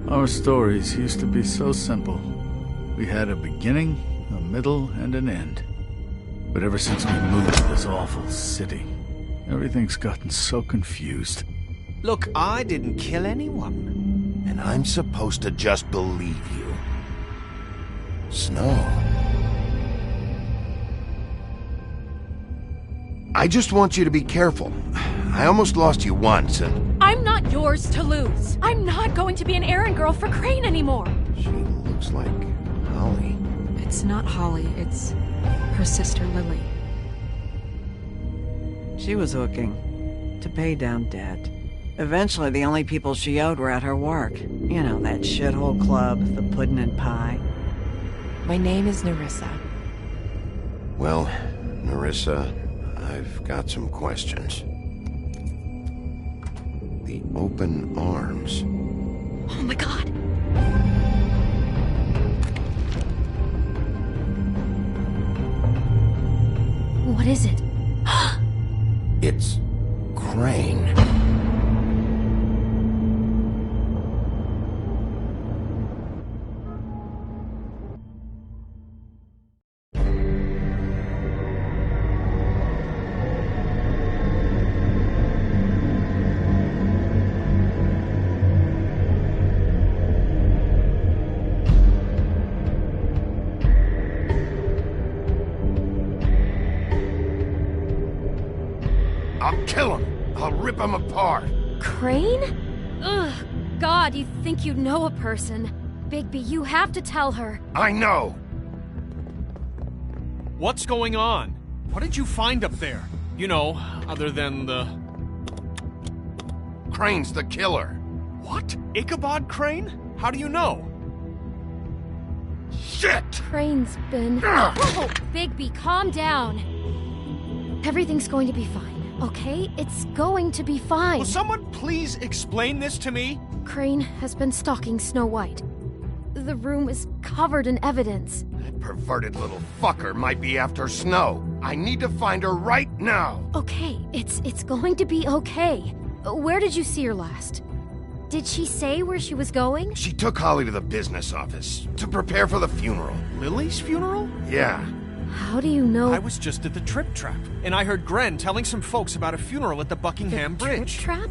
Our stories used to be so simple. We had a beginning, a middle, and an end. But ever since we moved to this awful city, everything's gotten so confused. Look, I didn't kill anyone. And I'm supposed to just believe you. Snow. I just want you to be careful. I almost lost you once, and... I'm not yours to lose. I'm not going to be an errand girl for Crane anymore. She looks like Holly. It's not Holly, it's her sister Lily. She was hooking to pay down debt. Eventually, the only people she owed were at her work. You know, that shithole club, the Puddin' and Pie. My name is Nerissa. Well, Nerissa, I've got some questions. The open arms. Oh my god. What is it? It's Crane. I'll kill him. I'll rip him apart. Crane? Ugh, God, you think you know a person. Bigby, you have to tell her. I know. What's going on? What did you find up there? You know, other than the... Crane's the killer. What? Ichabod Crane? How do you know? Shit! Crane's been... Whoa, Bigby, calm down. Everything's going to be fine, okay? It's going to be fine. Will someone please explain this to me? Crane has been stalking Snow White. The room is covered in evidence. That perverted little fucker might be after Snow. I need to find her right now. Okay, it's going to be okay. Where did you see her last? Did she say where she was going? She took Holly to the business office to prepare for the funeral. Lily's funeral? Yeah. How do you know? I was just at the Trip Trap, and I heard Gren telling some folks about a funeral at the Buckingham Bridge. Trip Trap?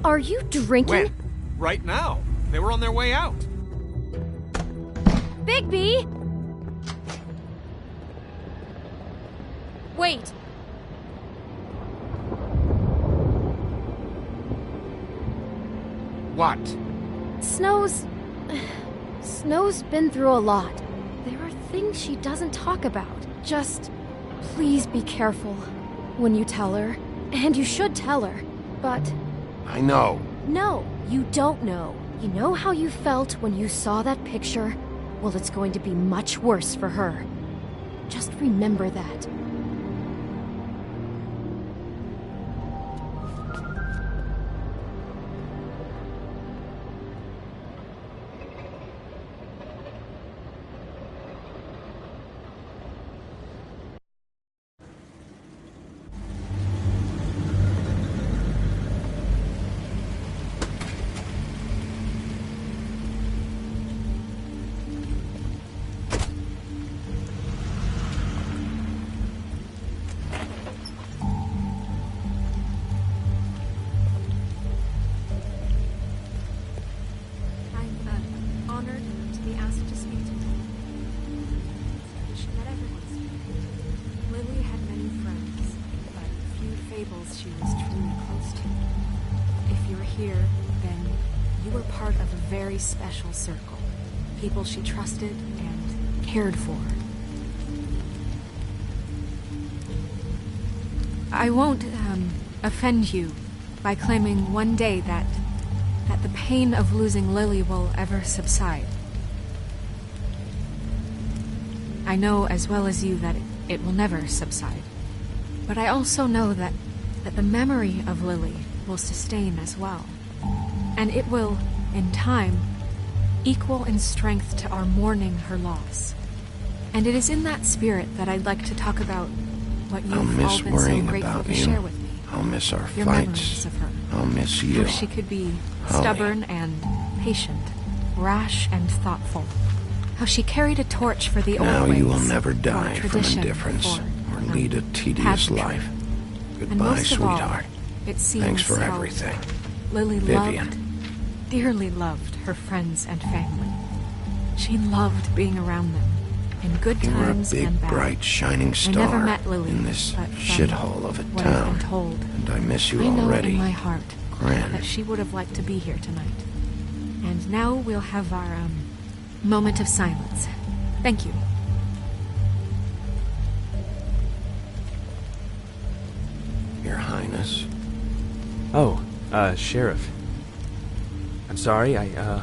Are you drinking? When? Right now. They were on their way out. Bigby! Wait. What? Snow's been through a lot. There are things she doesn't talk about. Just, please be careful when you tell her. And you should tell her. But... I know. No, you don't know. You know how you felt when you saw that picture? Well, it's going to be much worse for her. Just remember that. fables she was truly close to. If you're here, then you were part of a very special circle. People she trusted and cared for. I won't, offend you by claiming one day that the pain of losing Lily will ever subside. I know as well as you that it will never subside. But I also know that the memory of Lily will sustain as well. And it will, in time, equal in strength to our mourning her loss. And it is in that spirit that I'd like to talk about what you've all been so grateful to share with me. I'll miss our Your fights. memories of her. I'll miss you. How she could be Holly. stubborn and patient, rash and thoughtful. How she carried a torch for the old Now ways, you will never for die from tradition, indifference for, or lead a tedious pageantry. life. And Goodbye, most of all, sweetheart. it seems Thanks for how everything. Lily Vivian. dearly loved her friends and family. She loved being around them, in good You were a times and big, bad. bright, shining I never star met Lily, in this but from shithole of a what I've town. been told, And I miss you I know already. in my heart Gran. that she would have liked to be here tonight. And now we'll have our, moment of silence. Thank you. Your Highness. Oh, Sheriff. I'm sorry, I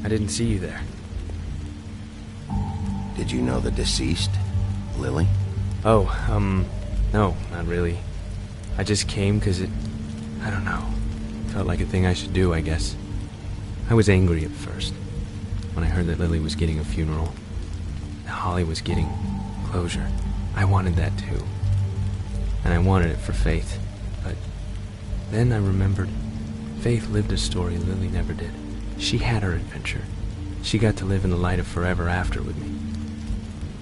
didn't see you there. Did you know the deceased, Lily? Oh, no, not really. I just came because I don't know, felt like a thing I should do, I guess. I was angry at first, when I heard that Lily was getting a funeral, that Holly was getting closure. I wanted that too. And I wanted it for Faith. But then I remembered Faith lived a story Lily never did. She had her adventure. She got to live in the light of forever after with me.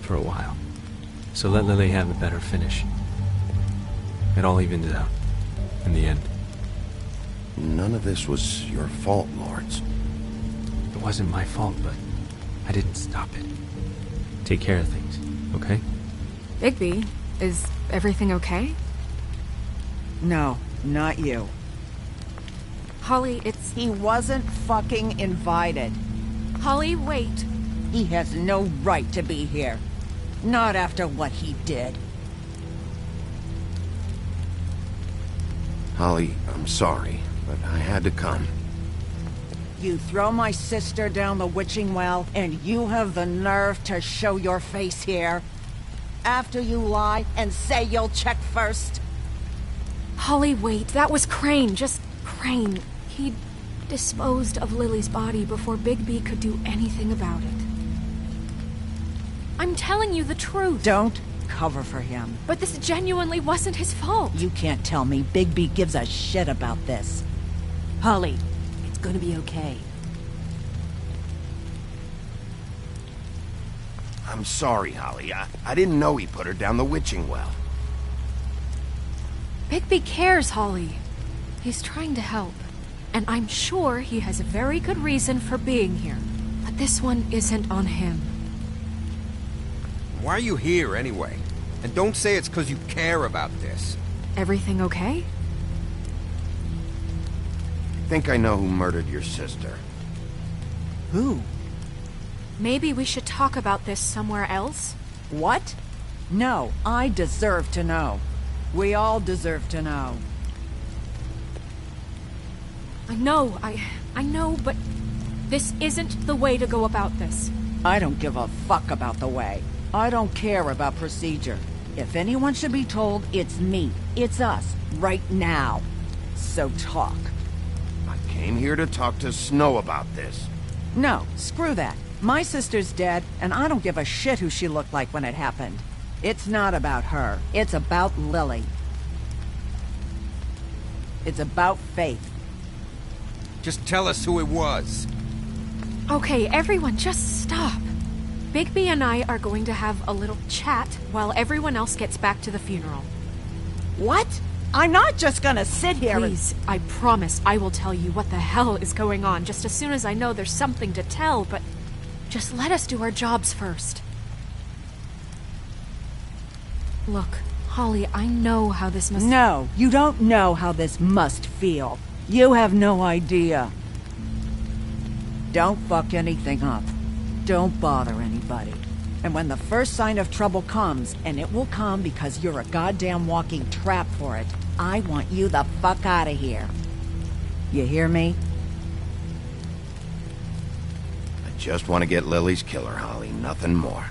For a while. So let Lily have the better finish. It all evens out. In the end. None of this was your fault, Lords. It wasn't my fault, but I didn't stop it. Take care of things, okay? Bigby, is everything okay? No, not you. Holly, it's... He wasn't fucking invited. Holly, wait. He has no right to be here. Not after what he did. Holly, I'm sorry, but I had to come. You throw my sister down the witching well, and you have the nerve to show your face here? After you lie and say you'll check first? Holly, wait. That was Crane. Just Crane. He disposed of Lily's body before Bigby could do anything about it. I'm telling you the truth. Don't cover for him. But this genuinely wasn't his fault. You can't tell me Bigby gives a shit about this. Holly, it's gonna be okay. I'm sorry, Holly. I didn't know he put her down the witching well. Bigby cares, Holly. He's trying to help. And I'm sure he has a very good reason for being here. But this one isn't on him. Why are you here, anyway? And don't say it's because you care about this. Everything okay? I think I know who murdered your sister. Who? Maybe we should talk about this somewhere else? What? No, I deserve to know. We all deserve to know. I know, but this isn't the way to go about this. I don't give a fuck about the way. I don't care about procedure. If anyone should be told, it's me. It's us. Right now. So talk. I came here to talk to Snow about this. No, screw that. My sister's dead, and I don't give a shit who she looked like when it happened. It's not about her. It's about Lily. It's about Faith. Just tell us who it was. Okay, everyone, just stop. Bigby and I are going to have a little chat while everyone else gets back to the funeral. What? I'm not just gonna sit here Please, I promise I will tell you what the hell is going on just as soon as I know there's something to tell, but just let us do our jobs first. Look, Holly, I know how this must... No, you don't know how this must feel. You have no idea. Don't fuck anything up. Don't bother anybody. And when the first sign of trouble comes, and it will come because you're a goddamn walking trap for it, I want you the fuck out of here. You hear me? I just want to get Lily's killer, Holly. Nothing more.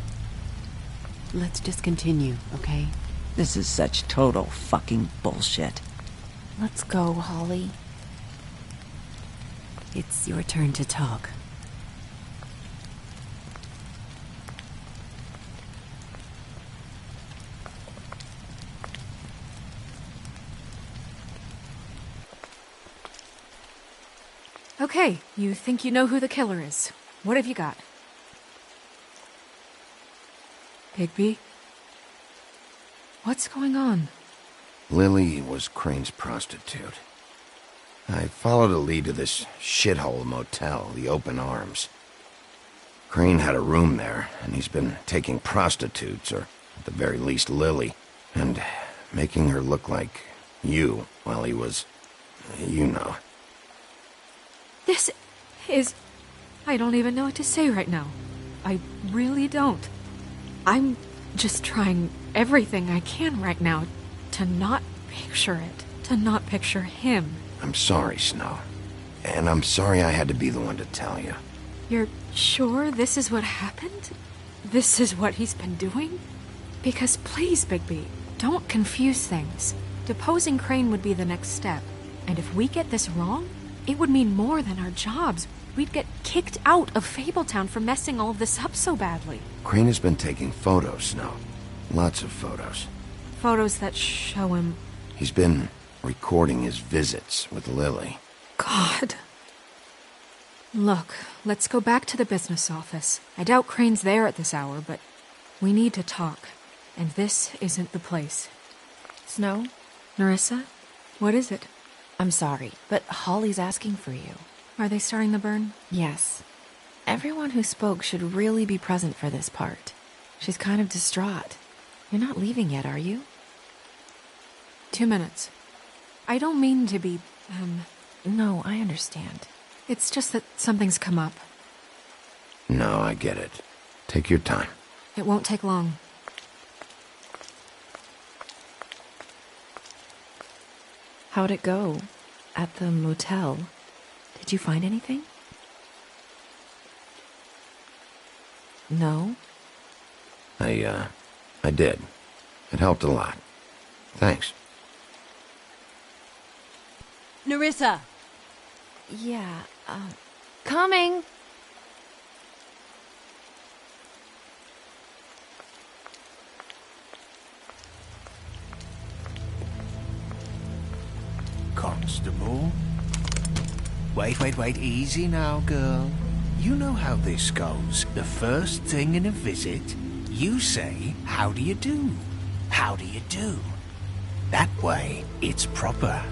Let's just continue, okay? This is such total fucking bullshit. Let's go, Holly. It's your turn to talk. Okay, you think you know who the killer is. What have you got? Bigby? What's going on? Lily was Crane's prostitute. I followed a lead to this shithole motel, the Open Arms. Crane had a room there, and he's been taking prostitutes, or at the very least Lily, and making her look like you while he was... you know. This is... I don't even know what to say right now. I really don't. I'm just trying everything I can right now to not picture it, to not picture him. I'm sorry, Snow. And I'm sorry I had to be the one to tell you. You're sure this is what happened? This is what he's been doing? Because please, Bigby, don't confuse things. Deposing Crane would be the next step. And if we get this wrong, it would mean more than our jobs. We'd get kicked out of Fabletown for messing all of this up so badly. Crane has been taking photos, Snow. Lots of photos. Photos that show him... He's been recording his visits with Lily. God. Look, let's go back to the business office. I doubt Crane's there at this hour, but we need to talk. And this isn't the place. Snow? Nerissa? What is it? I'm sorry, but Holly's asking for you. Are they starting the burn? Yes. Everyone who spoke should really be present for this part. She's kind of distraught. You're not leaving yet, are you? 2 minutes. I don't mean to be, No, I understand. It's just that something's come up. No, I get it. Take your time. It won't take long. How'd it go? At the motel? Did you find anything? No? I did. It helped a lot. Thanks. Nerissa! Yeah, coming! Constable? Wait, easy now, girl. You know how this goes. The first thing in a visit, you say, how do you do? How do you do? That way, it's proper.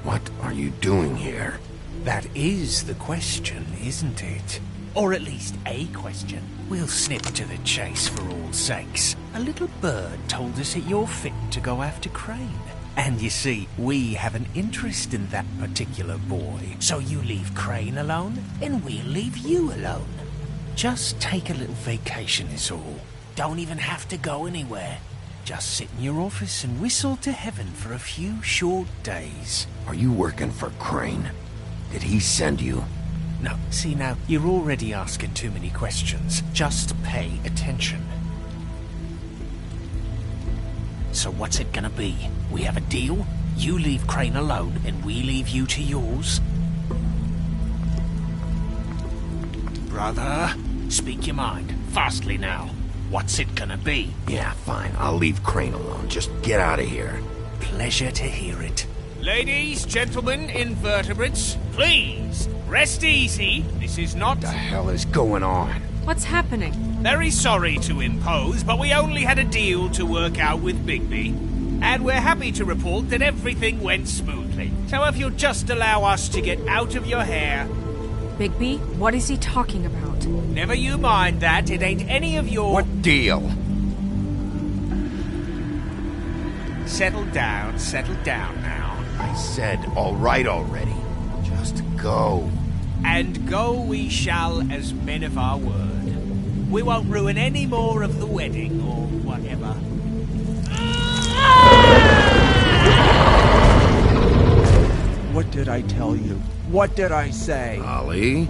What are you doing here? That is the question, isn't it? Or at least a question. We'll snip to the chase for all sakes. A little bird told us that you're fit to go after Crane. And you see, we have an interest in that particular boy. So you leave Crane alone, and we'll leave you alone. Just take a little vacation is all. Don't even have to go anywhere. Just sit in your office and whistle to heaven for a few short days. Are you working for Crane? Did he send you? No, see now, you're already asking too many questions. Just pay attention. So what's it gonna be? We have a deal? You leave Crane alone, and we leave you to yours? Brother, speak your mind. Fastly now. What's it gonna be? Yeah, fine. I'll leave Crane alone. Just get out of here. Pleasure to hear it. Ladies, gentlemen, invertebrates, please, rest easy. This is not... What the hell is going on? What's happening? Very sorry to impose, but we only had a deal to work out with Bigby. And we're happy to report that everything went smoothly. So if you'll just allow us to get out of your hair... Bigby, what is he talking about? Never you mind that. It ain't any of your... What deal? Settle down now. I said all right already. Just go. And go we shall as men of our word. We won't ruin any more of the wedding or whatever. What did I tell you? What did I say? Ollie?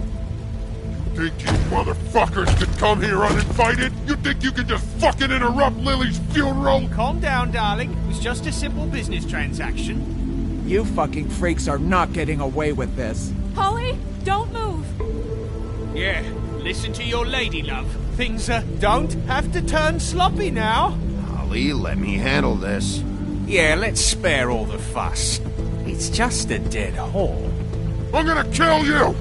Think you motherfuckers could come here uninvited? You think you can just fucking interrupt Lily's funeral? Calm down, darling. It was just a simple business transaction. You fucking freaks are not getting away with this. Holly, don't move! Yeah, listen to your lady, love. Things don't have to turn sloppy now. Ollie, let me handle this. Yeah, let's spare all the fuss. It's just a dead whore. I'm gonna kill you!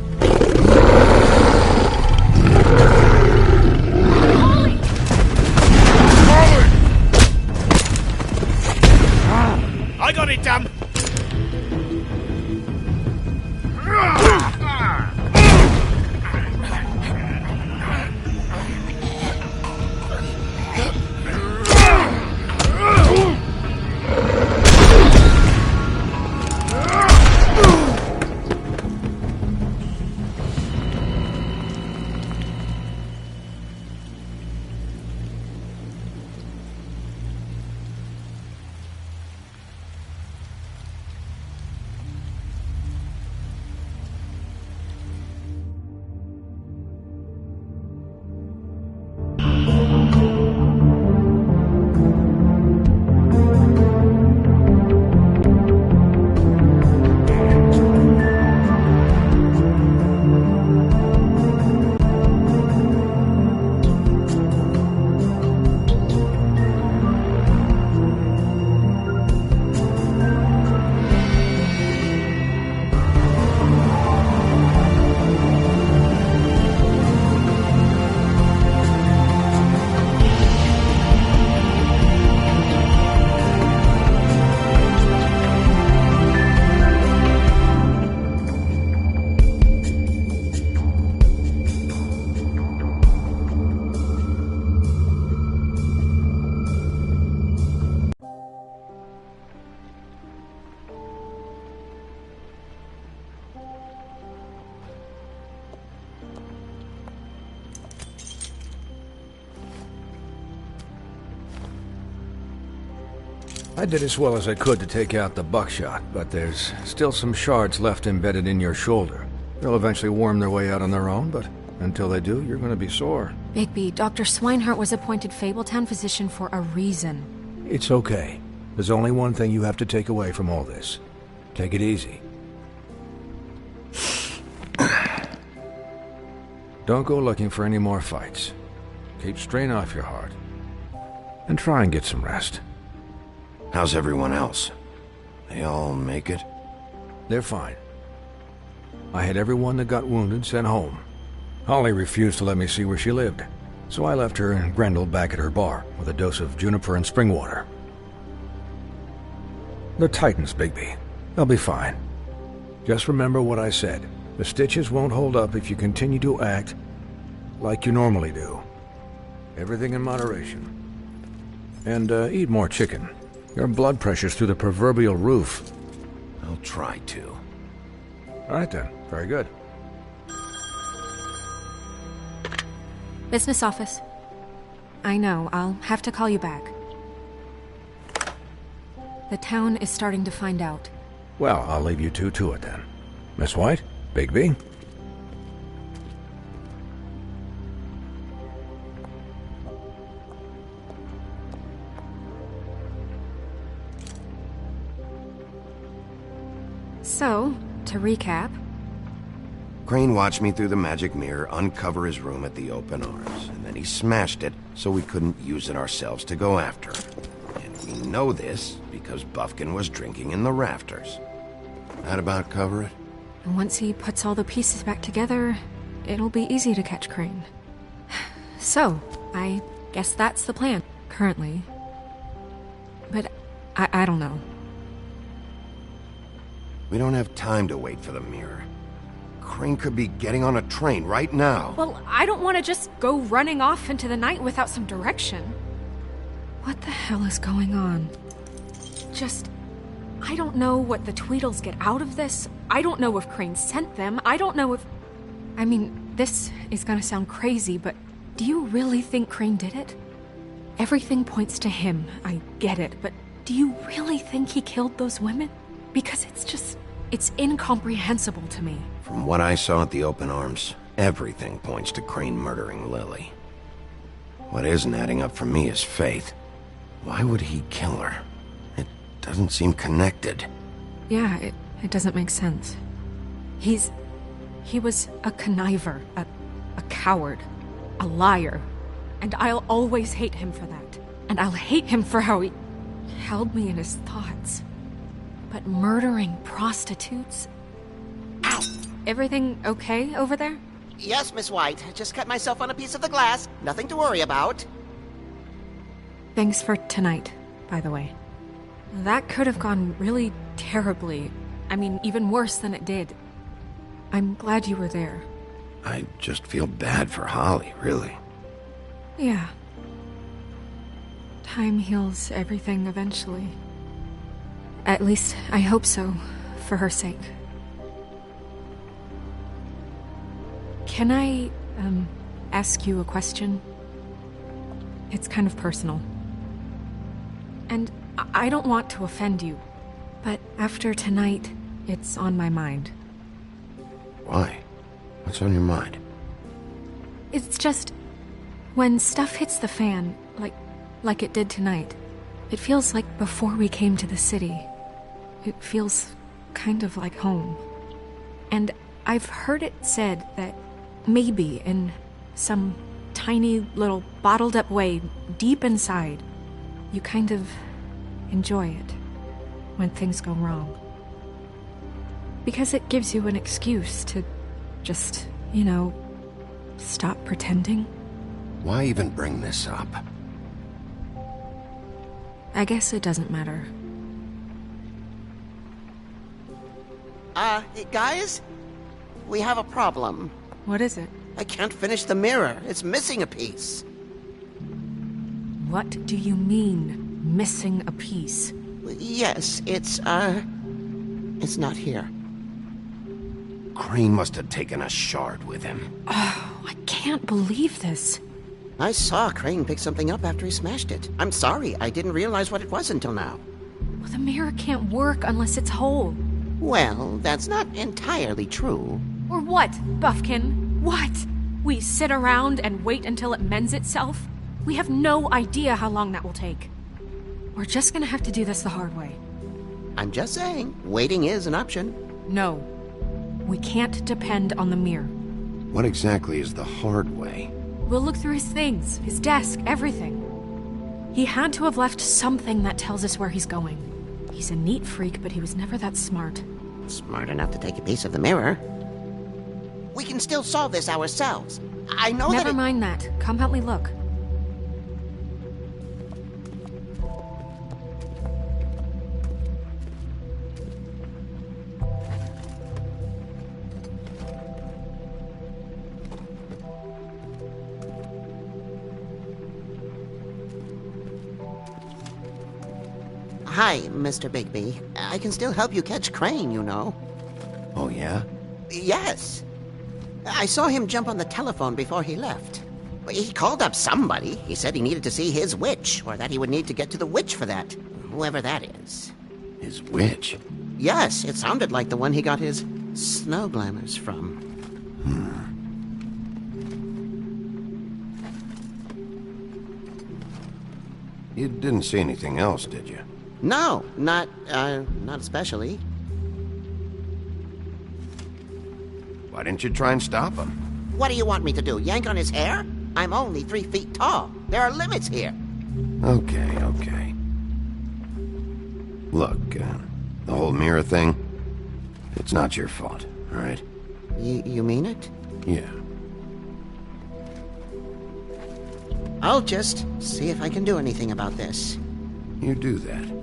I got it done. I did as well as I could to take out the buckshot, but there's still some shards left embedded in your shoulder. They'll eventually worm their way out on their own, but until they do, you're going to be sore. Bigby, Dr. Swinehart was appointed Fabletown physician for a reason. It's okay. There's only one thing you have to take away from all this. Take it easy. Don't go looking for any more fights. Keep strain off your heart. And try and get some rest. How's everyone else? They all make it? They're fine. I had everyone that got wounded sent home. Holly refused to let me see where she lived, so I left her and Grendel back at her bar with a dose of juniper and spring water. They're Titans, Bigby. They'll be fine. Just remember what I said. The stitches won't hold up if you continue to act like you normally do. Everything in moderation. And eat more chicken. Your blood pressure's through the proverbial roof. I'll try to. All right then. Very good. Business office. I know, I'll have to call you back. The town is starting to find out. Well, I'll leave you two to it then. Miss White? Bigby? So, to recap... Crane watched me through the magic mirror uncover his room at the Open Arms, and then he smashed it so we couldn't use it ourselves to go after him. And we know this because Bufkin was drinking in the rafters. That about cover it? And once he puts all the pieces back together, it'll be easy to catch Crane. So, I guess that's the plan, currently. But I don't know. We don't have time to wait for the mirror. Crane could be getting on a train right now. Well, I don't want to just go running off into the night without some direction. What the hell is going on? I don't know what the Tweedles get out of this. I don't know if Crane sent them. I don't know if... I mean, this is gonna sound crazy, but do you really think Crane did it? Everything points to him, I get it, but do you really think he killed those women? Because it's incomprehensible to me. From what I saw at the open arms, everything points to Crane murdering Lily. What isn't adding up for me is Faith. Why would he kill her? It doesn't seem connected. Yeah, it doesn't make sense. He was a conniver, a coward, a liar. And I'll always hate him for that. And I'll hate him for how he held me in his thoughts. But murdering prostitutes? Ow! Everything okay over there? Yes, Miss White. Just cut myself on a piece of the glass. Nothing to worry about. Thanks for tonight, by the way. That could have gone really terribly. I mean, even worse than it did. I'm glad you were there. I just feel bad for Holly, really. Yeah. Time heals everything eventually. At least, I hope so, for her sake. Can I, ask you a question? It's kind of personal. And I don't want to offend you, but after tonight, it's on my mind. Why? What's on your mind? It's just... when stuff hits the fan, like it did tonight, it feels like before we came to the city. It feels kind of like home. And I've heard it said that maybe in some tiny little bottled up way deep inside, you kind of enjoy it when things go wrong. Because it gives you an excuse to just, stop pretending. Why even bring this up? I guess it doesn't matter. Guys? We have a problem. What is it? I can't finish the mirror. It's missing a piece. What do you mean, missing a piece? Yes, it's not here. Crane must have taken a shard with him. Oh, I can't believe this. I saw Crane pick something up after he smashed it. I'm sorry, I didn't realize what it was until now. Well, the mirror can't work unless it's whole. Well, that's not entirely true. Or what, Buffkin? What? We sit around and wait until it mends itself? We have no idea how long that will take. We're just gonna have to do this the hard way. I'm just saying, waiting is an option. No. We can't depend on the mirror. What exactly is the hard way? We'll look through his things, his desk, everything. He had to have left something that tells us where he's going. He's a neat freak, but he was never that smart. Smart enough to take a piece of the mirror. We can still solve this ourselves. I know Never mind that. Come help me look. Hi, Mr. Bigby. I can still help you catch Crane, you know. Oh, yeah? Yes. I saw him jump on the telephone before he left. He called up somebody. He said he needed to see his witch, or that he would need to get to the witch for that. Whoever that is. His witch? Yes, it sounded like the one he got his snow glamours from. You didn't see anything else, did you? No, not especially. Why didn't you try and stop him? What do you want me to do, yank on his hair? I'm only 3 feet tall. There are limits here. Okay. Look, the whole mirror thing, it's not your fault, all right? You mean it? Yeah. I'll just see if I can do anything about this. You do that.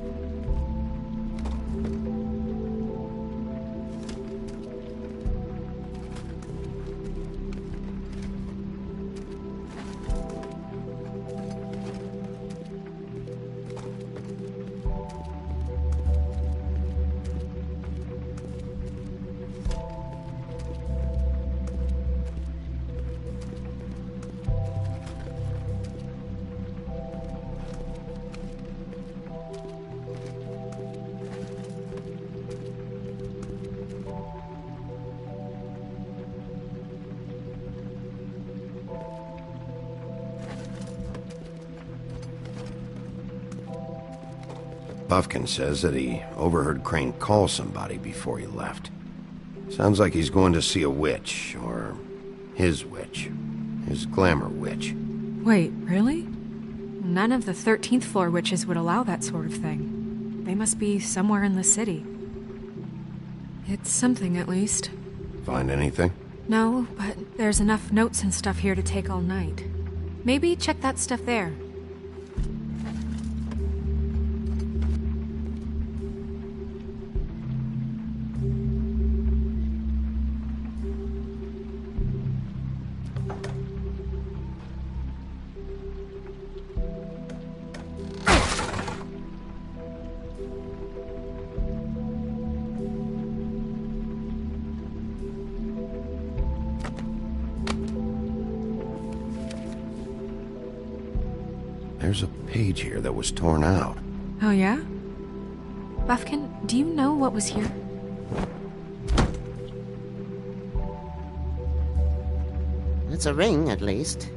Buffkin says that he overheard Crane call somebody before he left. Sounds like he's going to see a witch, or his witch. His glamour witch. Wait, really? None of the 13th floor witches would allow that sort of thing. They must be somewhere in the city. It's something, at least. Find anything? No, but there's enough notes and stuff here to take all night. Maybe check that stuff there. There's a page here that was torn out. Oh, yeah? Buffkin, do you know what was here? It's a ring, at least.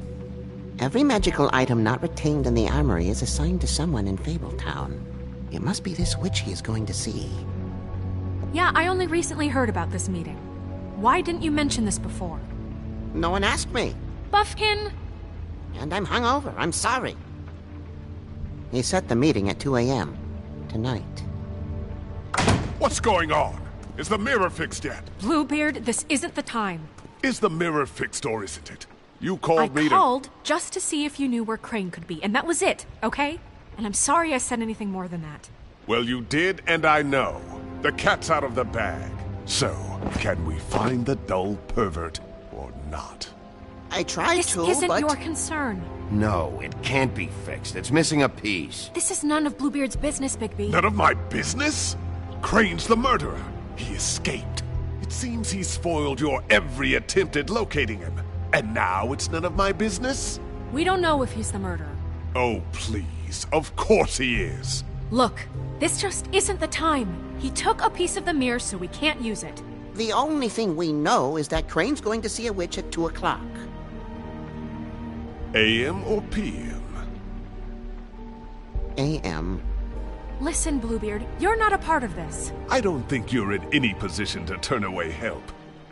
Every magical item not retained in the armory is assigned to someone in Fabletown. It must be this witch he is going to see. Yeah, I only recently heard about this meeting. Why didn't you mention this before? No one asked me. Buffkin! And I'm hungover. I'm sorry. He set the meeting at 2 a.m. tonight. What's going on? Is the mirror fixed yet? Bluebeard, this isn't the time. Is the mirror fixed or isn't it? You called me I called just to see if you knew where Crane could be, and that was it, okay? And I'm sorry I said anything more than that. Well, you did, and I know. The cat's out of the bag. So, can we find the dull pervert or not? I tried this to, isn't but... your concern. No, it can't be fixed. It's missing a piece. This is none of Bluebeard's business, Bigby. None of my business? Crane's the murderer. He escaped. It seems he's spoiled your every attempt at locating him. And now it's none of my business? We don't know if he's the murderer. Oh, please. Of course he is. Look, this just isn't the time. He took a piece of the mirror, so we can't use it. The only thing we know is that Crane's going to see a witch at 2 o'clock. AM or PM? AM. Listen, Bluebeard, you're not a part of this. I don't think you're in any position to turn away help.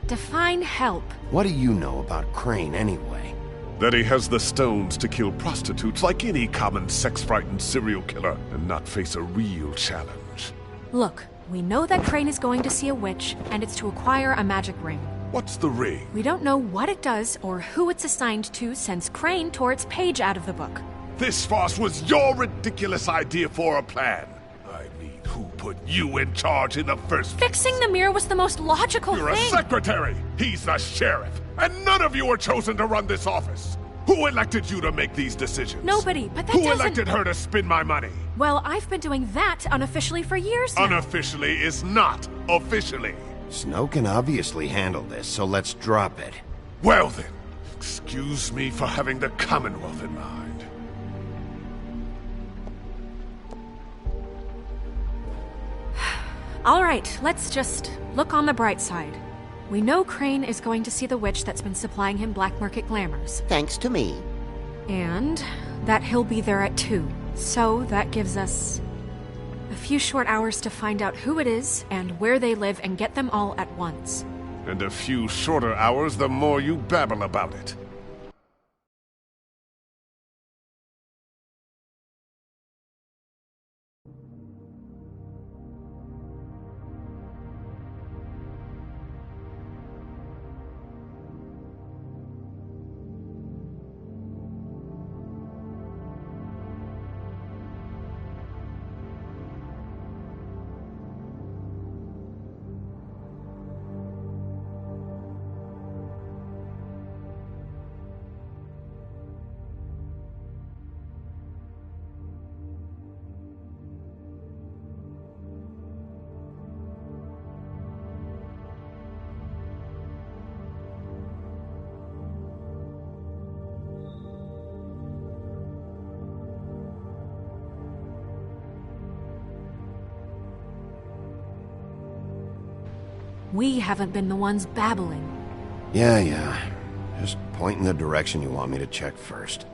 Define help. What do you know about Crane, anyway? That he has the stones to kill prostitutes like any common sex-frightened serial killer and not face a real challenge. Look, we know that Crane is going to see a witch, and it's to acquire a magic ring. What's the ring? We don't know what it does or who it's assigned to since Crane tore its page out of the book. This farce was your ridiculous idea for a plan. I mean, who put you in charge in the first place? Fixing the mirror was the most logical You're thing. a secretary! He's the sheriff! And none of you were chosen to run this office! Who elected you to make these decisions? Nobody, but that Who doesn't... elected her to spend my money? Well, I've been doing that unofficially for years now. Unofficially is not officially. Snow can obviously handle this, so let's drop it. Well then, excuse me for having the Commonwealth in mind. All right, let's just look on the bright side. We know Crane is going to see the witch that's been supplying him black market glamours. Thanks to me. And that he'll be there at 2. So that gives us a few short hours to find out who it is and where they live and get them all at once. And a few shorter hours the more you babble about it. We haven't been the ones babbling. Yeah. Just point in the direction you want me to check first.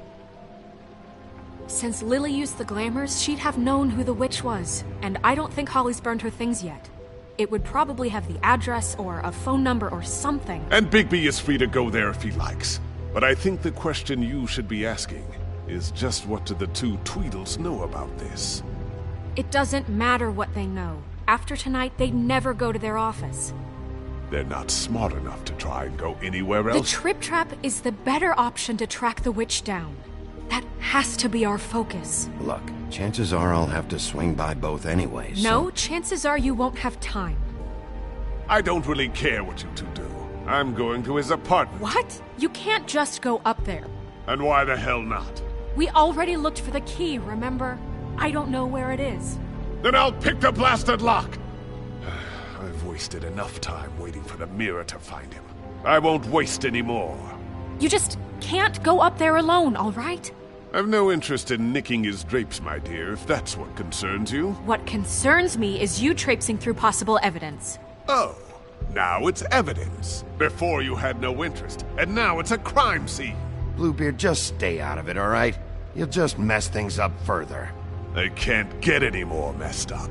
Since Lily used the glamours, she'd have known who the witch was, and I don't think Holly's burned her things yet. It would probably have the address or a phone number or something. And Bigby is free to go there if he likes. But I think the question you should be asking is just what do the two Tweedles know about this? It doesn't matter what they know. After tonight, they'd never go to their office. They're not smart enough to try and go anywhere else. The Trip Trap is the better option to track the witch down. That has to be our focus. Look, chances are I'll have to swing by both anyways. No, chances are you won't have time. I don't really care what you two do. I'm going to his apartment. What? You can't just go up there. And why the hell not? We already looked for the key, remember? I don't know where it is. Then I'll pick the blasted lock! I've wasted enough time waiting for the mirror to find him. I won't waste any more. You just can't go up there alone, all right? I've no interest in nicking his drapes, my dear, if that's what concerns you. What concerns me is you traipsing through possible evidence. Oh, now it's evidence. Before you had no interest, and now it's a crime scene. Bluebeard, just stay out of it, all right? You'll just mess things up further. They can't get any more messed up.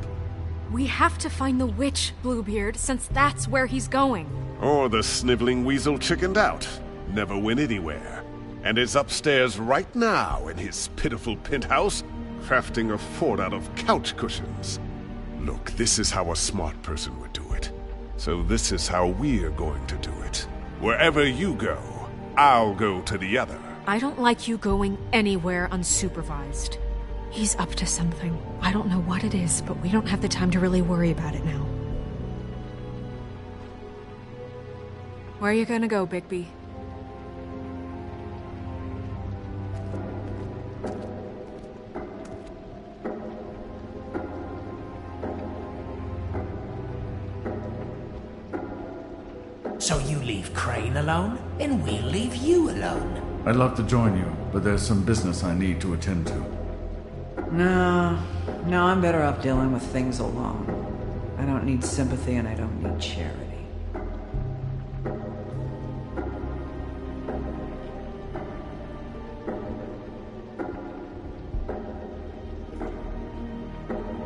We have to find the witch, Bluebeard, since that's where he's going. Or the sniveling weasel chickened out. Never went anywhere. And is upstairs right now in his pitiful penthouse, crafting a fort out of couch cushions. Look, this is how a smart person would do it. So this is how we're going to do it. Wherever you go, I'll go to the other. I don't like you going anywhere unsupervised. He's up to something. I don't know what it is, but we don't have the time to really worry about it now. Where are you gonna go, Bigby? So you leave Crane alone, and we'll leave you alone. I'd love to join you, but there's some business I need to attend to. No, I'm better off dealing with things alone. I don't need sympathy and I don't need charity.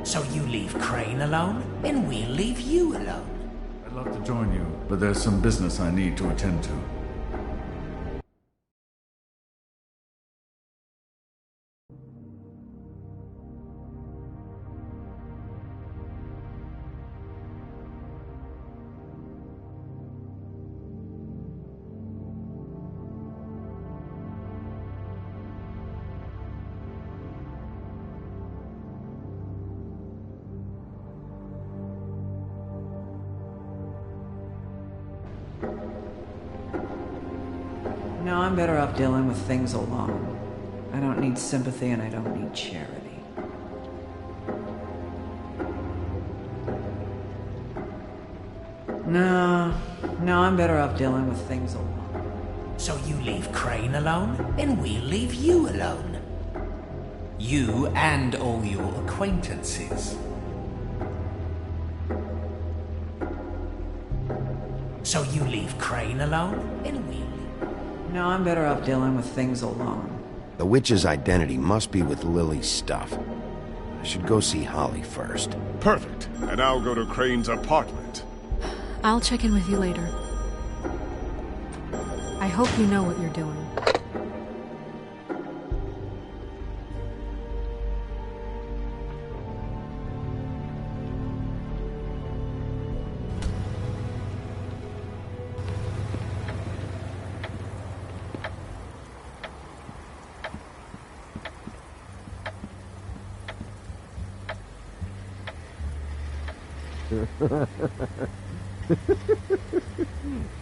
So you leave Crane alone, and we'll leave you alone. I'd love to join you, but there's some business I need to attend to. No, I'm better off dealing with things alone. I don't need sympathy and I don't need charity. No, I'm better off dealing with things alone. So you leave Crane alone, and we'll leave you alone. You and all your acquaintances. So you leave Crane alone, and we'll leave... No, I'm better off dealing with things alone. The witch's identity must be with Lily's stuff. I should go see Holly first. Perfect. And I'll go to Crane's apartment. I'll check in with you later. I hope you know what you're doing.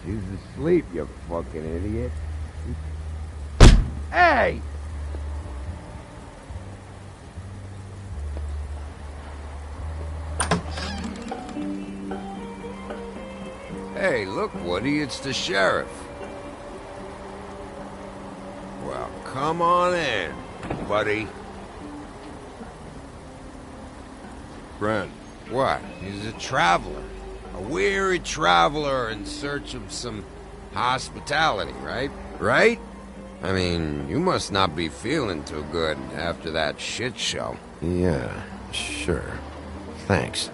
She's asleep, you fucking idiot. Hey! Hey, look, Woody, it's the sheriff. Well, come on in, buddy. Brent. What? He's a traveler. A weary traveler in search of some hospitality, right? Right? I mean, you must not be feeling too good after that shit show. Yeah, sure. Thanks.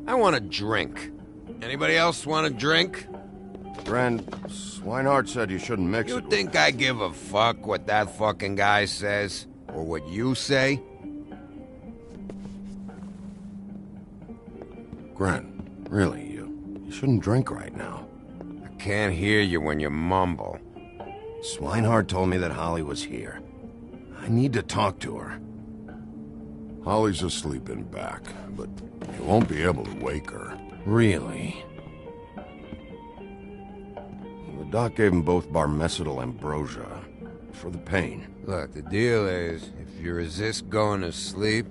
I want a drink. Anybody else want a drink? Friend, Swinehart said you shouldn't mix it. You think I give a fuck what that fucking guy says? Or what you say? Gren, really, you shouldn't drink right now. I can't hear you when you mumble. Swinehart told me that Holly was here. I need to talk to her. Holly's asleep in back, but you won't be able to wake her. Really? The doc gave them both Barmecidal ambrosia for the pain. Look, the deal is, if you resist going to sleep,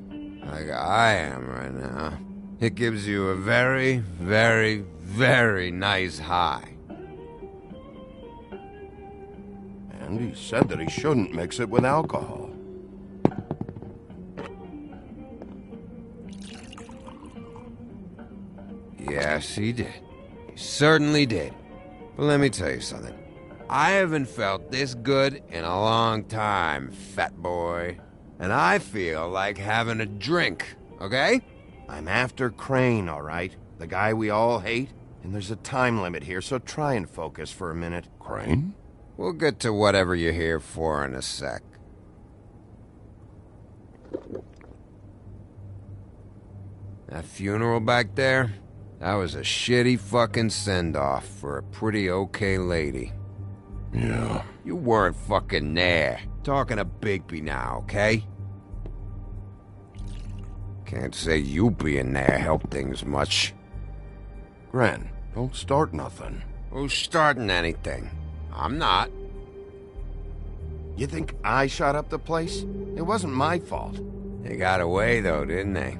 like I am right now, it gives you a very, very, very nice high. And he said that he shouldn't mix it with alcohol. Yes, he did. He certainly did. But let me tell you something. I haven't felt this good in a long time, fat boy. And I feel like having a drink, okay? I'm after Crane, all right? The guy we all hate? And there's a time limit here, so try and focus for a minute. Crane? We'll get to whatever you're here for in a sec. That funeral back there? That was a shitty fucking send-off for a pretty okay lady. Yeah. You weren't fucking there. Talking to Bigby now, okay? Can't say you being there helped things much. Gren, don't start nothing. Who's starting anything? I'm not. You think I shot up the place? It wasn't my fault. They got away, though, didn't they?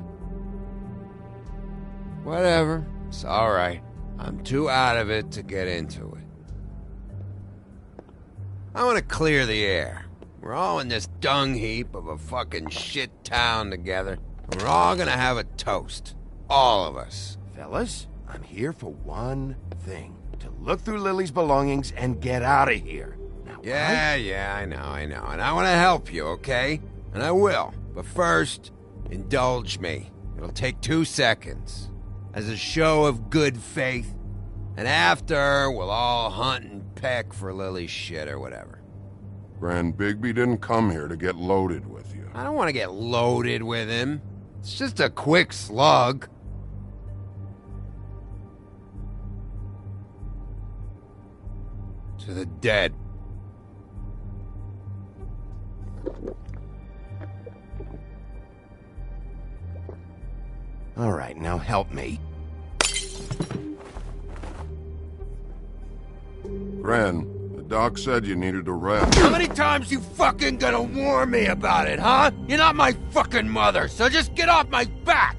Whatever. It's alright. I'm too out of it to get into it. I want to clear the air. We're all in this dung heap of a fucking shit town together, and we're all gonna have a toast. All of us. Fellas, I'm here for one thing. To look through Lily's belongings and get out of here. Now, Yeah, I know. And I want to help you, okay? And I will. But first, indulge me. It'll take 2 seconds. As a show of good faith. And after, we'll all hunt and peck for Lily's shit or whatever. Grand Bigby didn't come here to get loaded with you. I don't want to get loaded with him. It's just a quick slug. To the dead. All right, now help me. Gren, the doc said you needed a rest. How many times you fucking gonna warn me about it, huh? You're not my fucking mother, so just get off my back!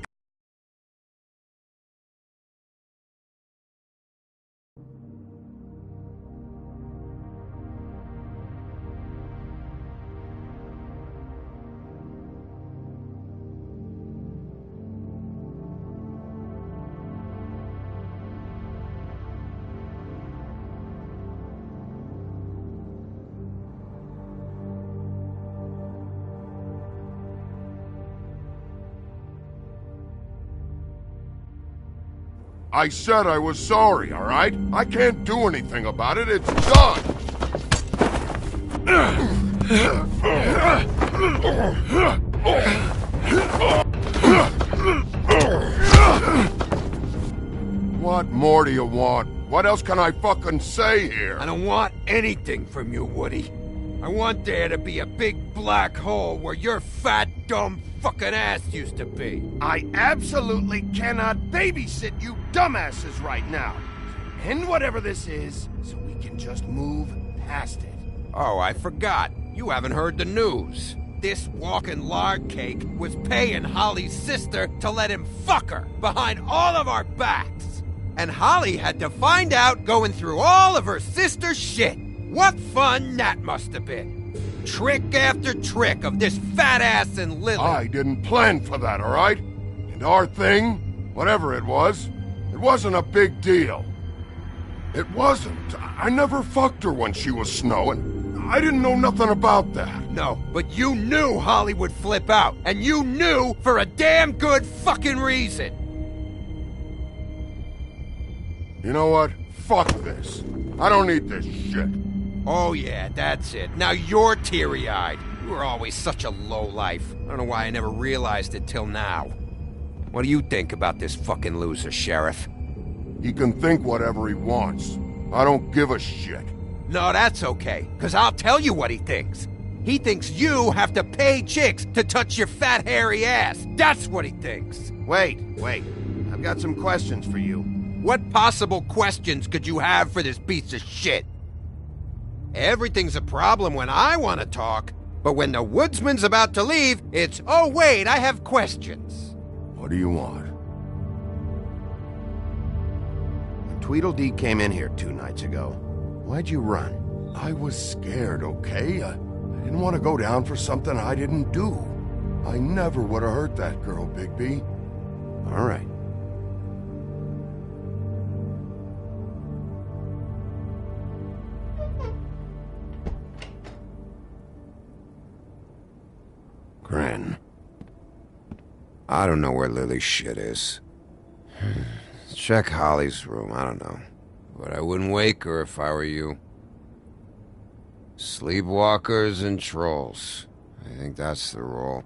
I said I was sorry, all right? I can't do anything about it. It's done. What more do you want? What else can I fucking say here? I don't want anything from you, Woody. I want there to be a big black hole where your fat, dumb fucking ass used to be. I absolutely cannot babysit you dumbasses right now. End whatever this is, so we can just move past it. Oh, I forgot. You haven't heard the news. This walking lard cake was paying Holly's sister to let him fuck her behind all of our backs. And Holly had to find out going through all of her sister's shit. What fun that must have been. Trick after trick of this fat ass and Lily. I didn't plan for that, all right? And Our thing, whatever it wasn't a big deal. It wasn't. I never fucked her when she was snowing. I didn't know nothing about that. No, but you knew Holly would flip out, and you knew for a damn good fucking reason. You know what? Fuck this. I don't need this shit. Oh yeah, that's it. Now you're teary-eyed. You were always such a lowlife. I don't know why I never realized it till now. What do you think about this fucking loser, Sheriff? He can think whatever he wants. I don't give a shit. No, that's okay, because I'll tell you what he thinks. He thinks you have to pay chicks to touch your fat, hairy ass. That's what he thinks. Wait. I've got some questions for you. What possible questions could you have for this piece of shit? Everything's a problem when I want to talk, but when the woodsman's about to leave, it's, oh wait, I have questions. What do you want? Tweedledee came in here 2 nights ago. Why'd you run? I was scared, okay? I didn't want to go down for something I didn't do. I never would have hurt that girl, Bigby. All right. Gren. I don't know where Lily's shit is. Check Holly's room, I don't know. But I wouldn't wake her if I were you. Sleepwalkers and trolls. I think that's the rule.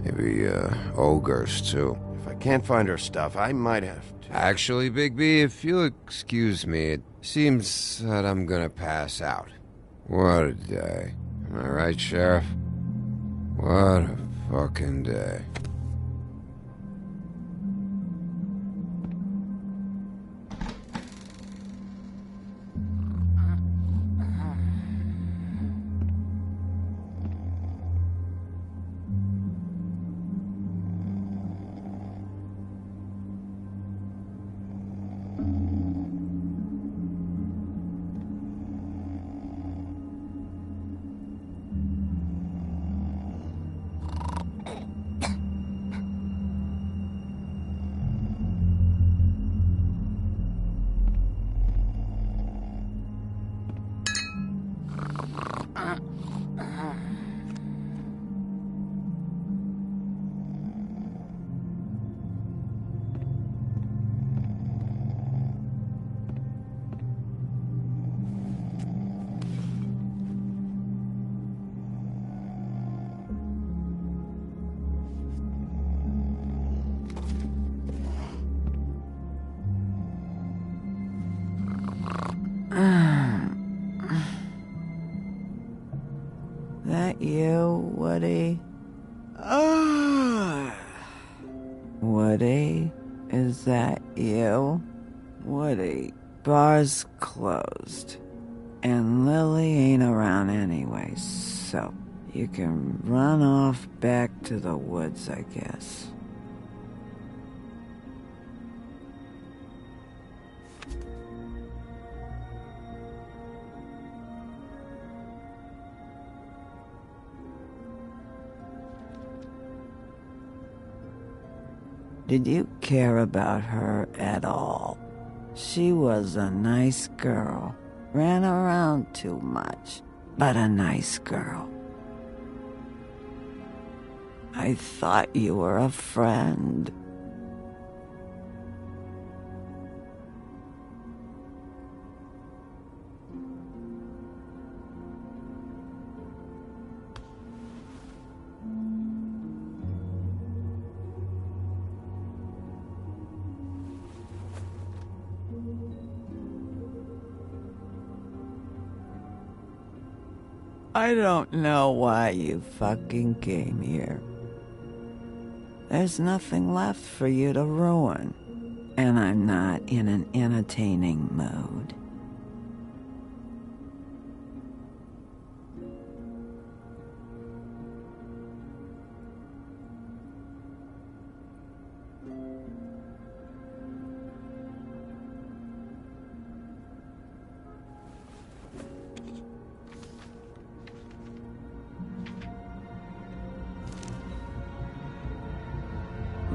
Maybe, ogres, too. If I can't find her stuff, I might have to... Actually, Bigby, if you'll excuse me, it seems that I'm gonna pass out. What a day. Am I right, Sheriff? What a fucking day. That you, Woody? Woody? Is that you? Woody, bar's closed. And Lily ain't around anyway, so you can run off back to the woods, I guess. Did you care about her at all? She was a nice girl. Ran around too much, but a nice girl. I thought you were a friend. I don't know why you fucking came here. There's nothing left for you to ruin, and I'm not in an entertaining mood.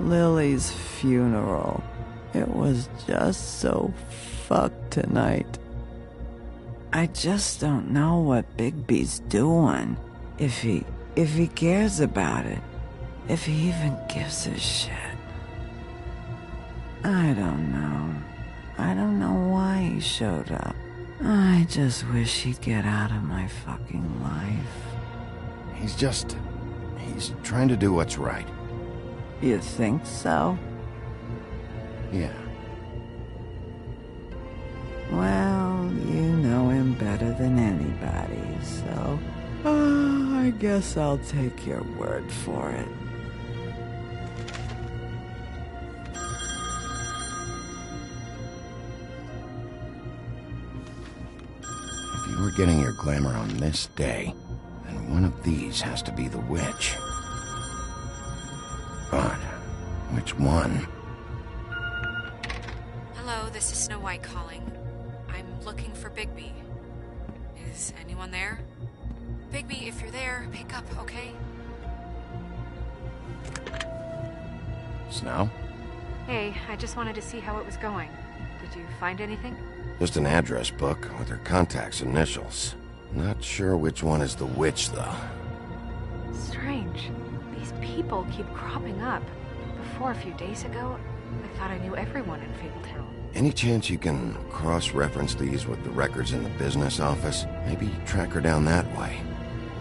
Lily's funeral. It was just so fucked tonight. I just don't know what Bigby's doing. If he cares about it. If he even gives a shit. I don't know. I don't know why he showed up. I just wish he'd get out of my fucking life. He's trying to do what's right. You think so? Yeah. Well, you know him better than anybody, so... I guess I'll take your word for it. If you were getting your glamour on this day, then one of these has to be the witch. But which one? Hello, this is Snow White calling. I'm looking for Bigby. Is anyone there? Bigby, if you're there, pick up, okay? Snow? Hey, I just wanted to see how it was going. Did you find anything? Just an address book with her contact's initials. Not sure which one is the witch, though. Strange. These people keep cropping up. Before, a few days ago, I thought I knew everyone in Fabletown. Any chance you can cross-reference these with the records in the business office? Maybe track her down that way.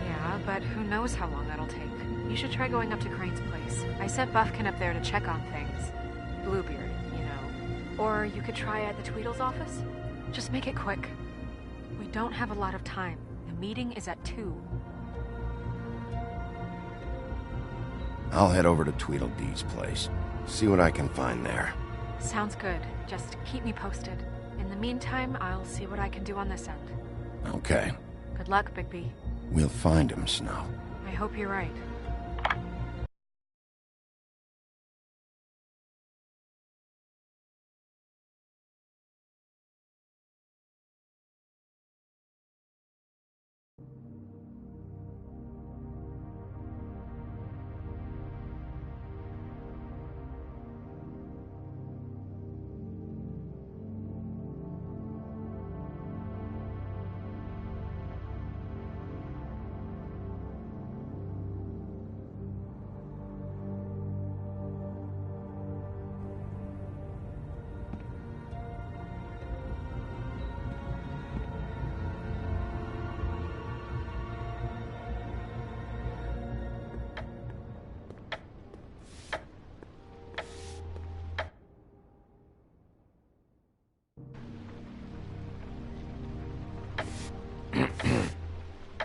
Yeah, but who knows how long that'll take. You should try going up to Crane's place. I sent Buffkin up there to check on things. Bluebeard, you know. Or you could try at the Tweedle's office. Just make it quick. We don't have a lot of time. The meeting is at 2. I'll head over to Tweedledee's place. See what I can find there. Sounds good. Just keep me posted. In the meantime, I'll see what I can do on this end. Okay. Good luck, Bigby. We'll find him, Snow. I hope you're right.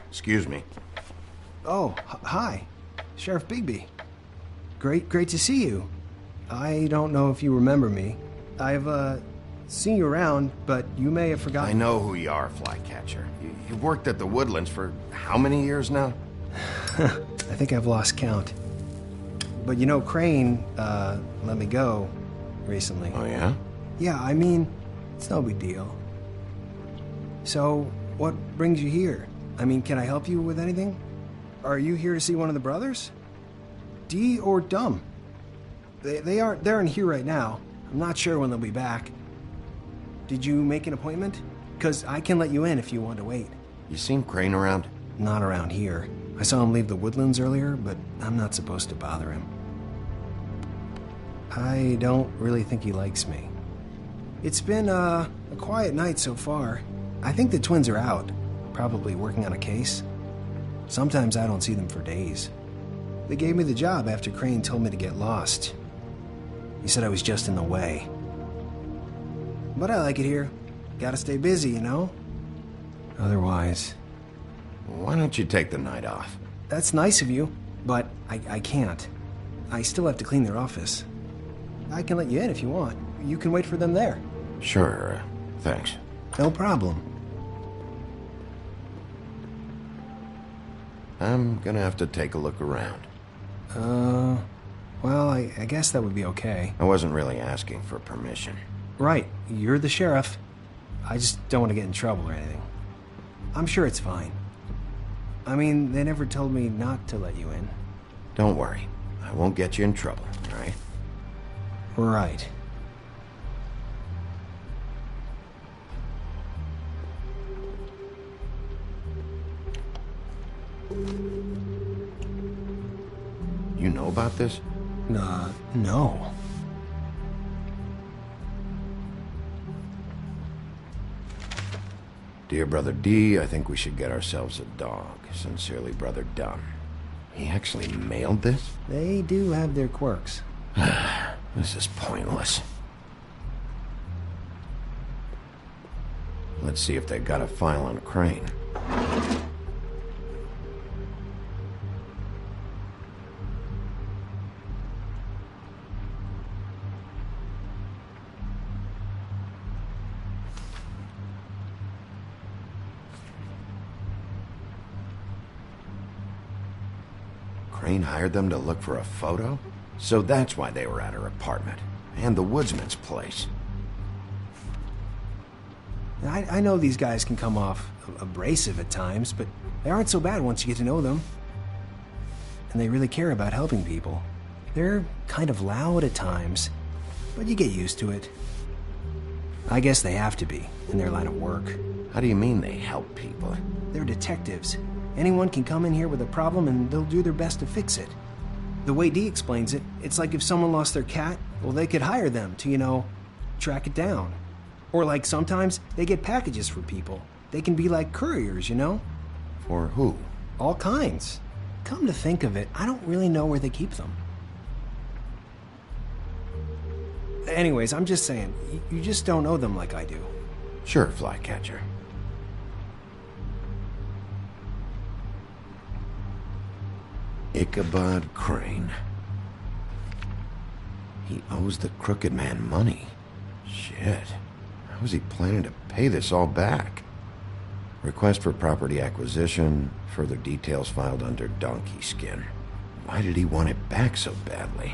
Excuse me. Oh, hi. Sheriff Bigby. Great to see you. I don't know if you remember me. I've, seen you around, but you may have forgotten. I know who you are, Flycatcher. You've worked at the Woodlands for how many years now? I think I've lost count. But you know, Crane, let me go recently. Oh, yeah? Yeah, I mean, it's no big deal. So, what brings you here? I mean, can I help you with anything? Are you here to see one of the brothers? Dee or Dumb? They're in here right now. I'm not sure when they'll be back. Did you make an appointment? Because I can let you in if you want to wait. You seen Crane around? Not around here. I saw him leave the Woodlands earlier, but I'm not supposed to bother him. I don't really think he likes me. It's been, a quiet night so far. I think the twins are out, probably working on a case. Sometimes I don't see them for days. They gave me the job after Crane told me to get lost. He said I was just in the way. But I like it here. Gotta stay busy, you know? Otherwise... Why don't you take the night off? That's nice of you, but I can't. I still have to clean their office. I can let you in if you want. You can wait for them there. Sure, thanks. No problem. I'm gonna have to take a look around. Well, I guess that would be okay. I wasn't really asking for permission. Right, you're the sheriff. I just don't want to get in trouble or anything. I'm sure it's fine. I mean, they never told me not to let you in. Don't worry. I won't get you in trouble, all right? Right. You know about this? No. Dear Brother D, I think we should get ourselves a dog. Sincerely, Brother Dunn. He actually mailed this? They do have their quirks. This is pointless. Let's see if they got a file on Crane. Crane hired them to look for a photo? So that's why they were at her apartment. And the woodsman's place. I know these guys can come off abrasive at times, but they aren't so bad once you get to know them. And they really care about helping people. They're kind of loud at times, but you get used to it. I guess they have to be, in their line of work. How do you mean they help people? They're detectives. Anyone can come in here with a problem and they'll do their best to fix it. The way Dee explains it, it's like if someone lost their cat, well, they could hire them to, track it down. Or like sometimes they get packages for people. They can be like couriers, For who? All kinds. Come to think of it, I don't really know where they keep them. Anyways, I'm just saying, you just don't know them like I do. Sure, Flycatcher. Ichabod Crane. He owes the crooked man money. Shit. How is he planning to pay this all back? Request for property acquisition. Further details filed under donkey skin. Why did he want it back so badly?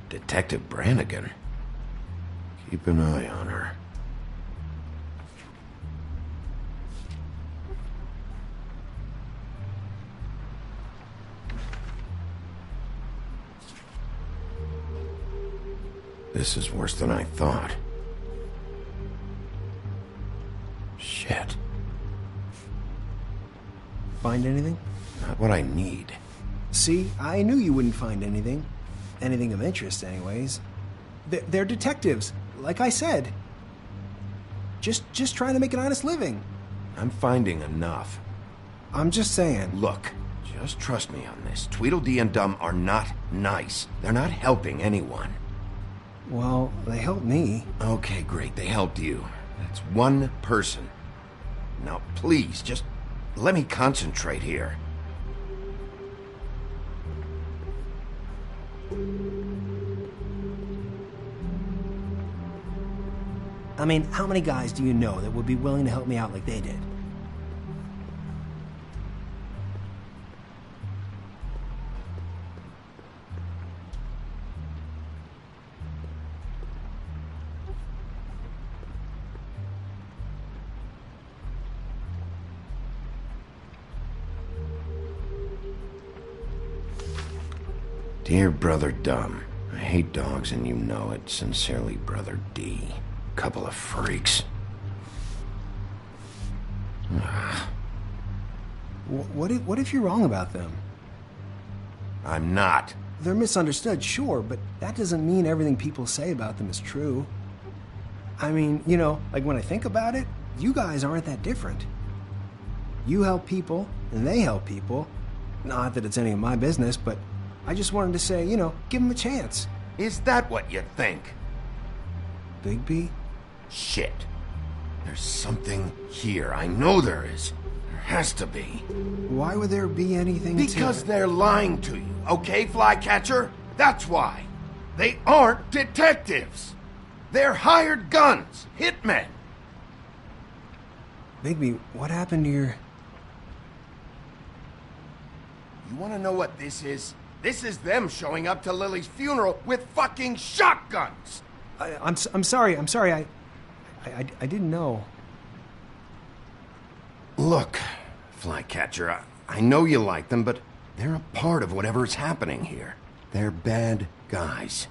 Detective Brannigan. Keep an eye on her. This is worse than I thought. Shit. Find anything? Not what I need. See, I knew you wouldn't find anything. Anything of interest, anyways. They're detectives, like I said. Just trying to make an honest living. I'm finding enough. I'm just saying. Look, just trust me on this. Tweedledee and Dum are not nice. They're not helping anyone. Well, they helped me. Okay, great. They helped you. That's one person. Now, please, just let me concentrate here. I mean, how many guys do you know that would be willing to help me out like they did? Dear Brother Dum, I hate dogs and you know it. Sincerely, Brother D. Couple of freaks. What if you're wrong about them? I'm not. They're misunderstood, sure, but that doesn't mean everything people say about them is true. I mean, like when I think about it, you guys aren't that different. You help people, and they help people. Not that it's any of my business, but I just wanted to say, give them a chance. Is that what you think? Bigby? Shit. There's something here. I know there is. There has to be. Why would there be anything Because they're lying to you, okay, Flycatcher? That's why. They aren't detectives. They're hired guns, hitmen. Bigby, what happened to your... You want to know what this is? This is them showing up to Lily's funeral with fucking shotguns! I'm sorry, I didn't know. Look, Flycatcher, I know you like them, but they're a part of whatever's happening here. They're bad guys.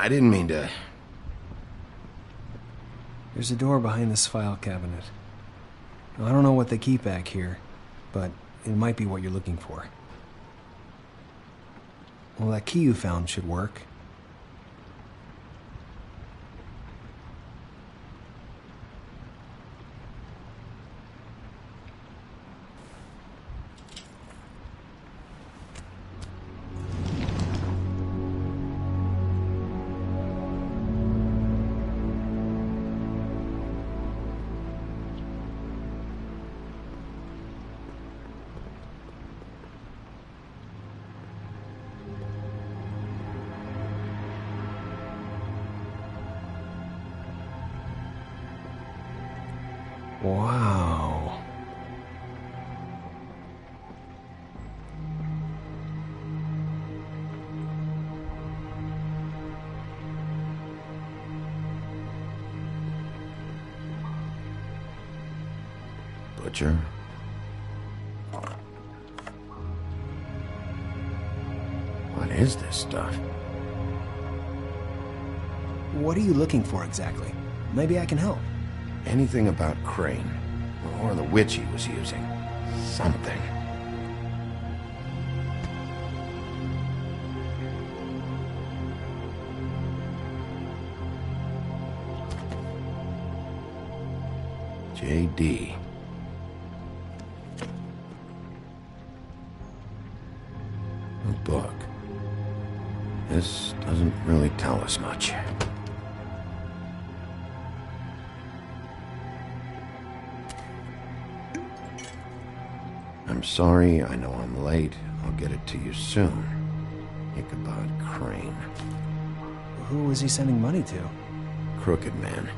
I didn't mean to... There's a door behind this file cabinet. I don't know what they keep back here, but it might be what you're looking for. Well, that key you found should work. Wow. Butcher? What is this stuff? What are you looking for exactly? Maybe I can help. Anything about Crane, or the witch he was using. Something. J.D. A book. This doesn't really tell us much. I'm sorry, I know I'm late. I'll get it to you soon. Ichabod Crane. Who was he sending money to? Crooked Man.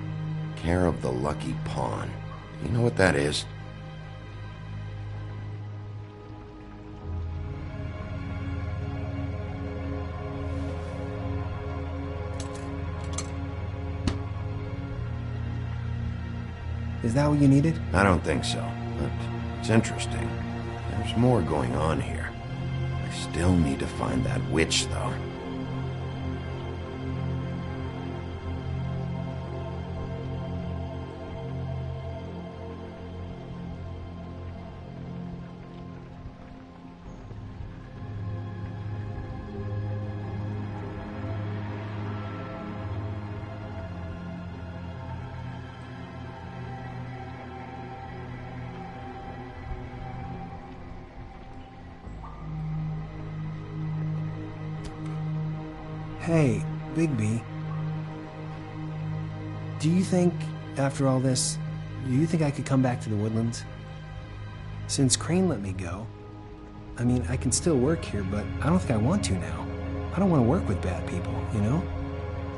Care of the Lucky Pawn. You know what that is? Is that what you needed? I don't think so, but it's interesting. There's more going on here. I still need to find that witch, though. Hey, Bigby. Do you think, after all this, do you think I could come back to the Woodlands? Since Crane let me go, I mean, I can still work here, but I don't think I want to now. I don't want to work with bad people, you know?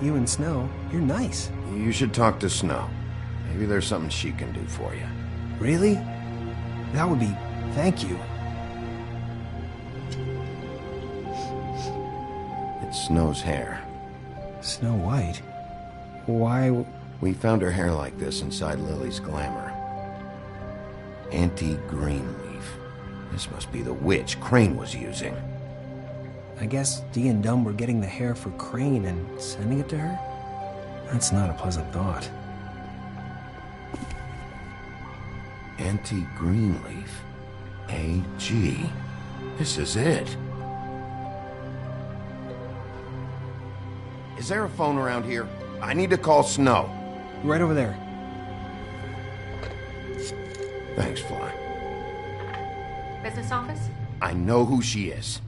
You and Snow, you're nice. You should talk to Snow. Maybe there's something she can do for you. Really? That would be... thank you. It's Snow's hair. Snow White? Why... We found her hair like this inside Lily's glamour. Auntie Greenleaf. This must be the witch Crane was using. I guess Dee and Dumb were getting the hair for Crane and sending it to her? That's not a pleasant thought. Auntie Greenleaf. A.G. This is it. Is there a phone around here? I need to call Snow. Right over there. Thanks, Fly. Business office? I know who she is.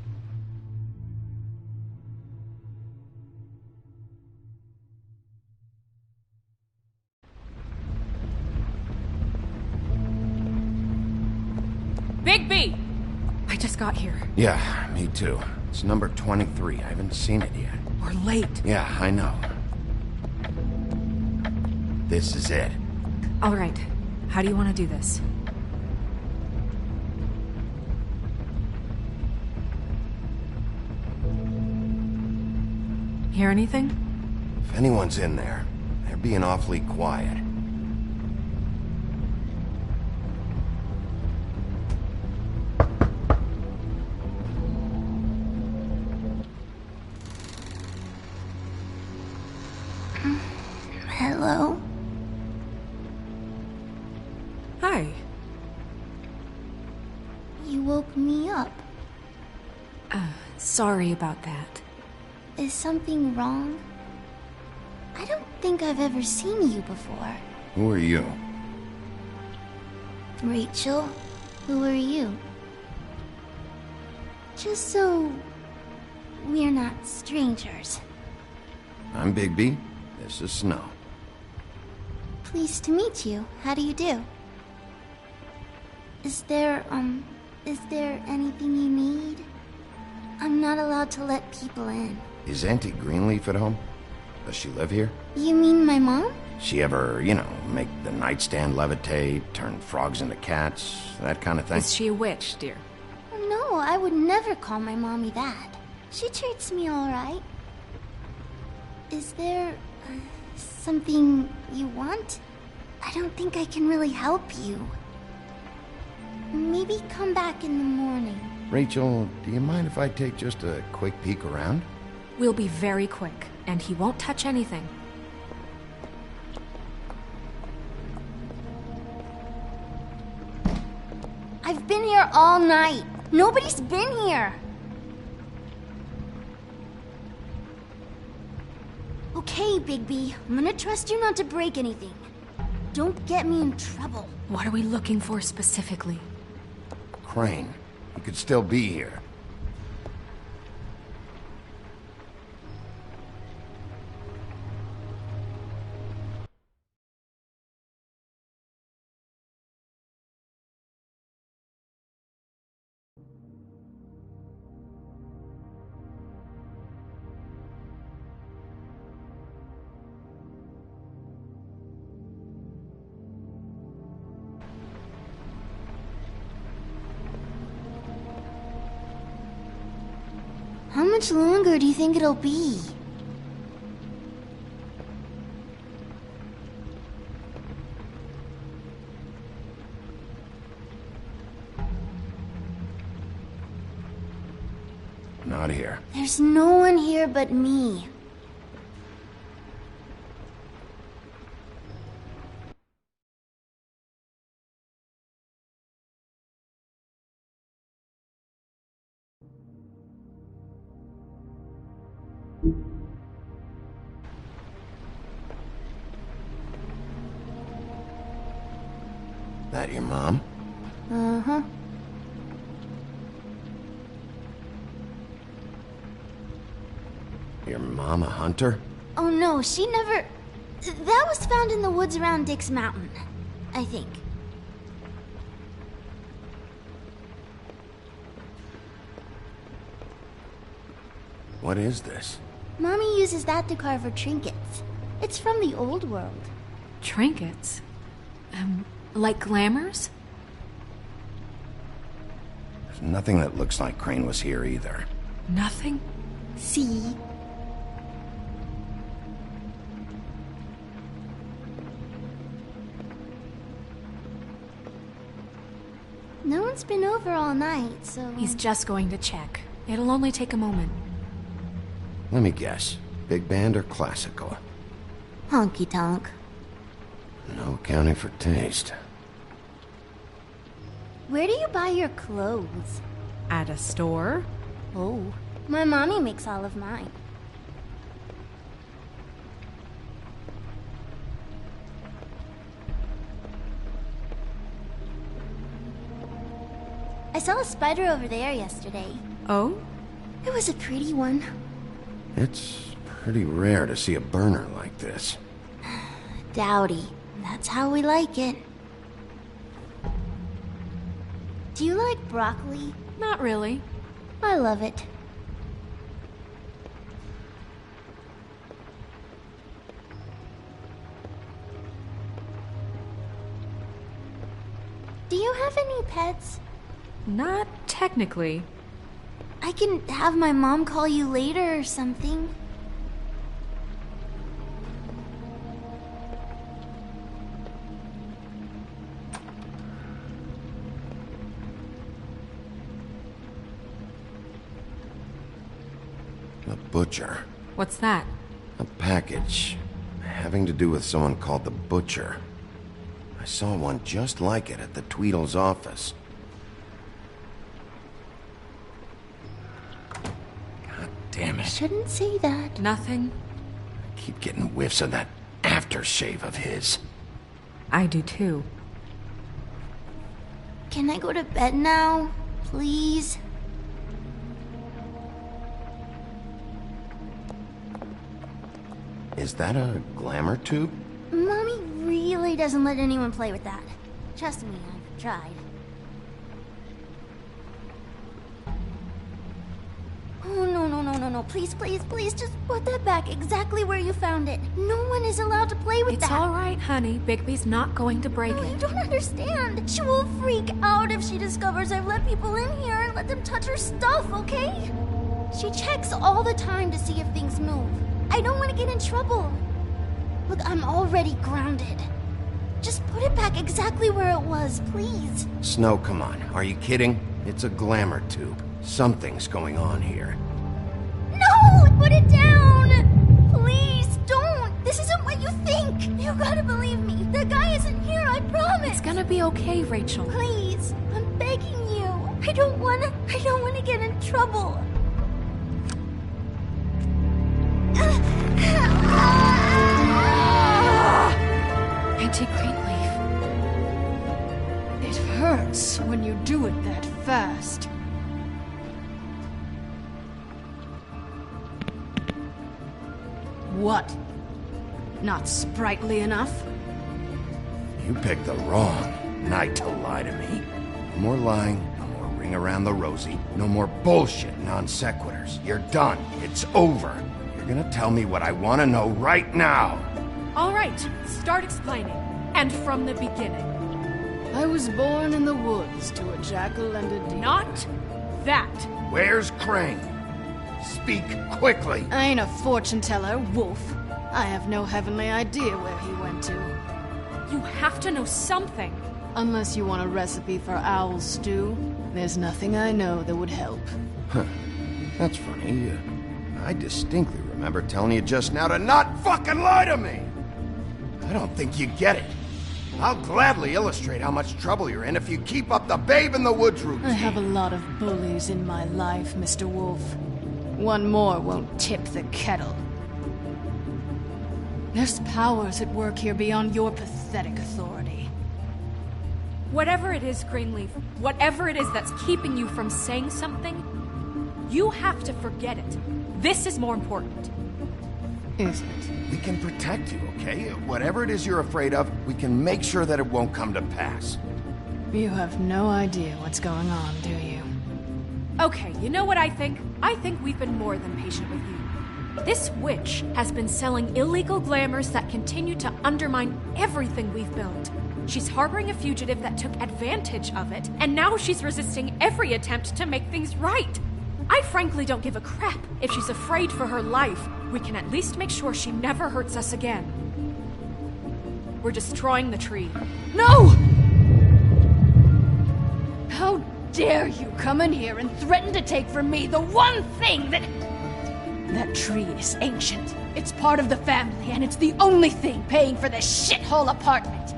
Bigby! just got here. Yeah, me too. It's number 23. I haven't seen it yet. We're late. Yeah, I know. This is it. All right. How do you want to do this? Hear anything? If anyone's in there, they're being awfully quiet. Hello? Hi. You woke me up. Sorry about that. Is something wrong? I don't think I've ever seen you before. Who are you? Rachel, who are you? Just so we're not strangers. I'm Bigby. This is Snow. Pleased to meet you. How do you do? Is there anything you need? I'm not allowed to let people in. Is Auntie Greenleaf at home? Does she live here? You mean my mom? She ever, make the nightstand levitate, turn frogs into cats, that kind of thing? Is she a witch, dear? No, I would never call my mommy that. She treats me all right. Is there something you want? I don't think I can really help you. Maybe come back in the morning. Rachel, do you mind if I take just a quick peek around? We'll be very quick, and he won't touch anything. I've been here all night. Nobody's been here. Okay, Bigby. I'm gonna trust you not to break anything. Don't get me in trouble. What are we looking for specifically? Crane. He could still be here. How much longer do you think it'll be? Not here. There's no one here but me. That your mom? Uh-huh. Your mom a hunter? Oh no, she never... That was found in the woods around Dick's Mountain, I think. What is this? Mommy uses that to carve her trinkets. It's from the old world. Trinkets? Like glamours? There's nothing that looks like Crane was here either. Nothing? See? No one's been over all night, so... He's just going to check. It'll only take a moment. Let me guess. Big band or classical? Honky tonk. No accounting for taste. Where do you buy your clothes? At a store? Oh, my mommy makes all of mine. I saw a spider over there yesterday. Oh? It was a pretty one. It's pretty rare to see a burner like this. Dowdy. That's how we like it. Do you like broccoli? Not really. I love it. Do you have any pets? Not technically. I can have my mom call you later or something. A butcher. What's that? A package having to do with someone called the Butcher. I saw one just like it at the Tweedle's office. God damn it. Shouldn't say that. Nothing. I keep getting whiffs of that aftershave of his. I do too. Can I go to bed now? Please? Is that a glamour tube? Mommy really doesn't let anyone play with that. Trust me, I've tried. Oh, no. Please, just put that back exactly where you found it. No one is allowed to play with that. It's all right, honey. Bigby's not going to break it. You don't understand. She will freak out if she discovers I've let people in here and let them touch her stuff, okay? She checks all the time to see if things move. I don't want to get in trouble. Look, I'm already grounded. Just put it back exactly where it was, please. Snow, come on. Are you kidding? It's a glamour tube. Something's going on here. No! Put it down! Please, don't! This isn't what you think! You gotta believe me. The guy isn't here, I promise! It's gonna be okay, Rachel. Please, I'm begging you. I don't wanna get in trouble. Auntie Greenleaf. It hurts when you do it that fast. What? Not sprightly enough? You picked the wrong night to lie to me. No more lying, no more ring around the rosy, no more bullshit non sequiturs. You're done. It's over. You're gonna tell me what I want to know right now. All right, start explaining. And from the beginning. I was born in the woods to a jackal and a deer. Not that. Where's Crane? Speak quickly. I ain't a fortune teller, Wolf. I have no heavenly idea where he went to. You have to know something. Unless you want a recipe for owl stew, there's nothing I know that would help. Huh. That's funny. I distinctly remember telling you just now to not fucking lie to me. I don't think you get it. I'll gladly illustrate how much trouble you're in if you keep up the babe in the woods routine. I have a lot of bullies in my life, Mr. Wolf. One more won't tip the kettle. There's powers at work here beyond your pathetic authority. Whatever it is, Greenleaf, whatever it is that's keeping you from saying something, you have to forget it. This is more important. Is it? We can protect you, okay? Whatever it is you're afraid of, we can make sure that it won't come to pass. You have no idea what's going on, do you? Okay, you know what I think? I think we've been more than patient with you. This witch has been selling illegal glamours that continue to undermine everything we've built. She's harboring a fugitive that took advantage of it, and now she's resisting every attempt to make things right. I frankly don't give a crap if she's afraid for her life. We can at least make sure she never hurts us again. We're destroying the tree. No! How dare you come in here and threaten to take from me the one thing that... That tree is ancient. It's part of the family, and it's the only thing paying for this shithole apartment.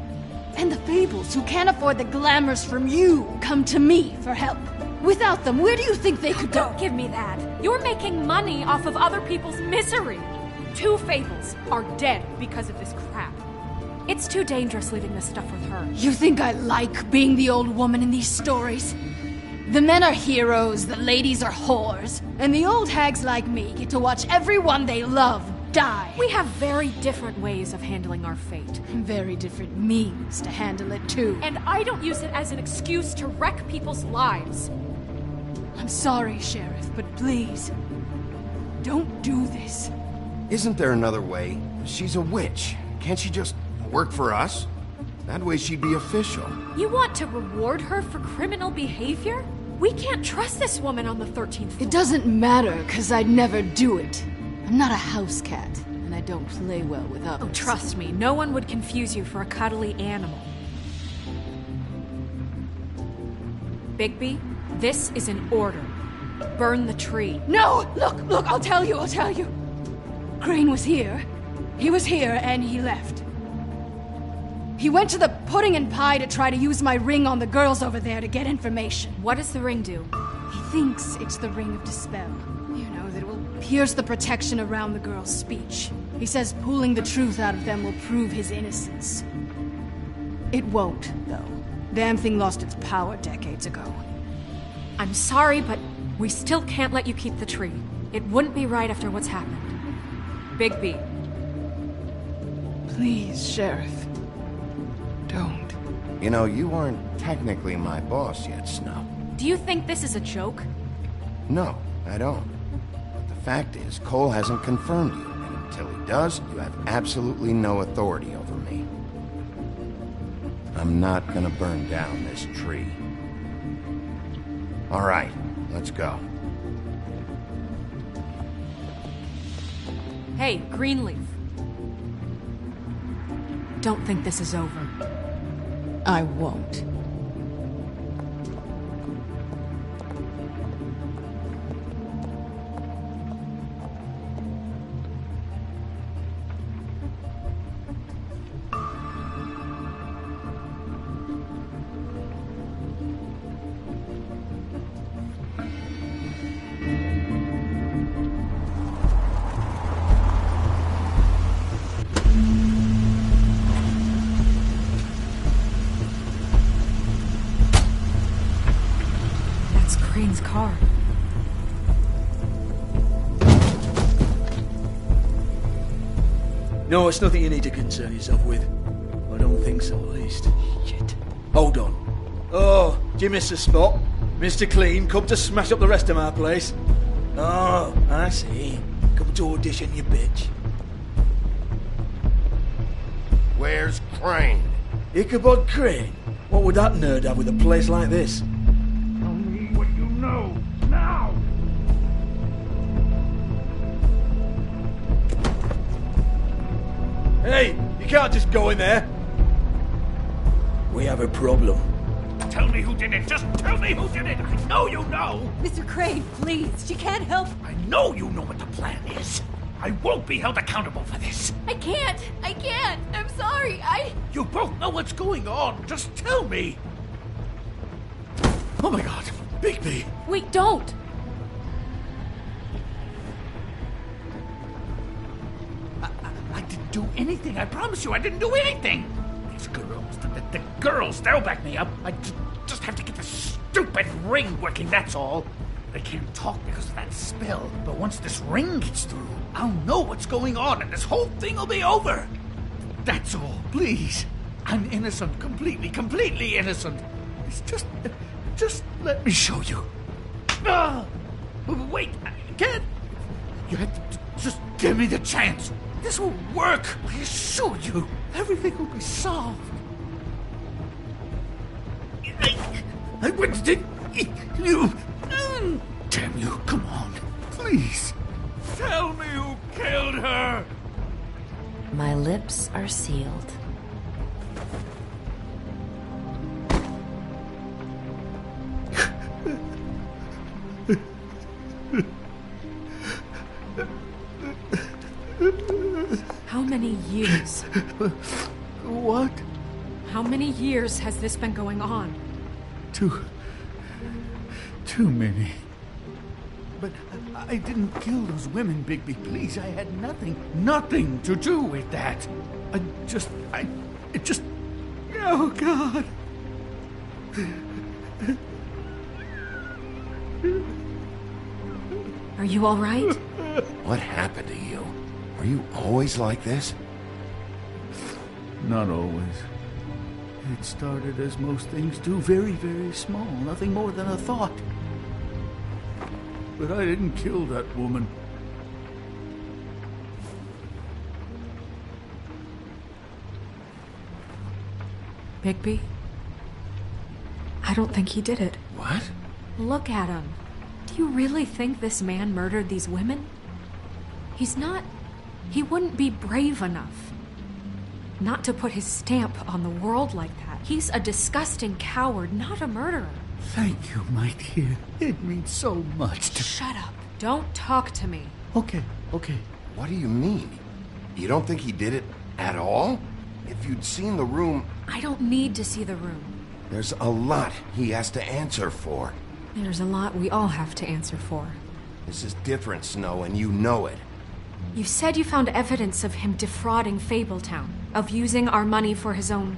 And the Fables, who can't afford the glamours from you, come to me for help. Without them, where do you think they could go? Don't give me that. You're making money off of other people's misery. 2 Fables are dead because of this crap. It's too dangerous leaving this stuff with her. You think I like being the old woman in these stories? The men are heroes, the ladies are whores, and the old hags like me get to watch everyone they love die. We have very different ways of handling our fate. Very different means to handle it, too. And I don't use it as an excuse to wreck people's lives. I'm sorry, Sheriff, but please, don't do this. Isn't there another way? She's a witch. Can't she just work for us? That way she'd be official. You want to reward her for criminal behavior? We can't trust this woman on the 13th floor. It doesn't matter, because I'd never do it. I'm not a house cat, and I don't play well with others. Oh, trust me, no one would confuse you for a cuddly animal. Bigby, this is an order. Burn the tree. No! Look, I'll tell you. Crane was here. He was here, and he left. He went to the pudding and pie to try to use my ring on the girls over there to get information. What does the ring do? He thinks it's the Ring of Dispel. You know, that it will pierce the protection around the girls' speech. He says pulling the truth out of them will prove his innocence. It won't, though. Damn thing lost its power decades ago. I'm sorry, but we still can't let you keep the tree. It wouldn't be right after what's happened. Bigby. Please, Sheriff. Don't. You know, you aren't technically my boss yet, Snow. Do you think this is a joke? No, I don't. But the fact is, Cole hasn't confirmed you, and until he does, you have absolutely no authority over me. I'm not gonna burn down this tree. All right, let's go. Hey, Greenleaf. Don't think this is over. I won't. Crane's car. No, it's nothing you need to concern yourself with. I don't think so, at least. Shit. Hold on. Oh, do you miss a spot? Mr. Clean, come to smash up the rest of my place. Oh, I see. Come to audition, you bitch. Where's Crane? Ichabod Crane? What would that nerd have with a place like this? Tell me what you know, now! Hey, you can't just go in there. We have a problem. Tell me who did it. Just tell me who did it. I know you know. Mr. Crane, please. She can't help. I know you know what the plan is. I won't be held accountable for this. I can't. I'm sorry. You both know what's going on. Just tell me. Oh my God, Bigby. Wait, don't. I didn't do anything. I promise you, I didn't do anything. These girls, the girls, they'll back me up. I just have to get this stupid ring working, that's all. They can't talk because of that spell, but once this ring gets through, I'll know what's going on and this whole thing will be over. That's all, please. I'm innocent, completely innocent. It's just let me show you. Wait, I can't. You have to just give me the chance. This will work, I assure you. Everything will be solved. I wouldn't think you. Damn you, come on, please. Tell me who killed her. My lips are sealed. How many years? What? How many years has this been going on? Too many. But I didn't kill those women, Bigby. Please, I had nothing to do with that. It just... Oh, God. Are you all right? What happened to you? Were you always like this? Not always. It started as most things do, very, very small. Nothing more than a thought. but I didn't kill that woman. Bigby? I don't think he did it. What? Look at him. Do you really think this man murdered these women? He's not... He wouldn't be brave enough. Not to put his stamp on the world like that. He's a disgusting coward, not a murderer. Thank you, my dear. It means so much to... Shut up. Don't talk to me. Okay. What do you mean? You don't think he did it at all? If you'd seen the room... I don't need to see the room. There's a lot he has to answer for. There's a lot we all have to answer for. This is different, Snow, and you know it. You said you found evidence of him defrauding Fabletown, of using our money for his own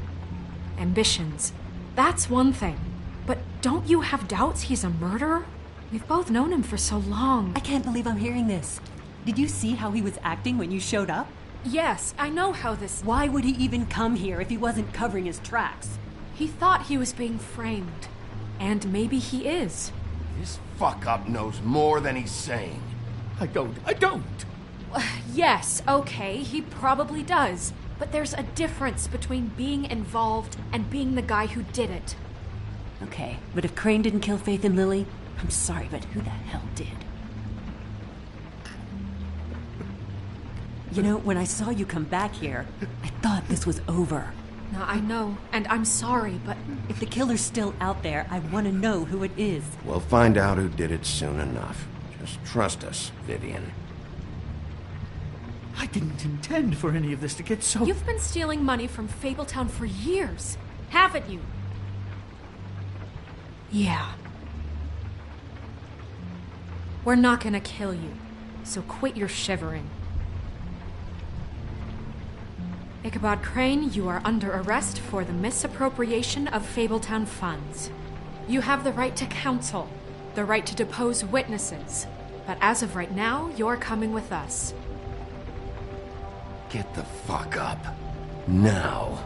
ambitions. That's one thing. But don't you have doubts he's a murderer? We've both known him for so long. I can't believe I'm hearing this. Did you see how he was acting when you showed up? Yes, I know how this... Why would he even come here if he wasn't covering his tracks? He thought he was being framed. And maybe he is. This fuck-up knows more than he's saying. I don't. Yes, okay, he probably does. But there's a difference between being involved and being the guy who did it. Okay, but if Crane didn't kill Faith and Lily, I'm sorry, but who the hell did? You know, when I saw you come back here, I thought this was over. Now, I know, and I'm sorry, but... If the killer's still out there, I want to know who it is. We'll find out who did it soon enough. Just trust us, Vivian. I didn't intend for any of this to get so... You've been stealing money from Fabletown for years, haven't you? Yeah. We're not gonna kill you, so quit your shivering. Ichabod Crane, you are under arrest for the misappropriation of Fabletown funds. You have the right to counsel, the right to depose witnesses, but as of right now, you're coming with us. Get the fuck up. Now.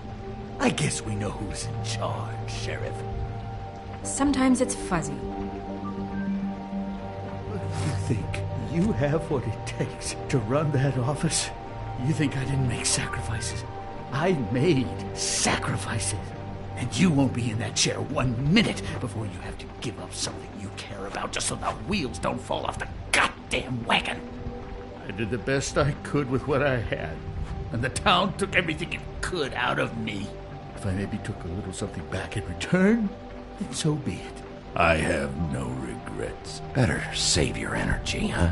I guess we know who's in charge, Sheriff. Sometimes it's fuzzy. You think you have what it takes to run that office? You think I didn't make sacrifices? I made sacrifices. And you won't be in that chair 1 minute before you have to give up something you care about just so the wheels don't fall off the goddamn wagon. I did the best I could with what I had. And the town took everything it could out of me. If I maybe took a little something back in return, then so be it. I have no regrets. Better save your energy, huh?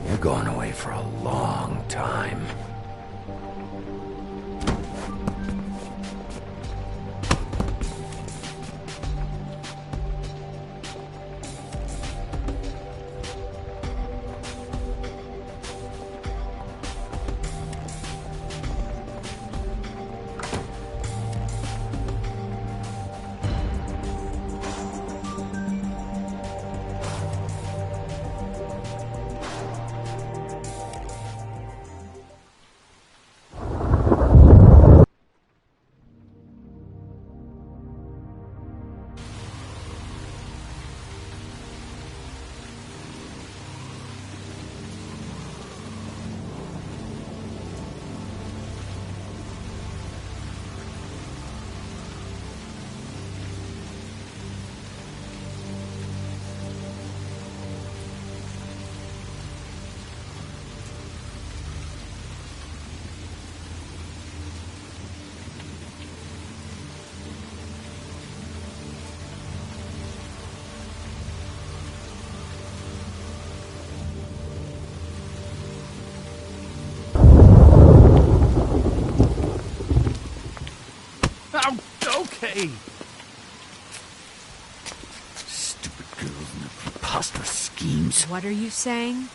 You're going away for a long time. Okay. Stupid girls and their preposterous schemes. What are you saying?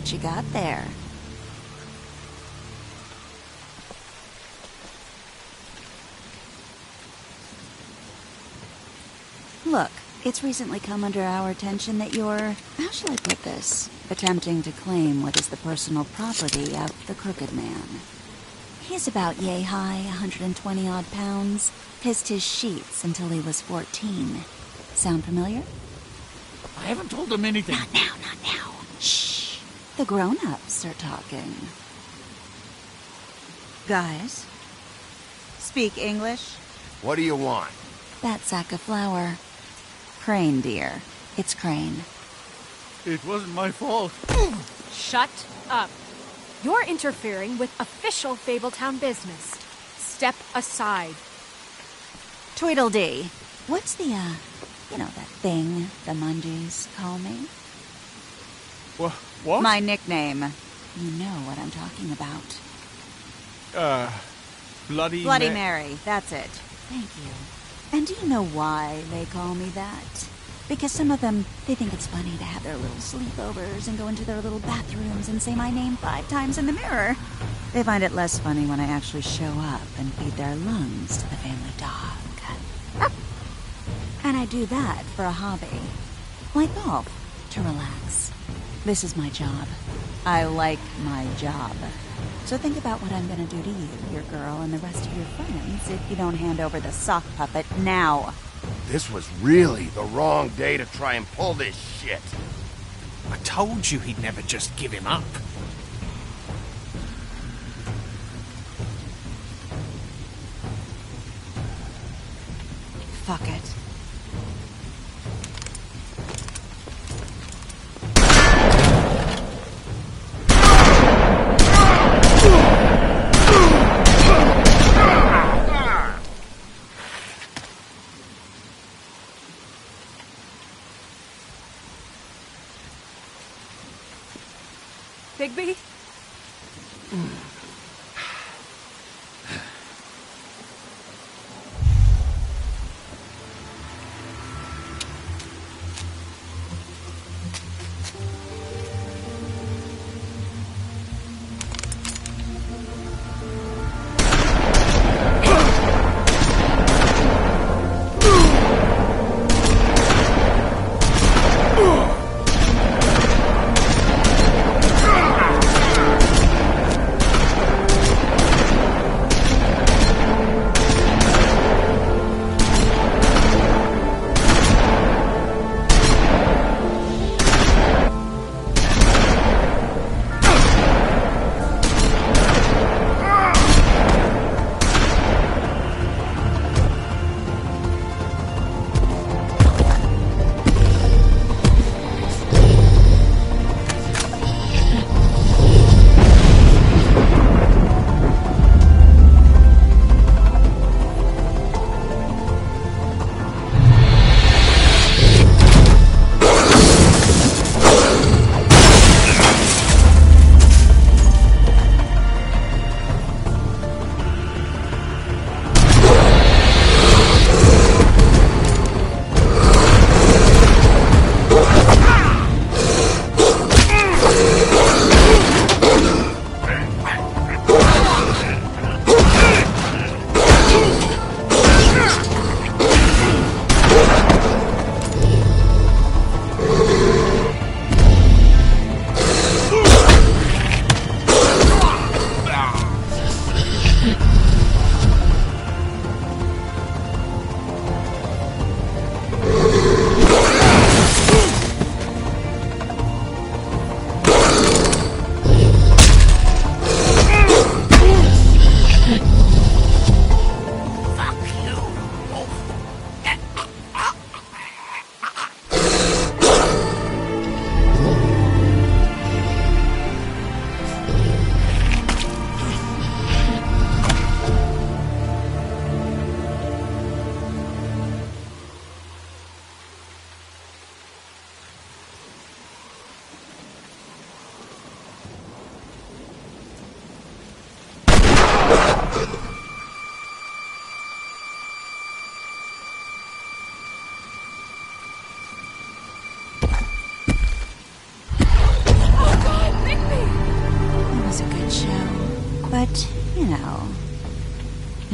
What you got there? Look, it's recently come under our attention that you're, how shall I put this, attempting to claim what is the personal property of the Crooked Man. He's about yay high, 120 odd pounds, pissed his sheets until he was 14. Sound familiar? I haven't told him anything. Not now. Shh. The grown-ups are talking. Guys, speak English? What do you want? That sack of flour. Crane, dear. It's Crane. It wasn't my fault. Shut up. You're interfering with official Fabletown business. Step aside. Tweedledee. What's the, that thing the Mundys call me? What? My nickname. You know what I'm talking about. Bloody Mary. That's it. Thank you. And do you know why they call me that? Because some of them, they think it's funny to have their little sleepovers and go into their little bathrooms and say my name 5 times in the mirror. They find it less funny when I actually show up and feed their lungs to the family dog. And I do that for a hobby. Like golf, to relax. This is my job. I like my job. So think about what I'm gonna do to you, your girl, and the rest of your friends if you don't hand over the sock puppet now. This was really the wrong day to try and pull this shit. I told you he'd never just give him up. Fuck it. Bigby?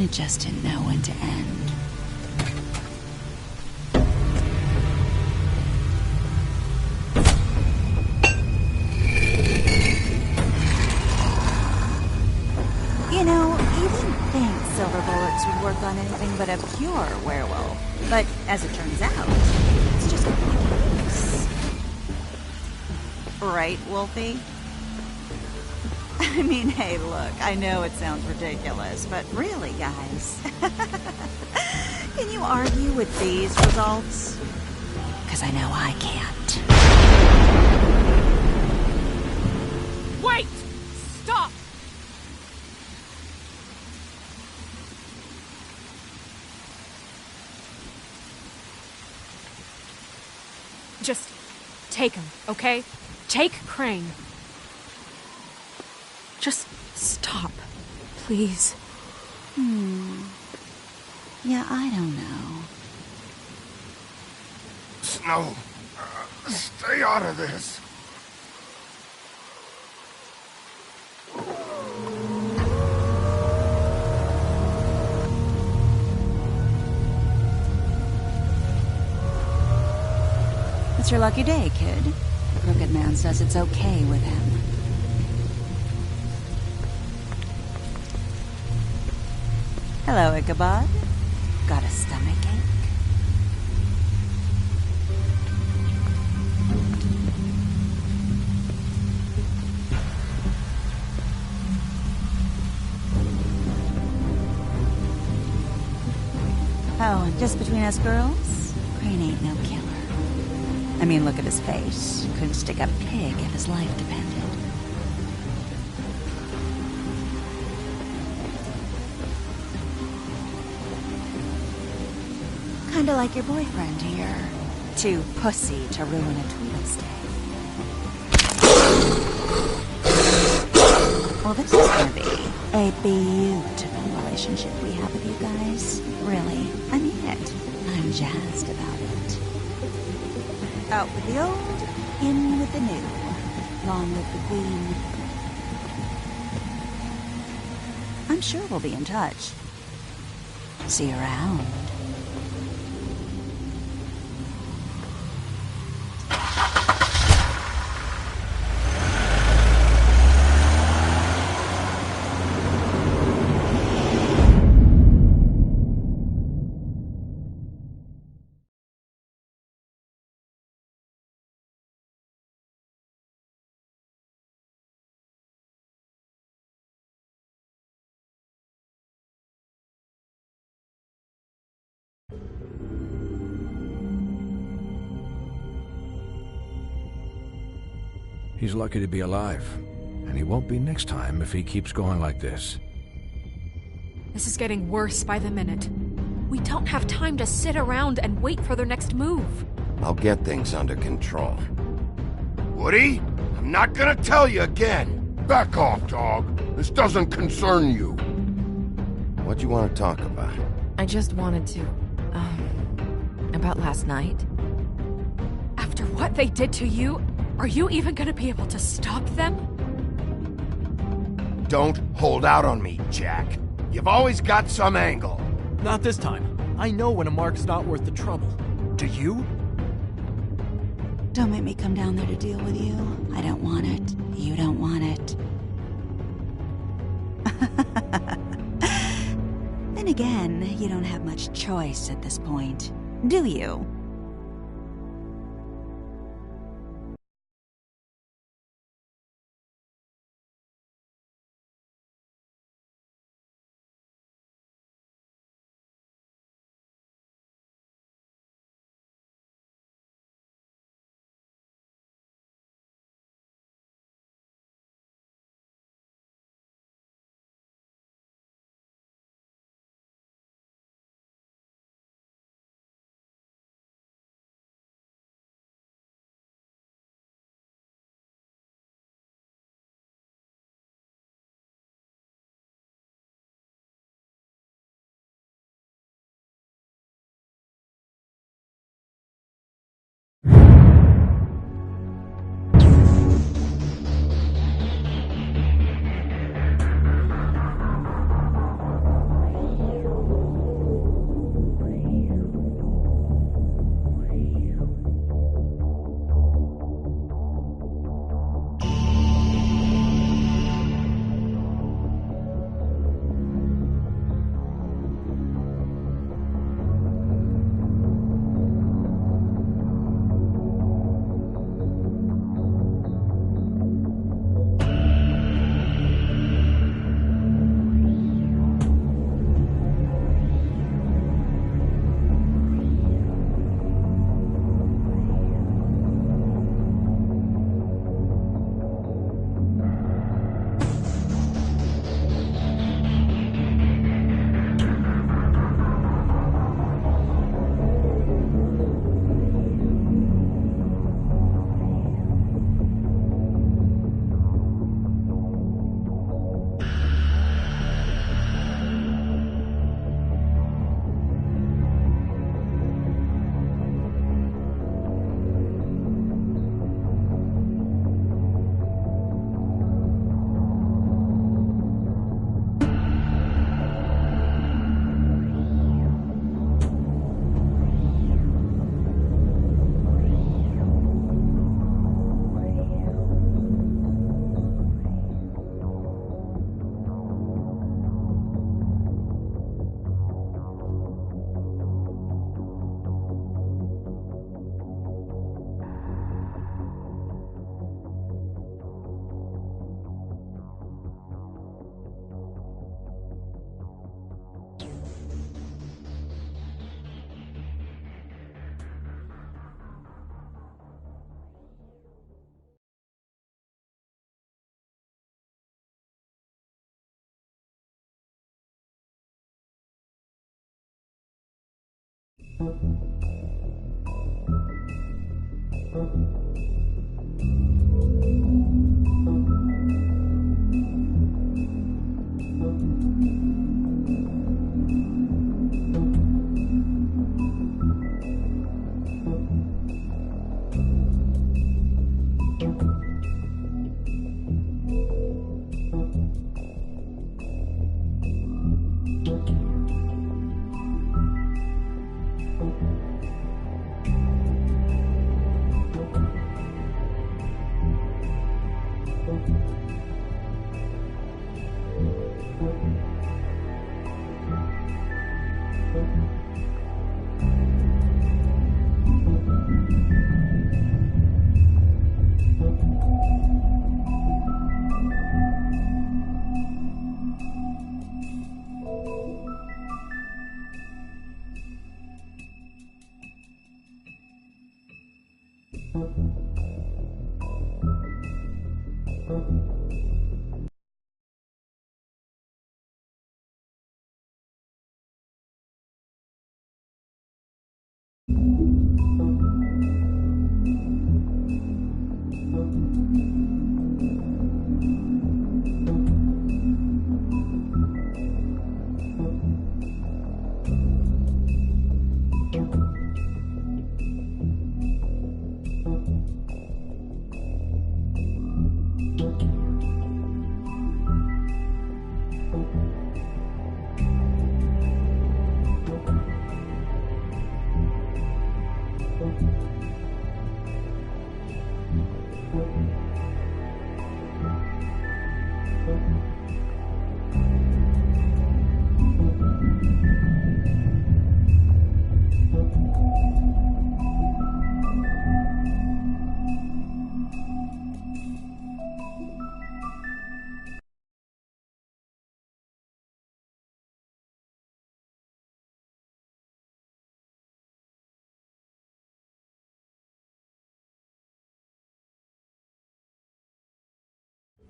It just didn't know when to end. You know, you didn't think silver bullets would work on anything but a pure werewolf. But as it turns out, it's just a case. Right, Wolfie? I mean, hey, look, I know it sounds ridiculous, but really, guys, can you argue with these results? Because I know I can't. Wait! Stop! Just take him, okay? Take Crane. Just stop, please. Yeah, I don't know. Snow, stay out of this. It's your lucky day, kid. The Crooked Man says it's okay with him. Hello, Ichabod. Got a stomachache? Oh, and just between us girls, Crane ain't no killer. I mean, look at his face. Couldn't stick a pig if his life depended. Kinda like your boyfriend here. Too pussy to ruin a Tweedle's day. Well, this is gonna be a beautiful relationship we have with you guys. Really, I mean it. I'm jazzed about it. Out with the old, in with the new. Long live the Queen. I'm sure we'll be in touch. See you around. He's lucky to be alive, and he won't be next time if he keeps going like this. This is getting worse by the minute. We don't have time to sit around and wait for their next move. I'll get things under control. Woody, I'm not gonna tell you again. Back off, dog. This doesn't concern you. What do you want to talk about? I just wanted to, about last night. After what they did to you, are you even gonna be able to stop them? Don't hold out on me, Jack. You've always got some angle. Not this time. I know when a mark's not worth the trouble. Do you? Don't make me come down there to deal with you. I don't want it. You don't want it. Then again, you don't have much choice at this point, do you?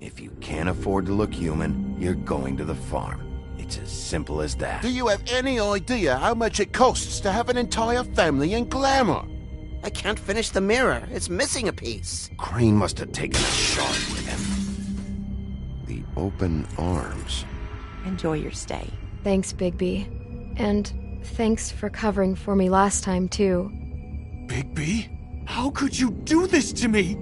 If you can't afford to look human, you're going to the farm. It's as simple as that. Do you have any idea how much it costs to have an entire family in Glamour? I can't finish the mirror. It's missing a piece. Crane must have taken a shard with him. The open arms. Enjoy your stay. Thanks, Bigby. And thanks for covering for me last time, too. Bigby? How could you do this to me?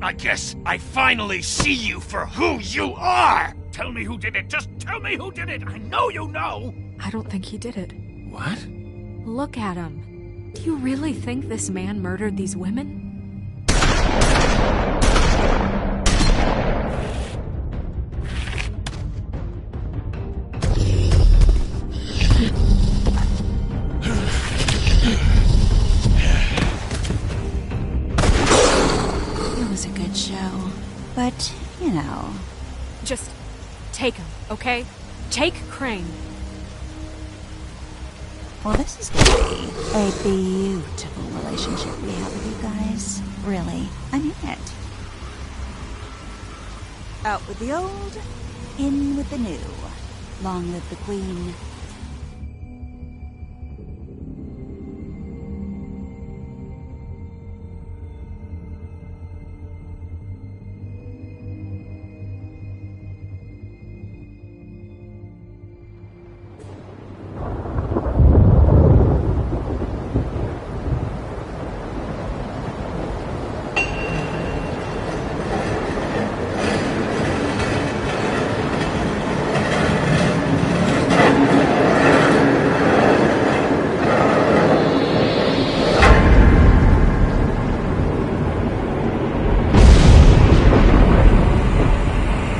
I guess I finally see you for who you are! Tell me who did it! Just tell me who did it! I know you know! I don't think he did it. What? Look at him. Do you really think this man murdered these women? It was a good show, but, you know... Just take him, okay? Take Crane. Well, this is gonna be a beautiful relationship we have with you guys. Really, I mean it. Out with the old, in with the new. Long live the Queen.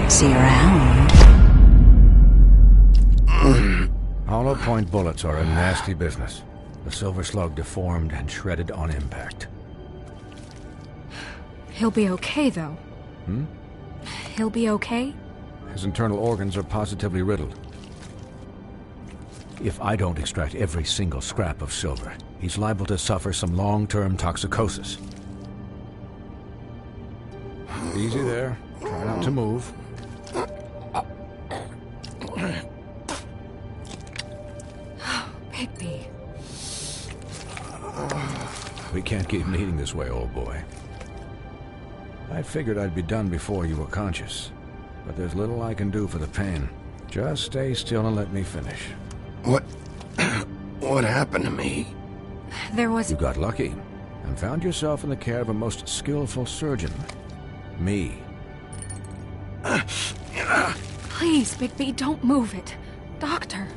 See you around. Hollow point bullets are a nasty business. The Silver Slug deformed and shredded on impact. He'll be okay, though. He'll be okay? His internal organs are positively riddled. If I don't extract every single scrap of silver, he's liable to suffer some long-term toxicosis. Easy there. Try not to move. Bigby. We can't keep meeting this way, old boy. I figured I'd be done before you were conscious, but there's little I can do for the pain. Just stay still and let me finish. What happened to me? There was... You got lucky and found yourself in the care of a most skillful surgeon. Me. Please, Bigby, don't move it. Doctor.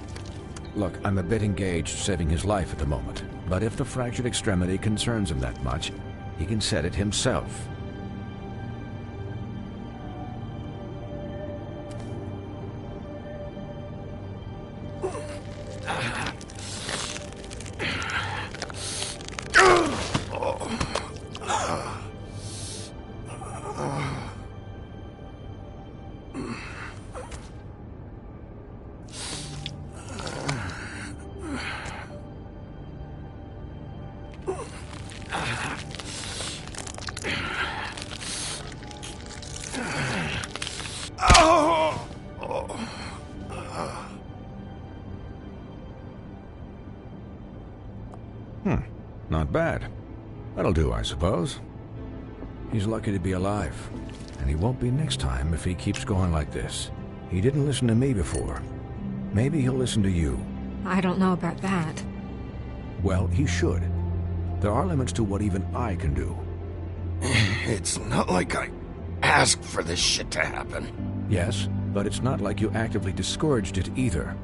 Look, I'm a bit engaged saving his life at the moment, but if the fractured extremity concerns him that much, he can set it himself. Not bad. That'll do, I suppose. He's lucky to be alive, and he won't be next time if he keeps going like this. He didn't listen to me before. Maybe he'll listen to you. I don't know about that. Well, he should. There are limits to what even I can do. It's not like I asked for this shit to happen. Yes, but it's not like you actively discouraged it either.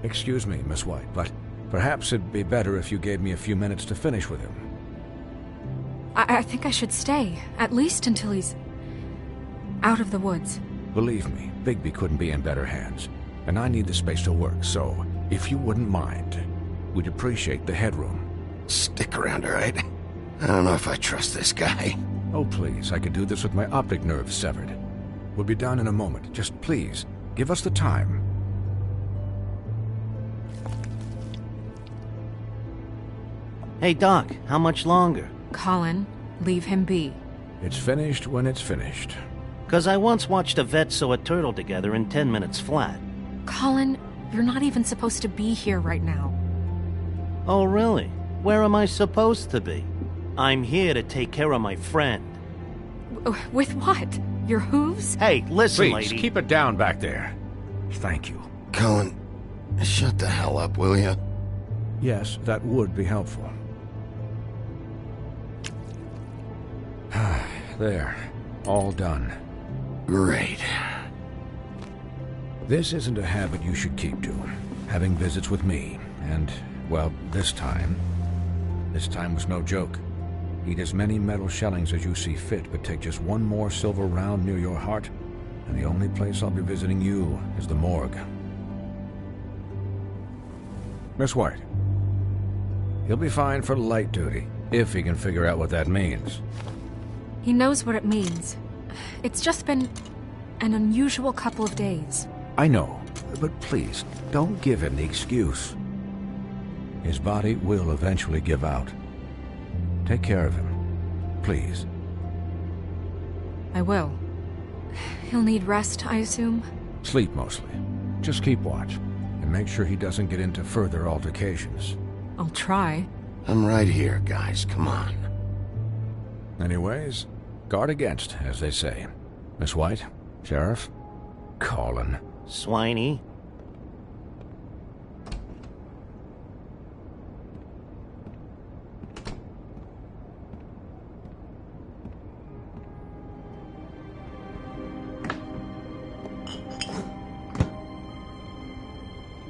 Excuse me, Miss White, but perhaps it'd be better if you gave me a few minutes to finish with him. I think I should stay, at least until he's out of the woods. Believe me, Bigby couldn't be in better hands, and I need the space to work, so if you wouldn't mind, we'd appreciate the headroom. Stick around, all right? I don't know if I trust this guy. Oh, please, I could do this with my optic nerve severed. We'll be done in a moment. Just please, give us the time. Hey, Doc, how much longer? Colin, leave him be. It's finished when it's finished. 'Cause I once watched a vet sew a turtle together in 10 minutes flat. Colin, you're not even supposed to be here right now. Oh, really? Where am I supposed to be? I'm here to take care of my friend. With what? Your hooves? Hey, listen, Please, lady. keep it down back there. Thank you. Colin, shut the hell up, will you? Yes, that would be helpful. There. All done. Great. This isn't a habit you should keep to. Having visits with me. And, well, this time was no joke. Eat as many metal shellings as you see fit, but take just one more silver round near your heart, and the only place I'll be visiting you is the morgue. Miss White. He'll be fine for light duty, if he can figure out what that means. He knows what it means. It's just been an unusual couple of days. I know, but please, don't give him the excuse. His body will eventually give out. Take care of him, please. I will. He'll need rest, I assume? Sleep mostly. Just keep watch, and make sure he doesn't get into further altercations. I'll try. I'm right here, guys. Come on. Anyways, guard against, as they say. Miss White, Sheriff, Colin. Swiney.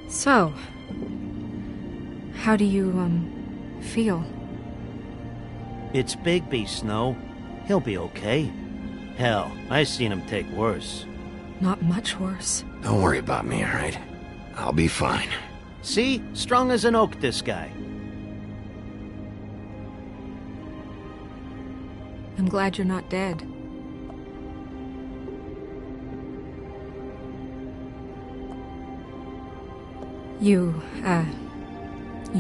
So, how do you, feel? It's Bigby, Snow. He'll be okay. Hell, I seen him take worse. Not much worse. Don't worry about me, all right? I'll be fine. See? Strong as an oak, this guy. I'm glad you're not dead. You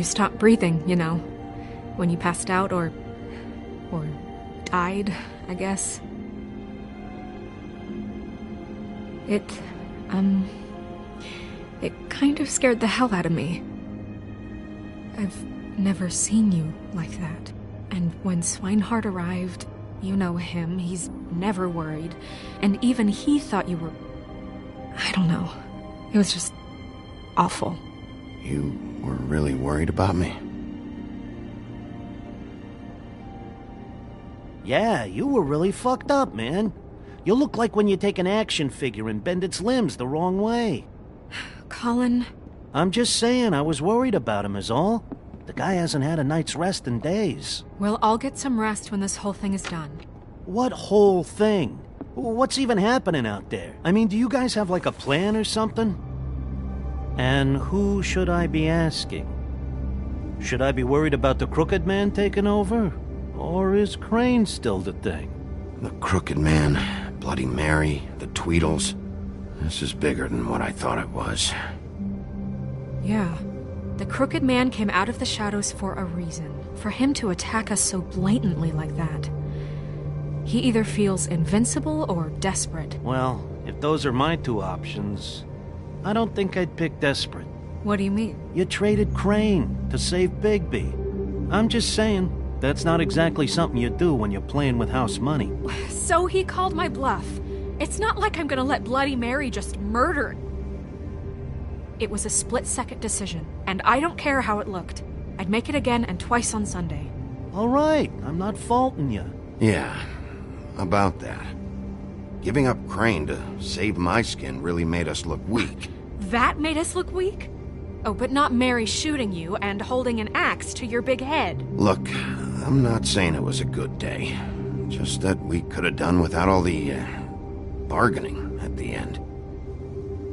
stopped breathing, you know, when you passed out or died, I guess. It kind of scared the hell out of me. I've never seen you like that. And when Swinehart arrived, you know him, he's never worried. And even he thought you were... I don't know. It was just awful. You were really worried about me? Yeah, you were really fucked up, man. You look like when you take an action figure and bend its limbs the wrong way. Colin... I'm just saying, I was worried about him is all. The guy hasn't had a night's rest in days. We'll all get some rest when this whole thing is done. What whole thing? What's even happening out there? I mean, do you guys have like a plan or something? And who should I be asking? Should I be worried about the Crooked Man taking over? Or is Crane still the thing? The Crooked Man, Bloody Mary, the Tweedles. This is bigger than what I thought it was. Yeah. The Crooked Man came out of the shadows for a reason. For him to attack us so blatantly like that. He either feels invincible or desperate. Well, if those are my two options, I don't think I'd pick desperate. What do you mean? You traded Crane to save Bigby. I'm just saying, that's not exactly something you do when you're playing with house money. So he called my bluff. It's not like I'm gonna let Bloody Mary just murder. It was a split-second decision, and I don't care how it looked. I'd make it again and twice on Sunday. All right, I'm not faulting you. Yeah, about that. Giving up Crane to save my skin really made us look weak. That made us look weak? Oh, but not Mary shooting you and holding an axe to your big head. Look, I'm not saying it was a good day. Just that we could have done without all the, bargaining at the end.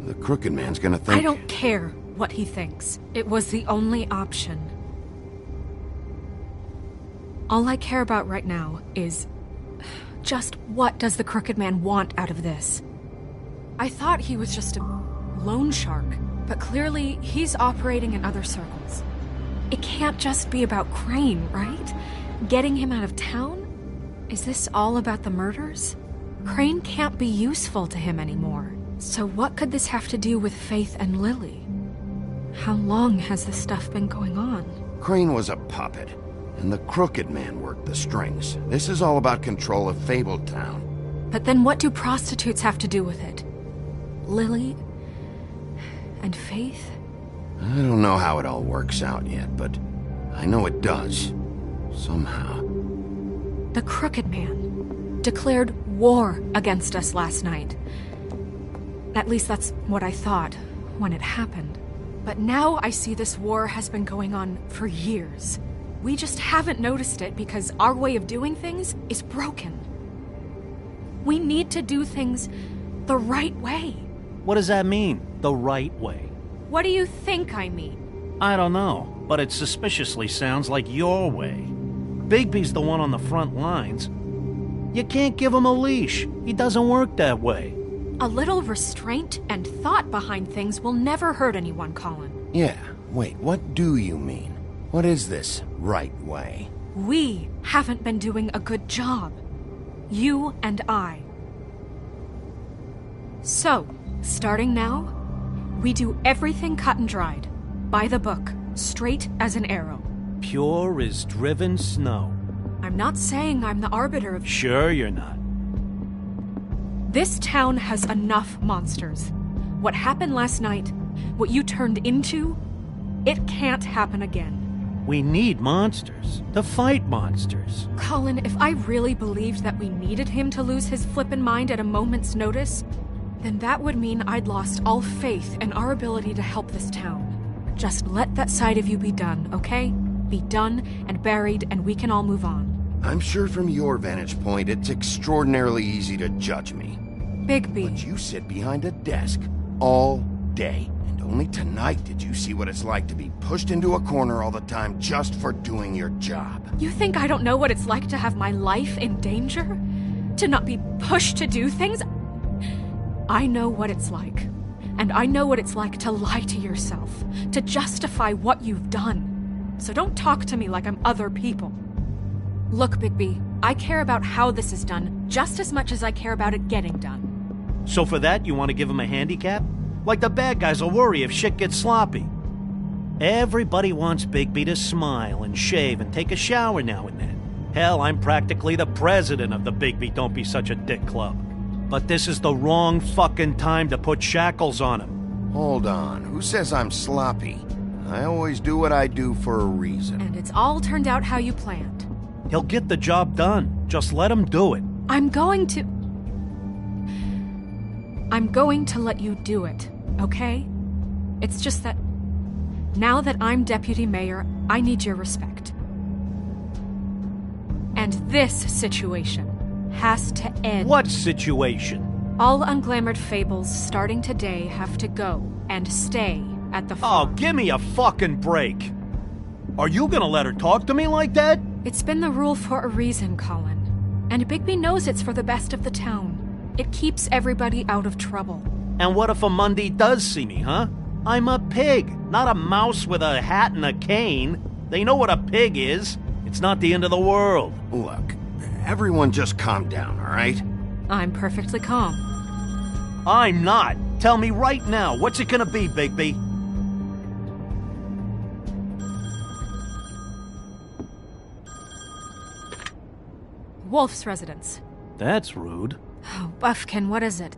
The Crooked Man's gonna think... I don't care what he thinks. It was the only option. All I care about right now is... just what does the Crooked Man want out of this? I thought he was just a loan shark, but clearly he's operating in other circles. It can't just be about Crane, right? Getting him out of town? Is this all about the murders? Crane can't be useful to him anymore. So what could this have to do with Faith and Lily? How long has this stuff been going on? Crane was a puppet, and the Crooked Man worked the strings. This is all about control of Fabletown. But then what do prostitutes have to do with it? Lily? And Faith? I don't know how it all works out yet, but I know it does. Somehow. The Crooked Man declared war against us last night. At least that's what I thought when it happened. But now I see this war has been going on for years. We just haven't noticed it because our way of doing things is broken. We need to do things the right way. What does that mean, the right way? What do you think I mean? I don't know, but it suspiciously sounds like your way. Bigby's the one on the front lines. You can't give him a leash. He doesn't work that way. A little restraint and thought behind things will never hurt anyone, Colin. Yeah, wait, what do you mean? What is this right way? We haven't been doing a good job. You and I. So, starting now, we do everything cut and dried. By the book, straight as an arrow. Pure as driven snow. I'm not saying I'm the arbiter of... Sure you're not. This town has enough monsters. What happened last night, what you turned into, it can't happen again. We need monsters. To fight monsters. Colin, if I really believed that we needed him to lose his flippin' mind at a moment's notice, then that would mean I'd lost all faith in our ability to help this town. Just let that side of you be done, okay? Be done and buried, and we can all move on. I'm sure from your vantage point, it's extraordinarily easy to judge me. Bigby. But you sit behind a desk all day, and only tonight did you see what it's like to be pushed into a corner all the time just for doing your job. You think I don't know what it's like to have my life in danger? To not be pushed to do things? I know what it's like. And I know what it's like to lie to yourself, to justify what you've done. So don't talk to me like I'm other people. Look, Bigby, I care about how this is done just as much as I care about it getting done. So for that, you want to give him a handicap? Like the bad guys will worry if shit gets sloppy. Everybody wants Bigby to smile and shave and take a shower now and then. Hell, I'm practically the president of the Bigby Don't Be Such a Dick Club. But this is the wrong fucking time to put shackles on him. Hold on. Who says I'm sloppy? I always do what I do for a reason. And it's all turned out how you planned. He'll get the job done. Just let him do it. I'm going to let you do it, okay? It's just that now that I'm deputy mayor, I need your respect. And this situation has to end. What situation? All unglamored fables starting today have to go and stay at the farm. Oh, give me a fucking break. Are you gonna let her talk to me like that? It's been the rule for a reason, Colin. And Bigby knows it's for the best of the town. It keeps everybody out of trouble. And what if a Mundy does see me, huh? I'm a pig, not a mouse with a hat and a cane. They know what a pig is. It's not the end of the world. Look, everyone just calm down, all right? I'm perfectly calm. I'm not. Tell me right now, what's it gonna be, Bigby? Wolf's residence. That's rude. Oh, Buffkin, what is it?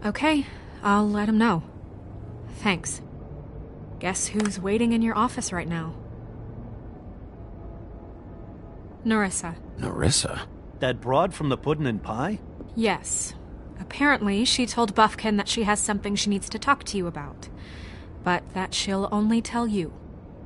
Okay, I'll let him know. Thanks. Guess who's waiting in your office right now? Nerissa. Nerissa? That broad from the Puddin' and Pie? Yes. Apparently, she told Buffkin that she has something she needs to talk to you about. But that she'll only tell you.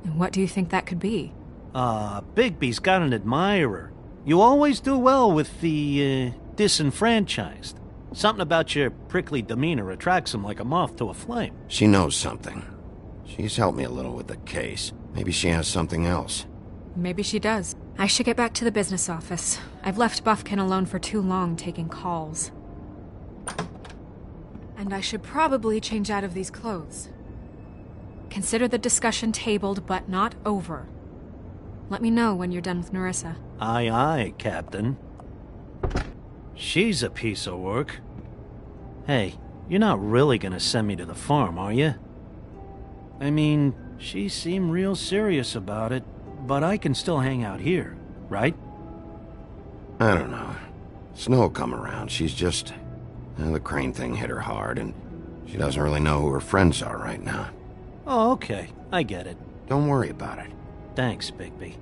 And what do you think that could be? Bigby's got an admirer. You always do well with the, disenfranchised. Something about your prickly demeanor attracts him like a moth to a flame. She knows something. She's helped me a little with the case. Maybe she has something else. Maybe she does. I should get back to the business office. I've left Buffkin alone for too long taking calls. And I should probably change out of these clothes. Consider the discussion tabled, but not over. Let me know when you're done with Nerissa. Aye, aye, Captain. She's a piece of work. Hey, you're not really gonna send me to the farm, are you? I mean, she seemed real serious about it, but I can still hang out here, right? I don't know. Snow come around, she's just... the Crane thing hit her hard, and she doesn't really know who her friends are right now. Oh, okay. I get it. Don't worry about it. Thanks, Bigby.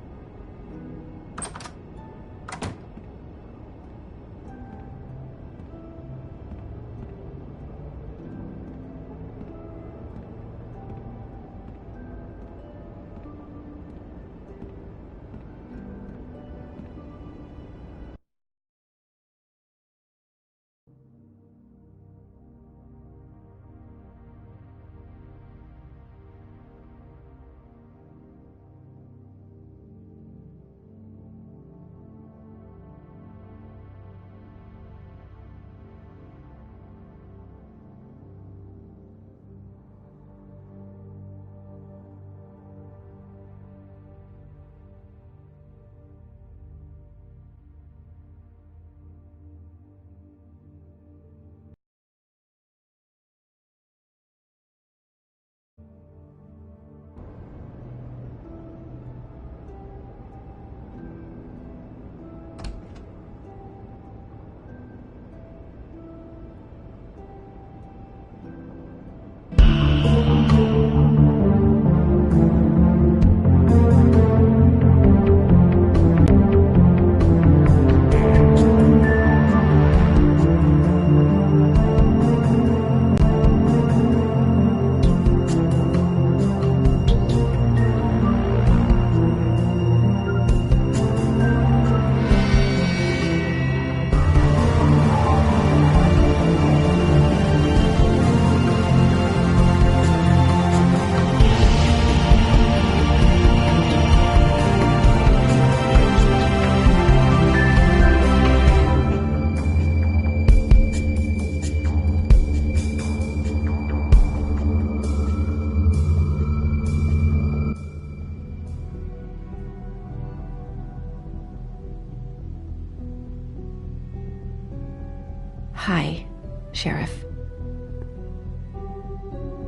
Hi, Sheriff.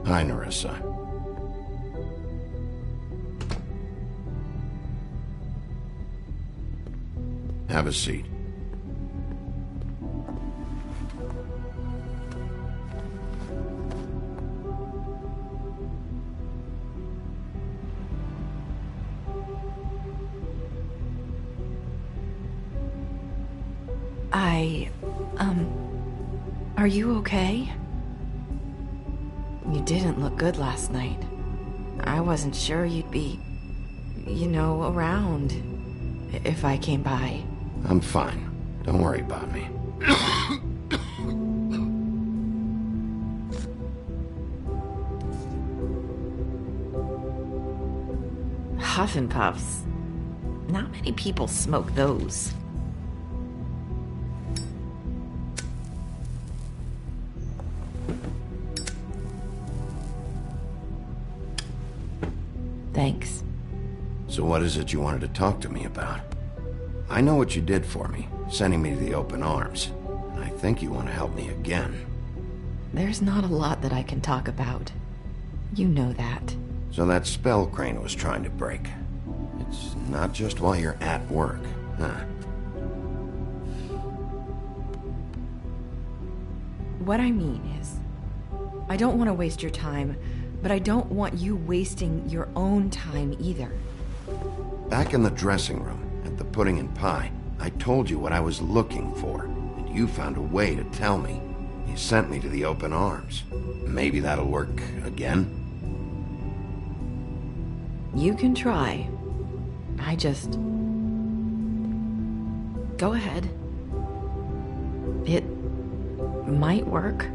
Hi, Nerissa. Have a seat. Are you okay? You didn't look good last night. I wasn't sure you'd be, around if I came by. I'm fine. Don't worry about me. Huff and Puffs. Not many people smoke those. Thanks. So what is it you wanted to talk to me about? I know what you did for me, sending me to the open arms. And I think you want to help me again. There's not a lot that I can talk about. You know that. So that spell Crane was trying to break. It's not just while you're at work, huh? What I mean is, I don't want to waste your time, but I don't want you wasting your own time either. Back in the dressing room, at the Pudding and Pie, I told you what I was looking for, and you found a way to tell me. You sent me to the open arms. Maybe that'll work again? You can try. I just... Go ahead. It might work.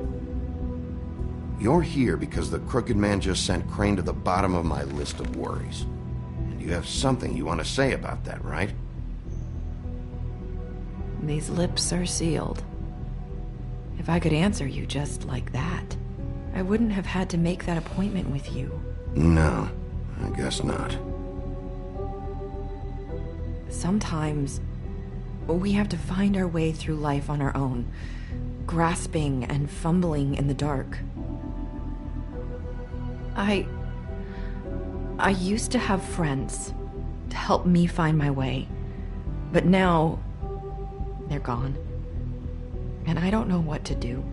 You're here because the Crooked Man just sent Crane to the bottom of my list of worries. And you have something you want to say about that, right? These lips are sealed. If I could answer you just like that, I wouldn't have had to make that appointment with you. No, I guess not. Sometimes, we have to find our way through life on our own, grasping and fumbling in the dark. I used to have friends to help me find my way, but now they're gone, and I don't know what to do.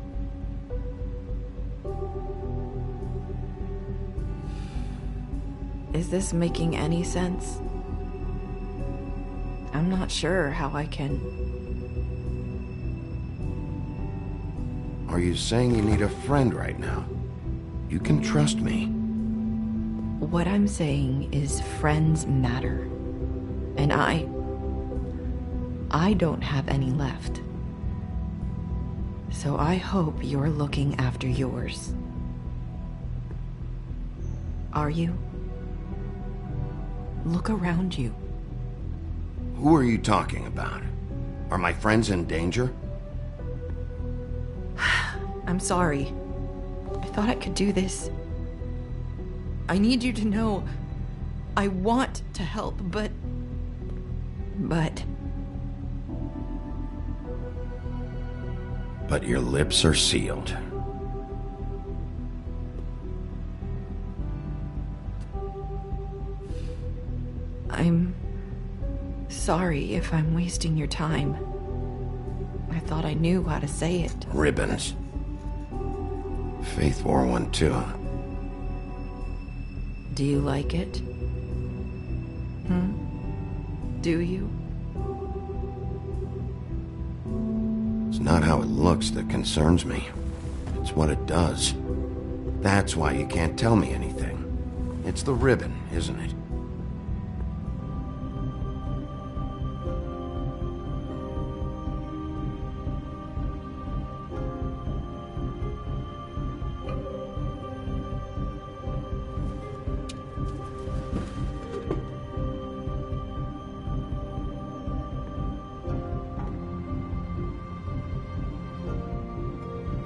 Is this making any sense? I'm not sure how I can... Are you saying you need a friend right now? You can trust me. What I'm saying is friends matter. And I don't have any left. So I hope you're looking after yours. Are you? Look around you. Who are you talking about? Are my friends in danger? I'm sorry. I thought I could do this. I need you to know I want to help, but... But your lips are sealed. I'm sorry if I'm wasting your time. I thought I knew how to say it. Ribbons. Faith wore one too. Do you like it? Do you? It's not how it looks that concerns me. It's what it does. That's why you can't tell me anything. It's the ribbon, isn't it?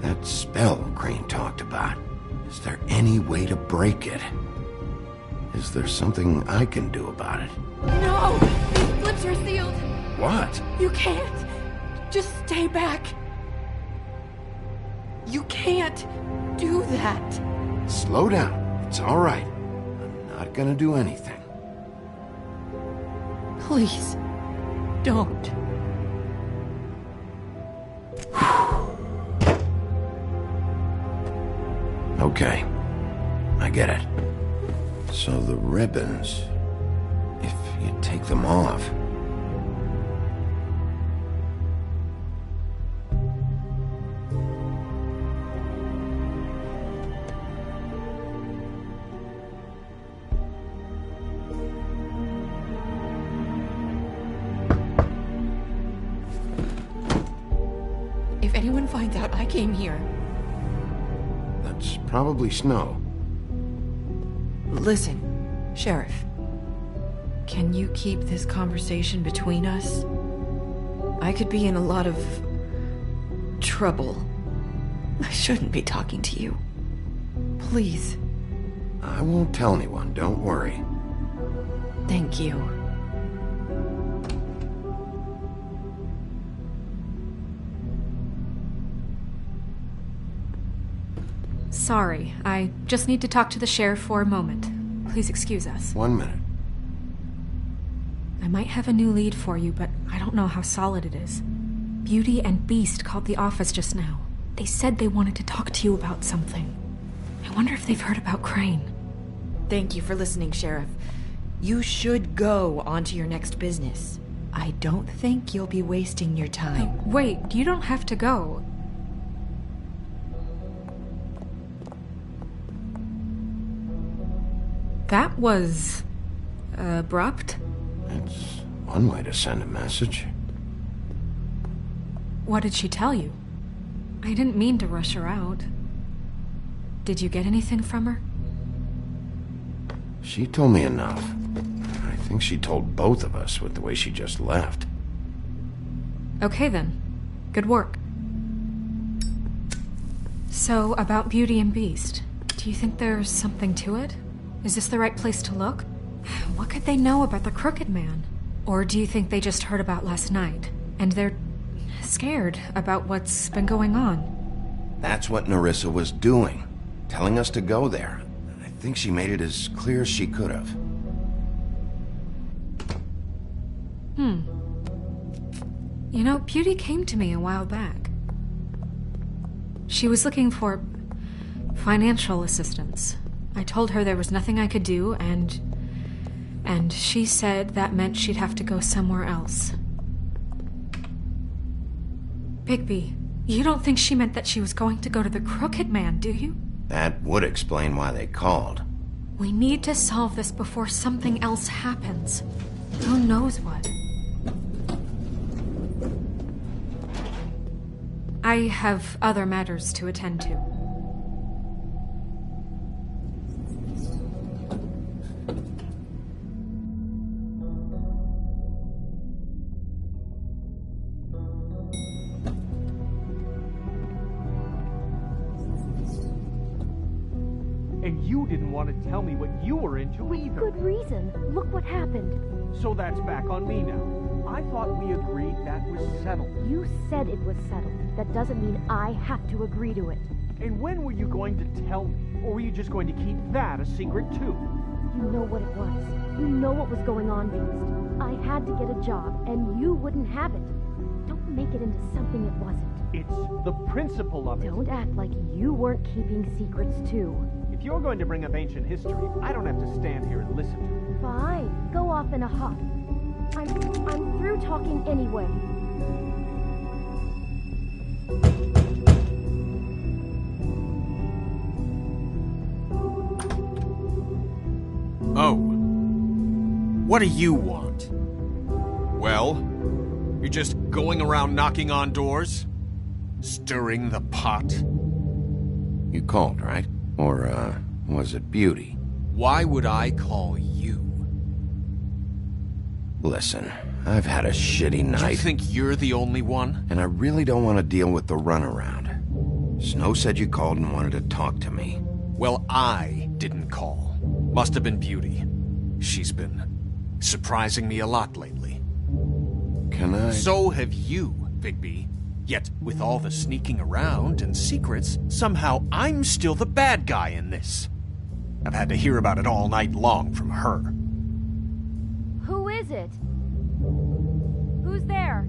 That spell Crane talked about. Is there any way to break it? Is there something I can do about it? No! These lips are sealed! What? You can't! Just stay back! You can't do that! Slow down. It's all right. I'm not gonna do anything. Please, don't. Okay. I get it. So the ribbons... if you take them off... If anyone finds out I came here... That's probably Snow. Listen, Sheriff. Can you keep this conversation between us? I could be in a lot of... trouble. I shouldn't be talking to you. Please. I won't tell anyone, don't worry. Thank you. Sorry, I just need to talk to the sheriff for a moment. Please excuse us. 1 minute. I might have a new lead for you, but I don't know how solid it is. Beauty and Beast called the office just now. They said they wanted to talk to you about something. I wonder if they've heard about Crane. Thank you for listening, Sheriff. You should go on to your next business. I don't think you'll be wasting your time. Wait, you don't have to go. That was... abrupt? It's one way to send a message. What did she tell you? I didn't mean to rush her out. Did you get anything from her? She told me enough. I think she told both of us with the way she just left. Okay then. Good work. So, about Beauty and Beast. Do you think there's something to it? Is this the right place to look? What could they know about the Crooked Man? Or do you think they just heard about last night, and they're scared about what's been going on? That's what Nerissa was doing. Telling us to go there. I think she made it as clear as she could have. You know, Beauty came to me a while back. She was looking for financial assistance. I told her there was nothing I could do, and she said that meant she'd have to go somewhere else. Bigby, you don't think she meant that she was going to go to the Crooked Man, do you? That would explain why they called. We need to solve this before something else happens. Who knows what? I have other matters to attend to. And you didn't want to tell me what you were into either. Good reason. Look what happened. So that's back on me now. I thought we agreed that was settled. You said it was settled. That doesn't mean I have to agree to it. And when were you going to tell me? Or were you just going to keep that a secret too? You know what it was. You know what was going on, Beast. I had to get a job, and you wouldn't have it. Don't make it into something it wasn't. It's the principle of it. Don't act like you weren't keeping secrets too. If you're going to bring up ancient history, I don't have to stand here and listen to it. Fine. Go off in a huff. I'm through talking anyway. Oh. What do you want? Well, you're just going around knocking on doors? Stirring the pot? You called, right? Or, was it Beauty? Why would I call you? Listen, I've had a shitty night. You think you're the only one? And I really don't want to deal with the runaround. Snow said you called and wanted to talk to me. Well, I didn't call. Must have been Beauty. She's been surprising me a lot lately. Can I? So have you, Bigby. Yet, with all the sneaking around and secrets, somehow I'm still the bad guy in this. I've had to hear about it all night long from her. Who is it? Who's there?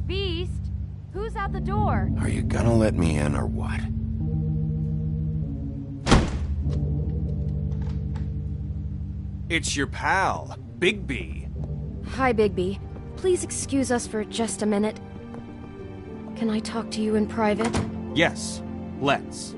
Beast? Who's at the door? Are you gonna let me in or what? It's your pal, Bigby. Hi, Bigby. Please excuse us for just a minute. Can I talk to you in private? Yes, let's.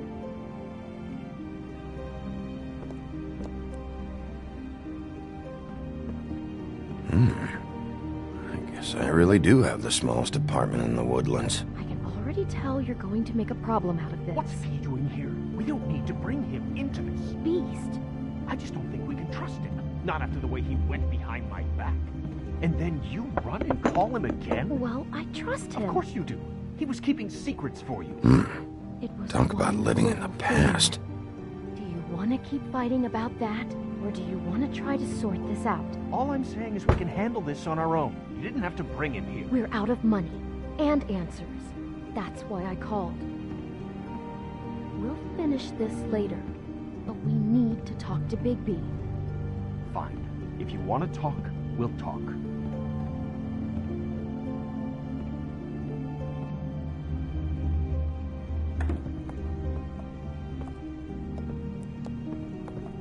I guess I really do have the smallest apartment in the Woodlands. I can already tell you're going to make a problem out of this. What's he doing here? We don't need to bring him into this. Beast. I just don't think we can trust him. Not after the way he went behind my back. And then you run and call him again? Well, I trust him. Of course you do. He was keeping secrets for you. It was Talk about living in the past. Do you want to keep fighting about that? Or do you want to try to sort this out? All I'm saying is we can handle this on our own. You didn't have to bring him here. We're out of money. And answers. That's why I called. We'll finish this later. But we need to talk to Bigby. Fine. If you want to talk, we'll talk.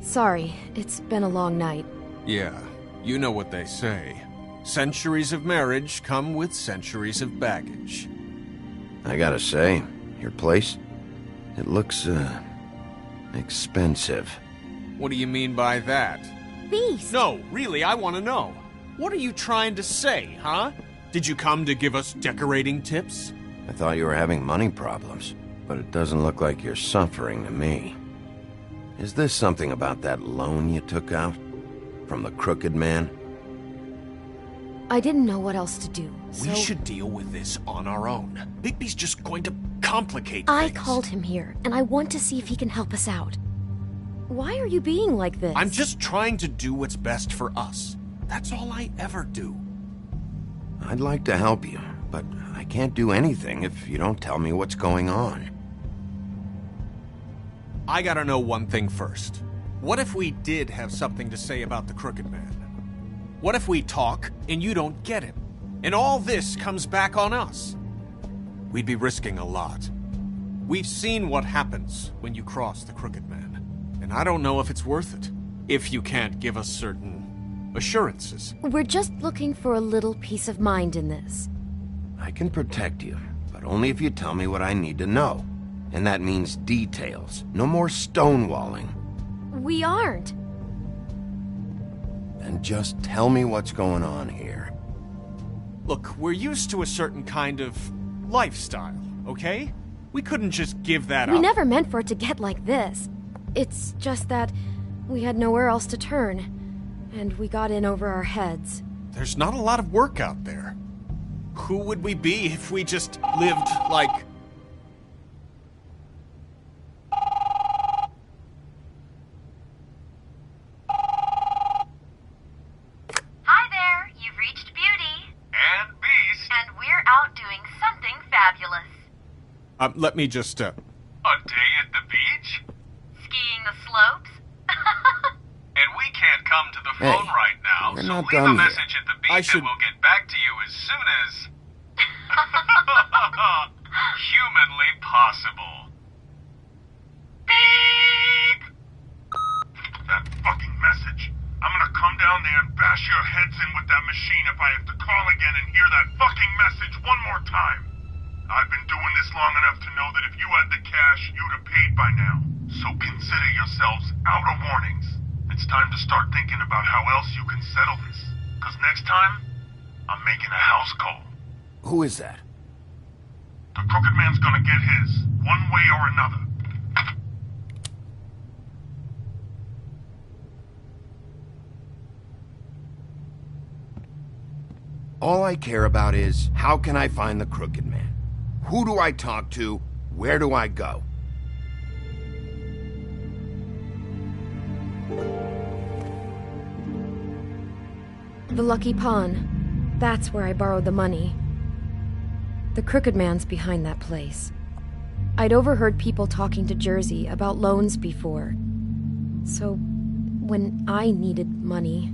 Sorry, it's been a long night. Yeah, you know what they say. Centuries of marriage come with centuries of baggage. I gotta say, your place, it looks, expensive. What do you mean by that? Beast! No, really, I want to know. What are you trying to say, huh? Did you come to give us decorating tips? I thought you were having money problems, but it doesn't look like you're suffering to me. Is this something about that loan you took out? From the Crooked Man? I didn't know what else to do, so... We should deal with this on our own. Bigby's just going to complicate I things. called him here, and I want to see if he can help us out. Why are you being like this? I'm just trying to do what's best for us. That's all I ever do. I'd like to help you, but I can't do anything if you don't tell me what's going on. I gotta know one thing first. What if we did have something to say about the Crooked Man? What if we talk and you don't get him? And all this comes back on us? We'd be risking a lot. We've seen what happens when you cross the Crooked Man. And I don't know if it's worth it. If you can't give us certain assurances. We're just looking for a little peace of mind in this. I can protect you, but only if you tell me what I need to know. And that means details. No more stonewalling. We aren't. Then just tell me what's going on here. Look, we're used to a certain kind of lifestyle, okay? We couldn't just give that up. We never meant for it to get like this. It's just that we had nowhere else to turn. And we got in over our heads. There's not a lot of work out there. Who would we be if we just lived like... Hi there, you've reached Beauty. And Beast. And we're out doing something fabulous. Let me just, A day at the beach? Skiing the slopes? And we can't come to the phone right now, we're so not leave a done yet. message at the beach and we'll get back to you as soon as... humanly possible. Beep! That fucking message. I'm gonna come down there and bash your heads in with that machine if I have to call again and hear that fucking message one more time. I've been doing this long enough to know that if you had the cash, you'd have paid by now. So consider yourselves out of warnings. It's time to start thinking about how else you can settle this. Because next time, I'm making a house call. Who is that? The Crooked Man's gonna get his, one way or another. All I care about is, how can I find the Crooked Man? Who do I talk to? Where do I go? The Lucky Pawn. That's where I borrowed the money. The Crooked Man's behind that place. I'd overheard people talking to Jersey about loans before. So, when I needed money,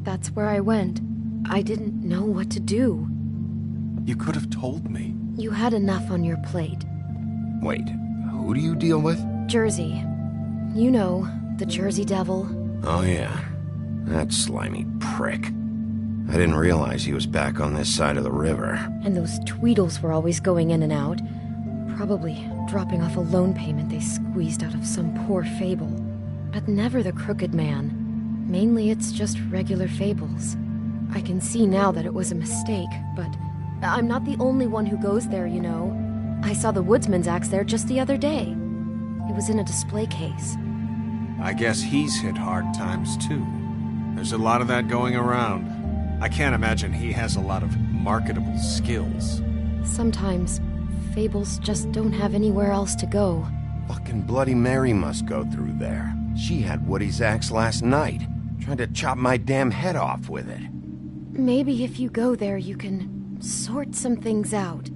that's where I went. I didn't know what to do. You could have told me. You had enough on your plate. Wait, who do you deal with? Jersey. You know, the Jersey Devil. Oh yeah, that slimy prick. I didn't realize he was back on this side of the river. And those Tweedles were always going in and out. Probably dropping off a loan payment they squeezed out of some poor fable. But never the Crooked Man. Mainly it's just regular fables. I can see now that it was a mistake, but I'm not the only one who goes there, you know. I saw the Woodsman's axe there just the other day. It was in a display case. I guess he's hit hard times too. There's a lot of that going around. I can't imagine he has a lot of marketable skills. Sometimes, fables just don't have anywhere else to go. Fucking Bloody Mary must go through there. She had Woody's axe last night. Tried to chop my damn head off with it. Maybe if you go there, you can sort some things out.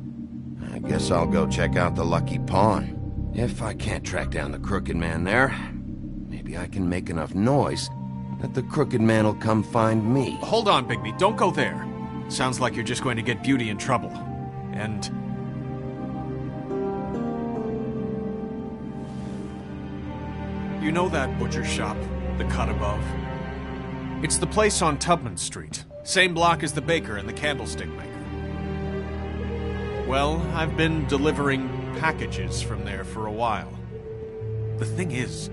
I guess I'll go check out the Lucky Pawn. If I can't track down the Crooked Man there, maybe I can make enough noise that the Crooked Man will come find me. Hold on, Bigby. Don't go there. Sounds like you're just going to get Beauty in trouble. And... you know that butcher shop, the cut above? It's the place on Tubman Street. Same block as the baker and the candlestick maker. Well, I've been delivering packages from there for a while. The thing is,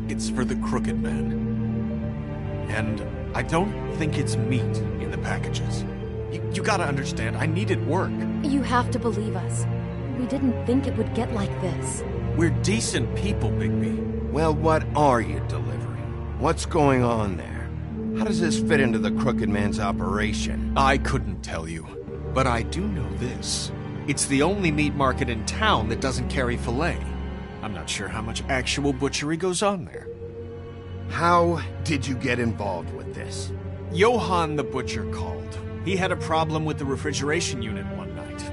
it's for the Crooked Man. And I don't think it's meat in the packages. You gotta understand, I needed work. You have to believe us. We didn't think it would get like this. We're decent people, Bigby. Well, what are you delivering? What's going on there? How does this fit into the Crooked Man's operation? I couldn't tell you, but I do know this. It's the only meat market in town that doesn't carry filet. I'm not sure how much actual butchery goes on there. How did you get involved with this? Johann the butcher called. He had a problem with the refrigeration unit one night.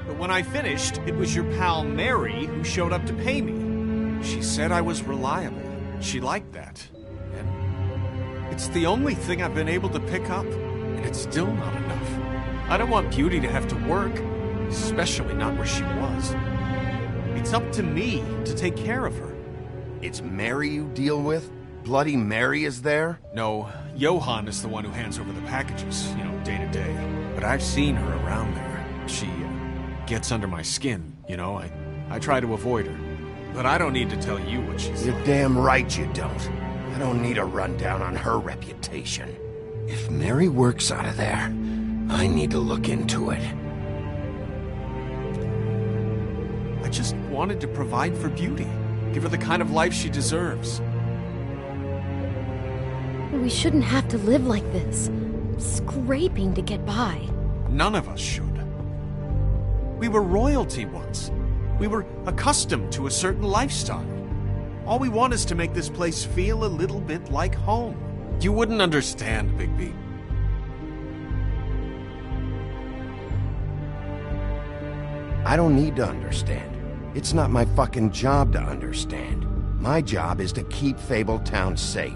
But when I finished, it was your pal Mary who showed up to pay me. She said I was reliable. She liked that. And it's the only thing I've been able to pick up, and it's still not enough. I don't want Beauty to have to work, especially not where she was. It's up to me to take care of her. It's Mary you deal with? Bloody Mary is there? No, Johann is the one who hands over the packages, day to day. But I've seen her around there. She gets under my skin, I try to avoid her. But I don't need to tell you what she's You're like. damn right you don't. I don't need a rundown on her reputation. If Mary works out of there, I need to look into it. I just wanted to provide for Beauty. Give her the kind of life she deserves. We shouldn't have to live like this, scraping to get by. None of us should. We were royalty once. We were accustomed to a certain lifestyle. All we want is to make this place feel a little bit like home. You wouldn't understand, Bigby. I don't need to understand. It's not my fucking job to understand. My job is to keep Fabletown safe.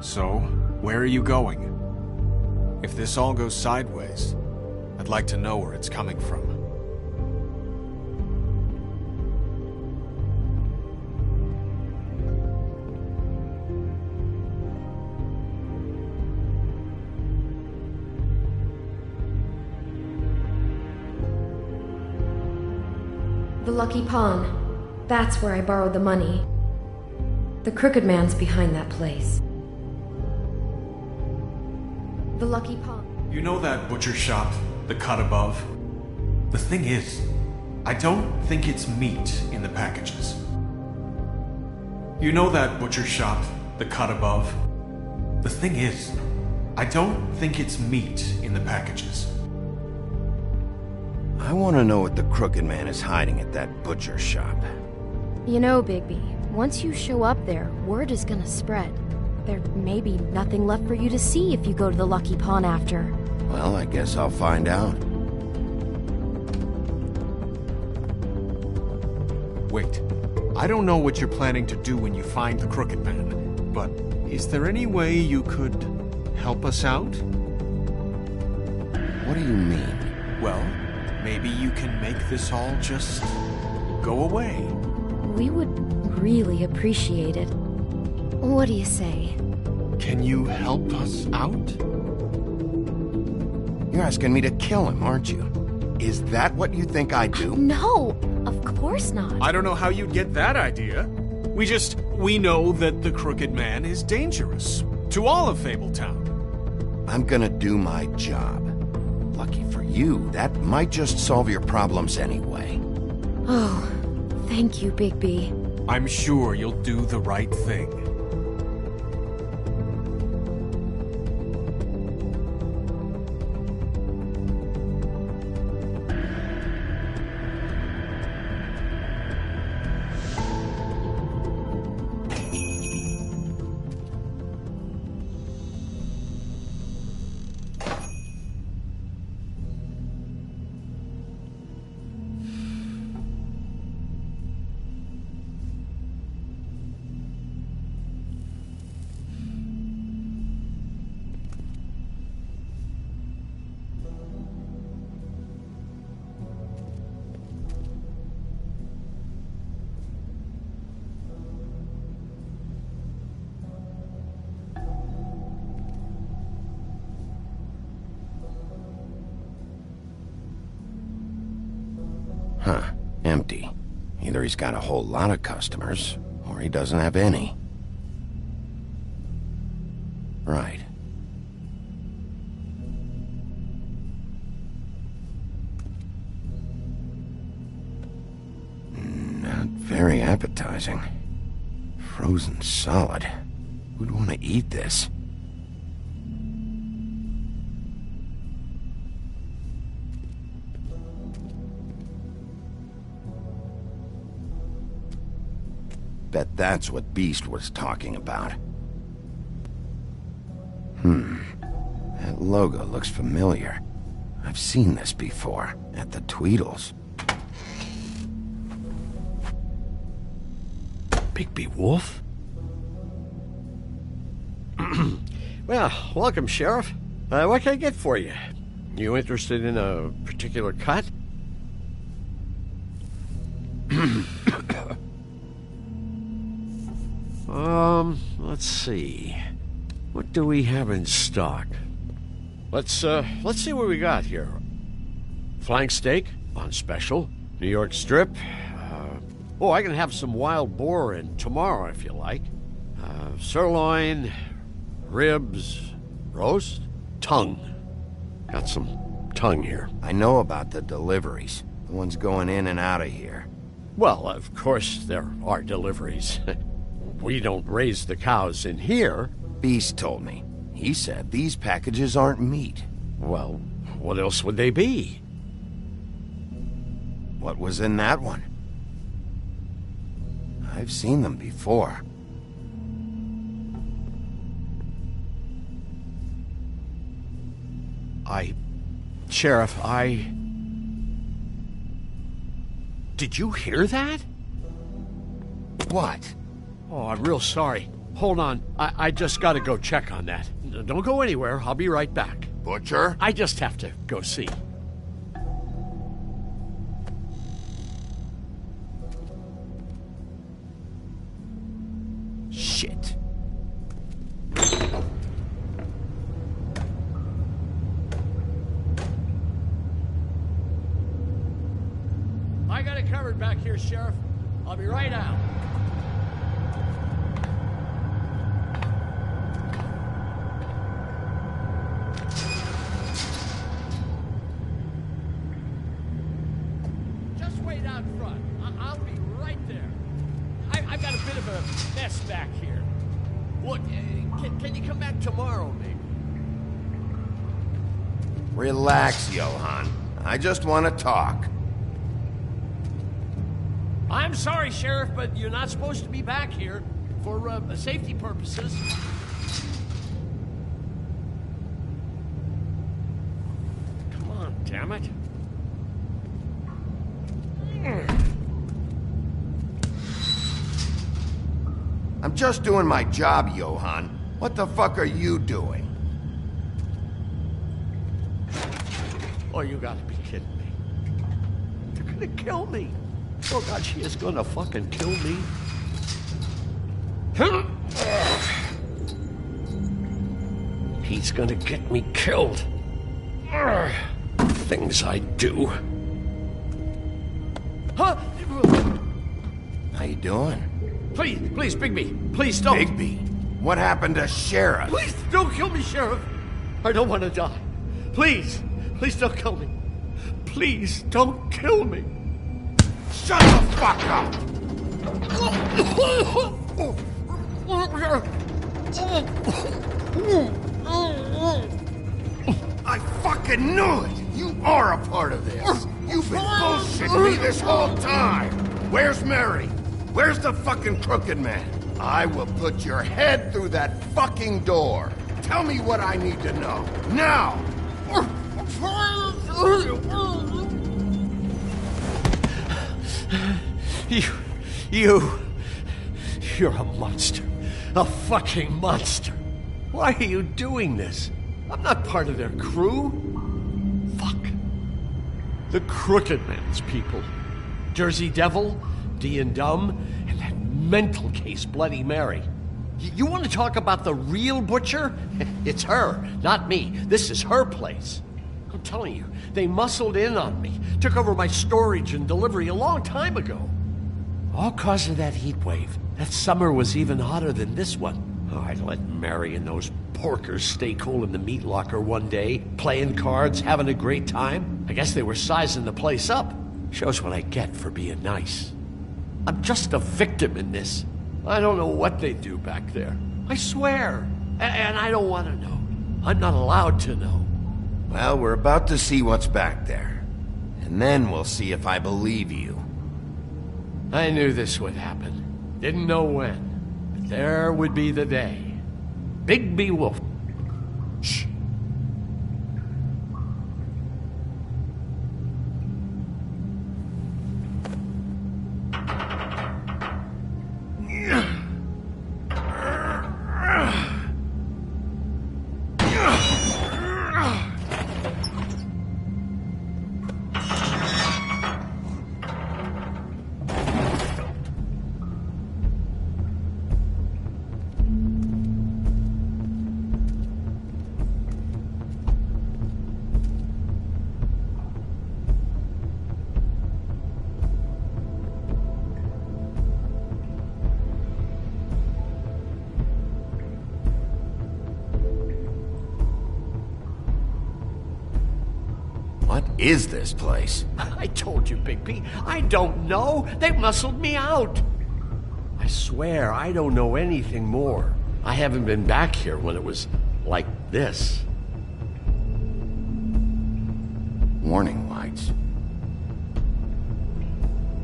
So, where are you going? If this all goes sideways, I'd like to know where it's coming from. The Lucky Pawn. That's where I borrowed the money. The Crooked Man's behind that place. The Lucky Pawn. You know that butcher shop, the cut above? The thing is, I don't think it's meat in the packages. You know that butcher shop, the cut above? The thing is, I don't think it's meat in the packages. I want to know what the Crooked Man is hiding at that butcher shop. You know, Bigby, once you show up there, word is gonna spread. There may be nothing left for you to see if you go to the Lucky Pawn after. Well, I guess I'll find out. Wait. I don't know what you're planning to do when you find the Crooked Man, but is there any way you could help us out? What do you mean? Well, maybe you can make this all just go away. We would really appreciate it. What do you say? Can you help us out? You're asking me to kill him, aren't you? Is that what you think I do? No, of course not. I don't know how you'd get that idea. We know that the Crooked Man is dangerous to all of Fabletown. I'm gonna do my job. Lucky for you, that might just solve your problems anyway. Oh, thank you, Bigby. I'm sure you'll do the right thing. Huh. Empty. Either he's got a whole lot of customers, or he doesn't have any. Right. Not very appetizing. Frozen solid. Who'd want to eat this? Bet that's what Beast was talking about. That logo looks familiar. I've seen this before, at the Tweedles. Bigby Wolf? Well, welcome, Sheriff. What can I get for you? You interested in a particular cut? Let's see. What do we have in stock? Let's see what we got here. Flank steak on special. New York strip. I can have some wild boar in tomorrow if you like. Sirloin, ribs, roast, tongue. Got some tongue here. I know about the deliveries. The ones going in and out of here. Well, of course there are deliveries. We don't raise the cows in here. Beast told me. He said these packages aren't meat. Well, what else would they be? What was in that one? I've seen them before. Sheriff, Did you hear that? What? Oh, I'm real sorry. Hold on. I just gotta go check on that. Don't go anywhere. I'll be right back. Butcher? I just have to go see. Shit. I got it covered back here, Sheriff. I'll be right out. Just wait out front. I'll be right there. I've got a bit of a mess back here. Look, can you come back tomorrow, maybe? Relax, Johann. I just want to talk. I'm sorry, Sheriff, but you're not supposed to be back here for safety purposes. damn it. I'm just doing my job, Johann. What the fuck are you doing? Oh, you gotta be kidding me. They're gonna kill me. Oh God, she is gonna fucking kill me. He's gonna get me killed. Things I do. Huh? How you doing? Please, please, Bigby. Please don't. Bigby? What happened to Sheriff? Please don't kill me, Sheriff. I don't want to die. Please, please don't kill me. Please don't kill me. Shut the fuck up! I fucking knew it! You are a part of this! You've been bullshitting me this whole time! Where's Mary? Where's the fucking Crooked Man? I will put your head through that fucking door! Tell me what I need to know, now! You're a monster. A fucking monster. Why are you doing this? I'm not part of their crew. Fuck. The Crooked Man's people. Jersey Devil, D and Dumb, and that mental case Bloody Mary. You want to talk about the real butcher? It's her, not me. This is her place. I'm telling you, they muscled in on me, took over my storage and delivery a long time ago. All cause of that heat wave. That summer was even hotter than this one. Oh, I let Mary and those porkers stay cool in the meat locker one day, playing cards, having a great time. I guess they were sizing the place up. Shows what I get for being nice. I'm just a victim in this. I don't know what they do back there. I swear. And I don't want to know. I'm not allowed to know. Well, we're about to see what's back there. And then we'll see if I believe you. I knew this would happen. Didn't know when. But there would be the day. Bigby Wolf. Shh. What is this place? I told you, Bigby. I don't know. They muscled me out. I swear, I don't know anything more. I haven't been back here when it was like this. Warning lights.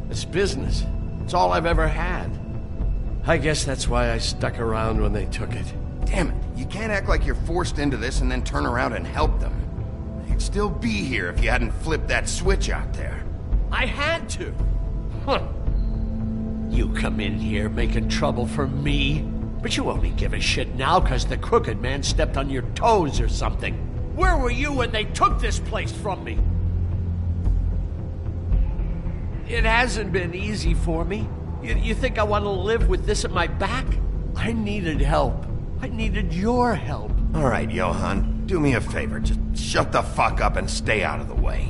It's business. It's all I've ever had. I guess that's why I stuck around when they took it. Damn it. You can't act like you're forced into this and then turn around and help them. You'd still be here if you hadn't flipped that switch out there. I had to. Huh. You come in here making trouble for me, but you only give a shit now because the Crooked Man stepped on your toes or something. Where were you when they took this place from me? It hasn't been easy for me. You think I want to live with this at my back? I needed help. I needed your help. All right, Johann, do me a favor. Just shut the fuck up and stay out of the way.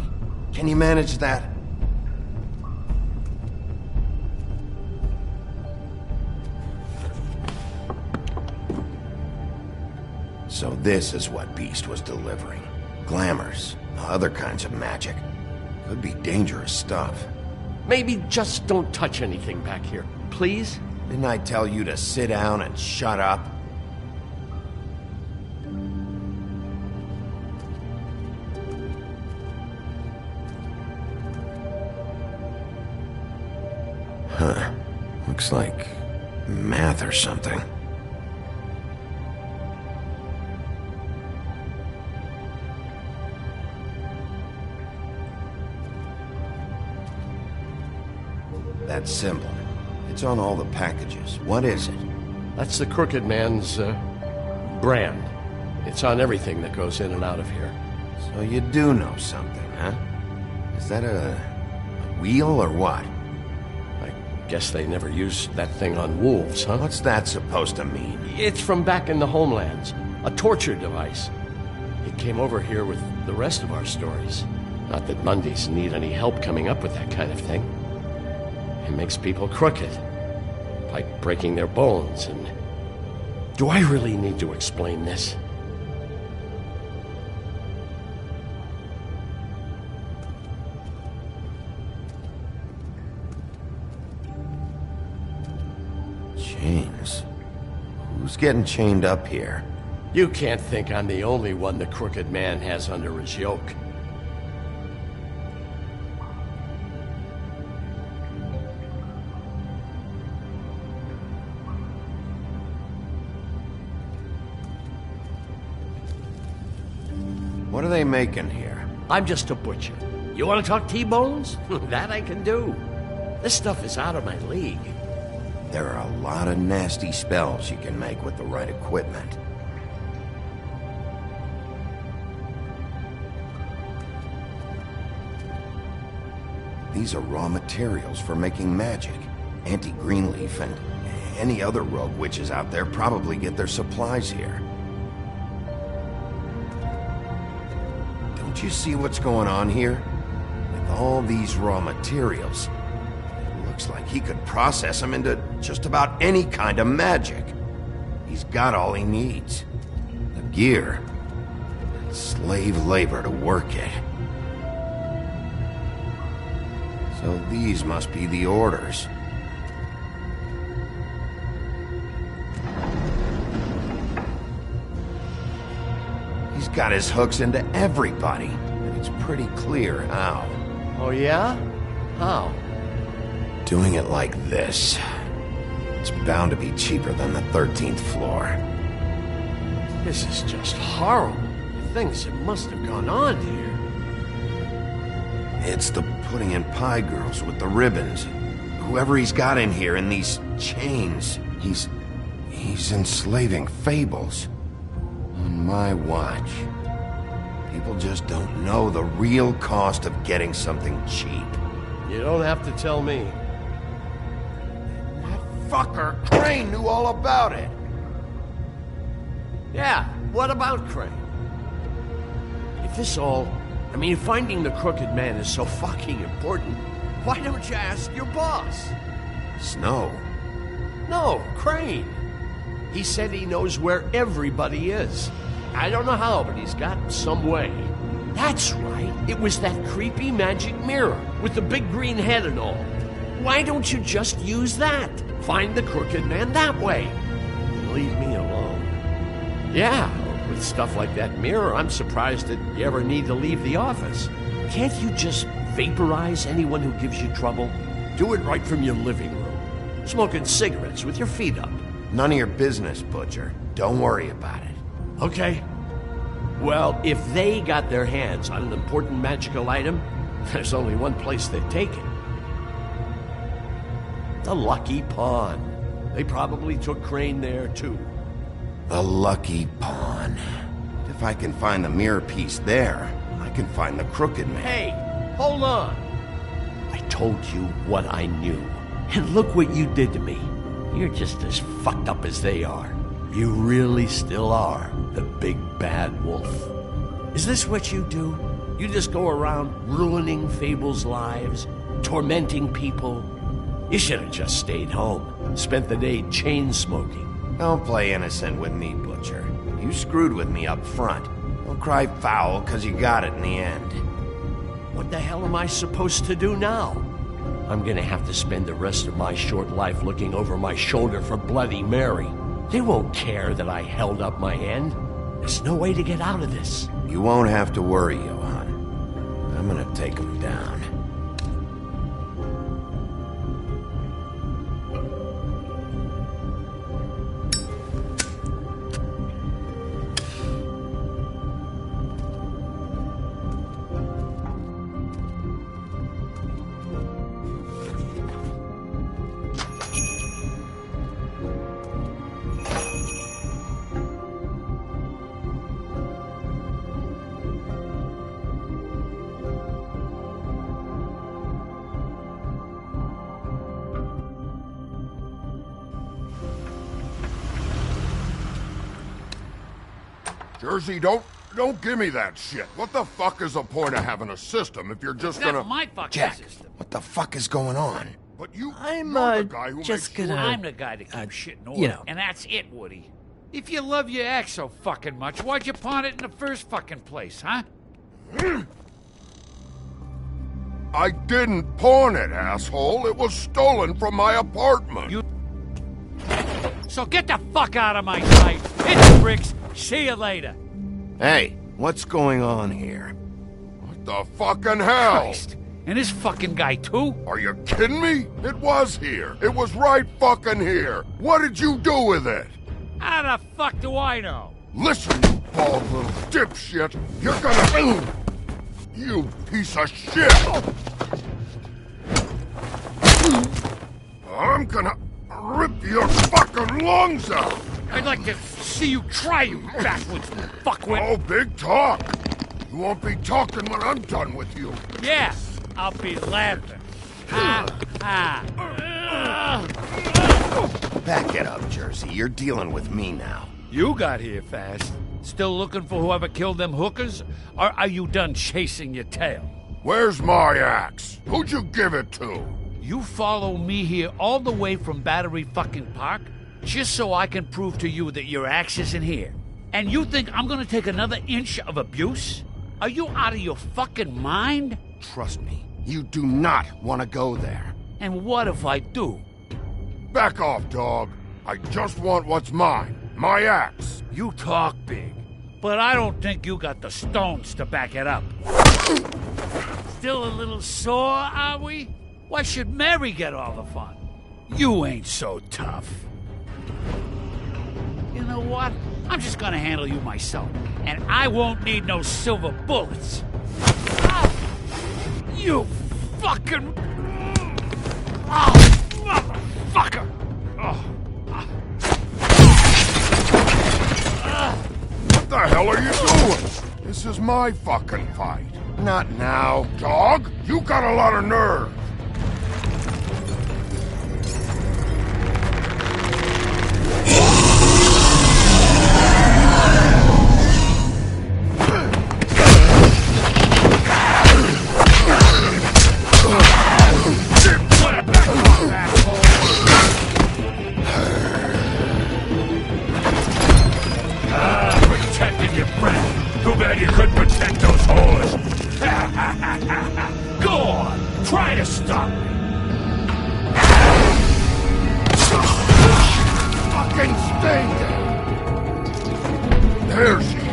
Can you manage that? So this is what Beast was delivering. Glamours, other kinds of magic. Could be dangerous stuff. Maybe just don't touch anything back here, please? Didn't I tell you to sit down and shut up? Huh. Looks like math or something. That symbol. It's on all the packages. What is it? That's the Crooked Man's, brand. It's on everything that goes in and out of here. So you do know something, huh? Is that a wheel or what? I guess they never used that thing on wolves, huh? What's that supposed to mean? It's from back in the homelands. A torture device. It came over here with the rest of our stories. Not that Mundies need any help coming up with that kind of thing. It makes people crooked. Like breaking their bones and... Do I really need to explain this? Chains? Who's getting chained up here? You can't think I'm the only one the Crooked Man has under his yoke. What are they making here? I'm just a butcher. You want to talk T-bones? That I can do. This stuff is out of my league. There are a lot of nasty spells you can make with the right equipment. These are raw materials for making magic. Auntie Greenleaf and any other rogue witches out there probably get their supplies here. Don't you see what's going on here? With all these raw materials, it looks like he could process them into just about any kind of magic. He's got all he needs. The gear, and slave labor to work it. So these must be the orders. He's got his hooks into everybody, and it's pretty clear how. Oh yeah? How? Doing it like this. It's bound to be cheaper than the 13th floor. This is just horrible. The things that must have gone on here. It's the putting in pie girls with the ribbons. Whoever he's got in here in these chains, he's enslaving fables. On my watch. People just don't know the real cost of getting something cheap. You don't have to tell me. That fucker Crane knew all about it. Yeah, what about Crane? If this all... I mean, if finding the Crooked Man is so fucking important, why don't you ask your boss? Snow? No, Crane. He said he knows where everybody is. I don't know how, but he's got some way. That's right. It was that creepy magic mirror with the big green head and all. Why don't you just use that? Find the Crooked Man that way. And leave me alone. Yeah, with stuff like that mirror, I'm surprised that you ever need to leave the office. Can't you just vaporize anyone who gives you trouble? Do it right from your living room. Smoking cigarettes with your feet up. None of your business, Butcher. Don't worry about it. Okay. Well, if they got their hands on an important magical item, there's only one place they'd take it. The Lucky Pawn. They probably took Crane there, too. The Lucky Pawn. If I can find the mirror piece there, I can find the Crooked Man. Hey, hold on. I told you what I knew. And look what you did to me. You're just as fucked up as they are. You really still are the big bad wolf. Is this what you do? You just go around ruining Fable's lives, tormenting people? You should have just stayed home, spent the day chain smoking. Don't play innocent with me, Butcher. You screwed with me up front. Don't cry foul, because you got it in the end. What the hell am I supposed to do now? I'm gonna have to spend the rest of my short life looking over my shoulder for Bloody Mary. They won't care that I held up my end. There's no way to get out of this. You won't have to worry, Johan. I'm gonna take him down. Jersey, don't give me that shit. What the fuck is the point of having a system if you're just gonna... my fucking Jack, system. what the fuck is going on? But you're the guy who just makes gonna... sure- I'm the guy that keeps shit in order. you know. And that's it, Woody. If you love your ex so fucking much, why'd you pawn it in the first fucking place, huh? I didn't pawn it, asshole. It was stolen from my apartment. So get the fuck out of my sight. Hit the bricks. See you later. Hey, what's going on here? What the fucking hell? Christ. And this fucking guy, too? Are you kidding me? It was here. It was right fucking here. What did you do with it? How the fuck do I know? Listen, you bald little dipshit. You're gonna... You piece of shit! I'm gonna rip your fucking lungs out! I'd like to see you try, you backwards fuckwit. Oh, big talk! You won't be talking when I'm done with you. Yeah, I'll be laughing. Back it up, Jersey. You're dealing with me now. You got here fast. Still looking for whoever killed them hookers? Or are you done chasing your tail? Where's my axe? Who'd you give it to? You follow me here all the way from Battery fucking Park just so I can prove to you that your axe isn't here. And you think I'm gonna take another inch of abuse? Are you out of your fucking mind? Trust me, you do not want to go there. And what if I do? Back off, dog. I just want what's mine. My axe. You talk big, but I don't think you got the stones to back it up. Still a little sore, are we? Why should Mary get all the fun? You ain't so tough. You know what? I'm just gonna handle you myself, and I won't need no silver bullets. Ah! You fucking... Oh, motherfucker! Oh. What the hell are you doing? This is my fucking fight. Not now. Dog, you got a lot of nerve. Protecting your friend. Too bad you couldn't protect those whores. Go on, try to stop me. Fucking stay there. There she is.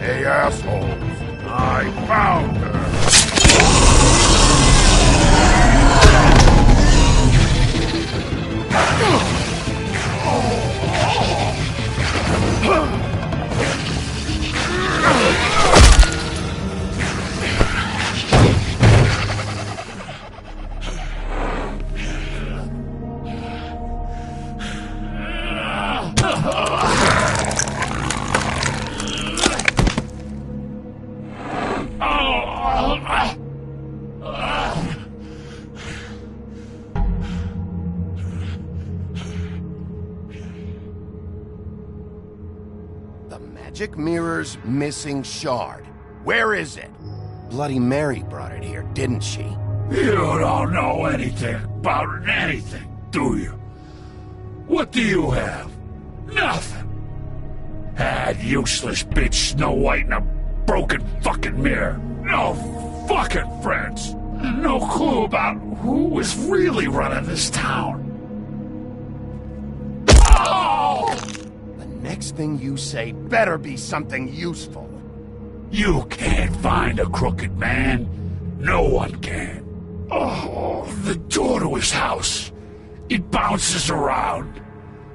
Hey, assholes. I found her. The Magic Mirror's missing shard. Where is it? Bloody Mary brought it here, didn't she? You don't know anything about anything, do you? What do you have? Nothing. Useless bitch Snow White and a broken fucking mirror. No fucking friends. No clue about who is really running this town. Oh! The next thing you say better be something useful. You can't find a crooked man. No one can. Oh, the door to his house. It bounces around.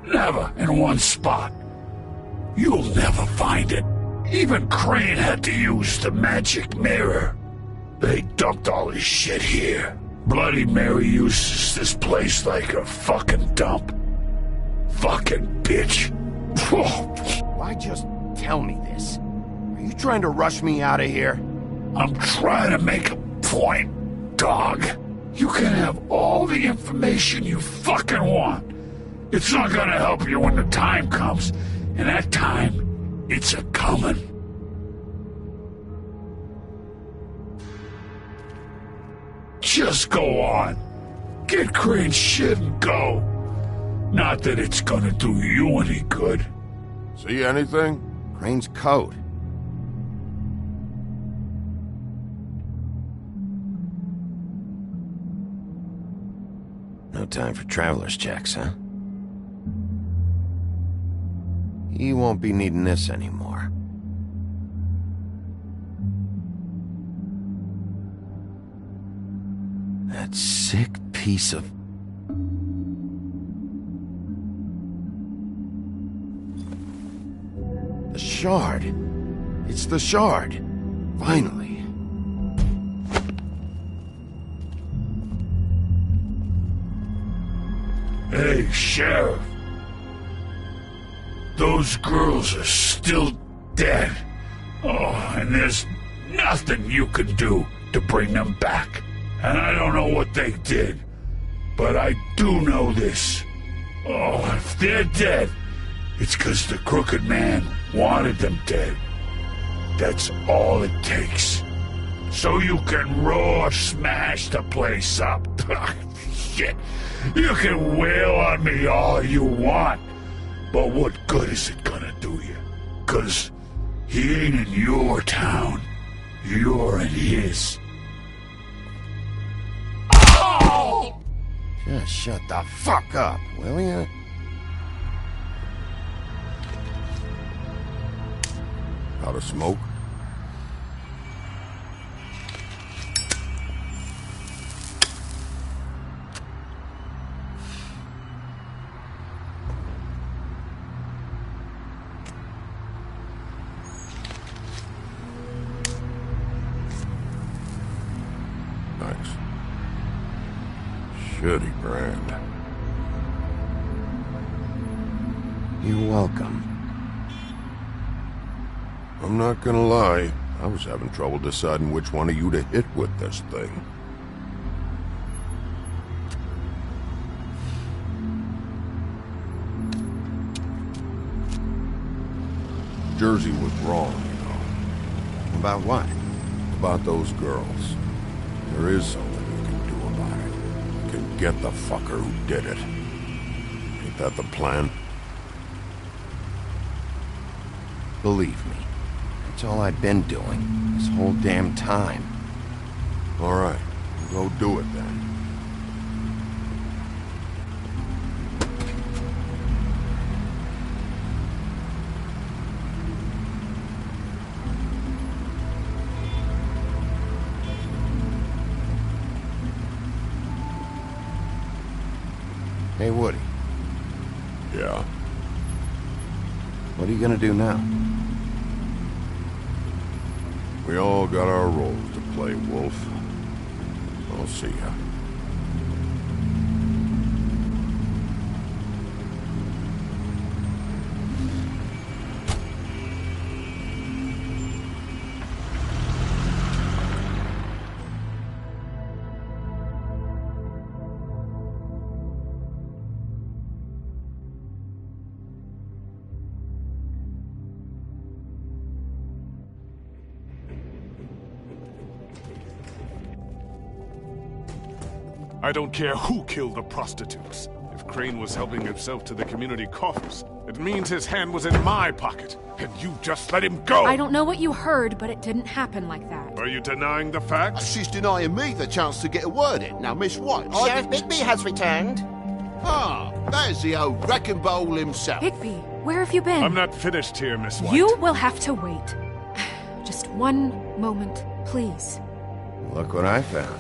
Never in one spot. You'll never find it. Even Crane had to use the magic mirror. They dumped all his shit here. Bloody Mary uses this place like a fucking dump. Fucking bitch. Why just tell me this? Are you trying to rush me out of here? I'm trying to make a point, dog. You can have all the information you fucking want. It's not gonna help you when the time comes, and that time, it's a-comin'. Just go on. Get Crane's shit and go. Not that it's gonna do you any good. See anything? Crane's coat. No time for traveler's checks, huh? You won't be needing this anymore. That sick piece of... The shard. It's the shard. Finally. Hey, Sheriff. Those girls are still dead. Oh, and there's nothing you can do to bring them back. And I don't know what they did, but I do know this. Oh, if they're dead, it's 'cause the Crooked Man wanted them dead. That's all it takes. So you can roar smash the place up. Shit, you can wail on me all you want, but what good is it gonna do you? 'Cause he ain't in your town. You're in his. Oh! Just shut the fuck up, will ya? Out of smoke? Thanks. Shitty brand. You're welcome. I'm not gonna lie, I was having trouble deciding which one of you to hit with this thing. Jersey was wrong, you know. About what? About those girls. There is something you can do about it. You can get the fucker who did it. Ain't that the plan? Believe me. That's all I've been doing this whole damn time. All right, go do it then. Hey, Woody. Yeah? What are you gonna do now? We all got our roles to play, Wolf. I'll see ya. I don't care who killed the prostitutes. If if Crane was helping himself to the community coffers, it means his hand was in my pocket, and you just let him go! I don't know what you heard, but it didn't happen like that. Are you denying the facts? She's denying me the chance to get a word in. Now, Miss White... Sheriff Bigby has returned. Ah, there's the old wrecking bowl himself. Bigby, where have you been? I'm not finished here, Miss White. You will have to wait. Just one moment, please. Look what I found.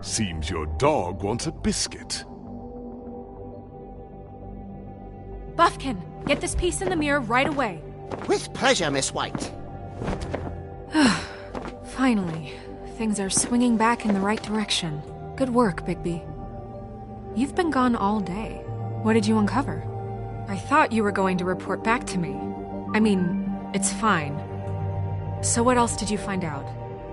Seems your dog wants a biscuit. Buffkin, get this piece in the mirror right away. With pleasure, Miss White. Finally, things are swinging back in the right direction. Good work, Bigby. You've been gone all day. What did you uncover? I thought you were going to report back to me. I mean, it's fine. So what else did you find out?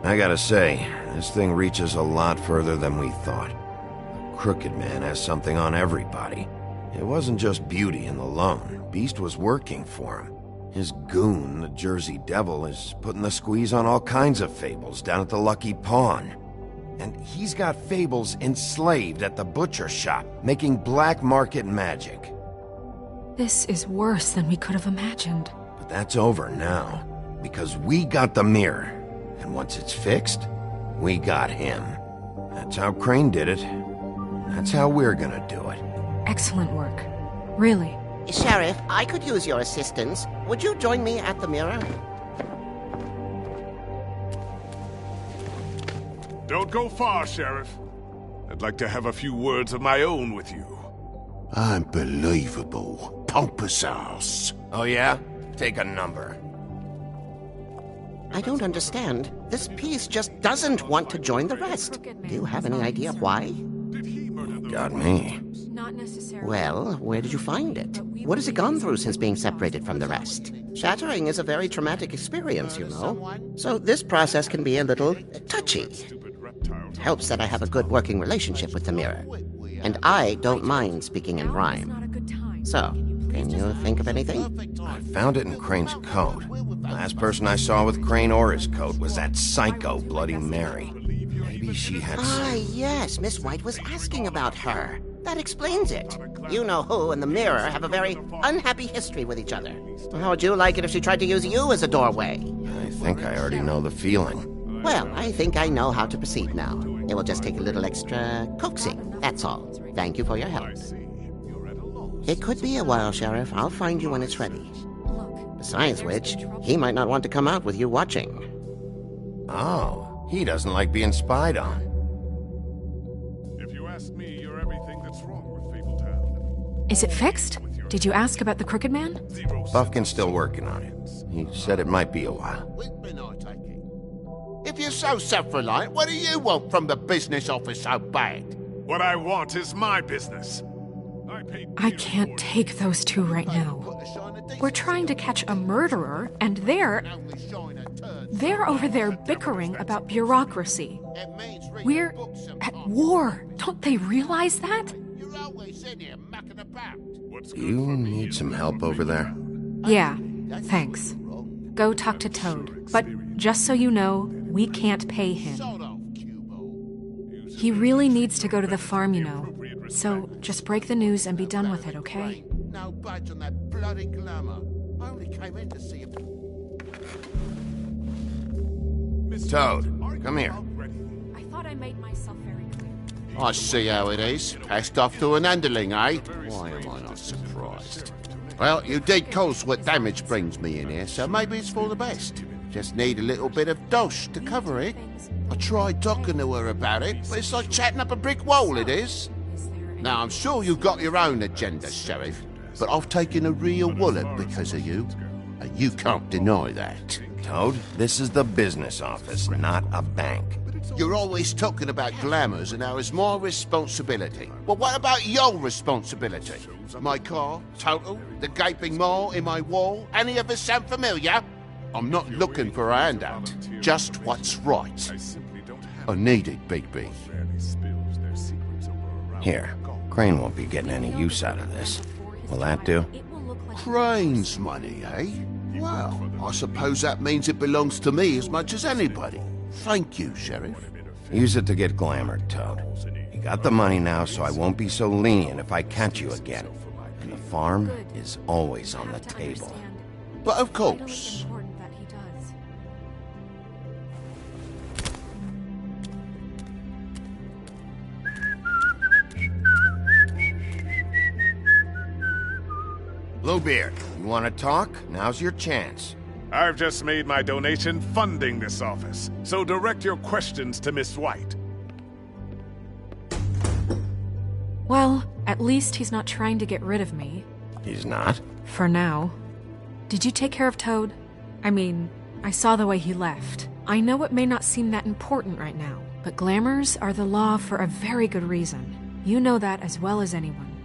I gotta say, this thing reaches a lot further than we thought. The Crooked Man has something on everybody. It wasn't just Beauty and the Lone. Beast was working for him. His goon, the Jersey Devil, is putting the squeeze on all kinds of Fables down at the Lucky Pawn. And he's got Fables enslaved at the butcher shop, making black market magic. This is worse than we could have imagined. But that's over now, because we got the mirror. And once it's fixed, we got him. That's how Crane did it. That's how we're gonna do it. Excellent work. Really. Sheriff, I could use your assistance. Would you join me at the mirror? Don't go far, Sheriff. I'd like to have a few words of my own with you. Unbelievable. Pompous ass. Oh yeah? Take a number. I don't understand. This piece just doesn't want to join the rest. Do you have any idea why? Got me. Not necessarily. Well, where did you find it? What has it gone through since being separated from the rest? Shattering is a very traumatic experience, you know. So this process can be a little touchy. It helps that I have a good working relationship with the mirror. And I don't mind speaking in rhyme. So, can you think of anything? I found it in Crane's coat. Last person I saw with Crane or his coat was that psycho Bloody Mary. Maybe she had Yes, Miss White was asking about her. That explains it. You know who and the mirror have a very unhappy history with each other. How would you like it if she tried to use you as a doorway? I think I already know the feeling. Well, I think I know how to proceed now. It will just take a little extra coaxing, that's all. Thank you for your help. It could be a while, Sheriff. I'll find you when it's ready. Besides which, he might not want to come out with you watching. Oh, he doesn't like being spied on. If you ask me, you're everything that's wrong with Fabletown. Is it fixed? Did you ask about the Crooked Man? Buffkin's still working on it. He said it might be a while. If you're so self-reliant, what do you want from the business office so bad? What I want is my business. I can't take those two right now. We're trying to catch a murderer, and they're over there bickering about bureaucracy. We're at war. Don't they realize that? You need some help over there? Yeah, thanks. Go talk to Toad. But just so you know, we can't pay him. He really needs to go to the farm, you know. So just break the news and be done with it, okay? No budge on that bloody glamour. I only came in to see if... Toad, come here. I thought I made myself very clear. I see how it is. Passed off to an underling, eh? Why am I not surprised? Well, you did cause what damage brings me in here, so maybe it's for the best. Just need a little bit of dosh to cover it. I tried talking to her about it, but it's like chatting up a brick wall, it is. Now, I'm sure you've got your own agenda, Sheriff, but I've taken a real wallop because of you, and you can't deny that. Toad, this is the business office, not a bank. You're always talking about glamours and how it's my responsibility. Well, what about your responsibility? My car, total, the gaping maw in my wall, any of us sound familiar? I'm not looking for a handout, just what's right. I need it, Bigby. Here, Crane won't be getting any use out of this. Will that do? Crane's money, eh? Well, I suppose that means it belongs to me as much as anybody. Thank you, Sheriff. Use it to get glamored, Toad. You got the money now, so I won't be so lenient if I catch you again. And the farm is always on the table. But of course. Bluebeard, you want to talk? Now's your chance. I've just made my donation funding this office, so direct your questions to Miss White. Well, at least he's not trying to get rid of me. He's not? For now. Did you take care of Toad? I mean, I saw the way he left. I know it may not seem that important right now, but glamours are the law for a very good reason. You know that as well as anyone.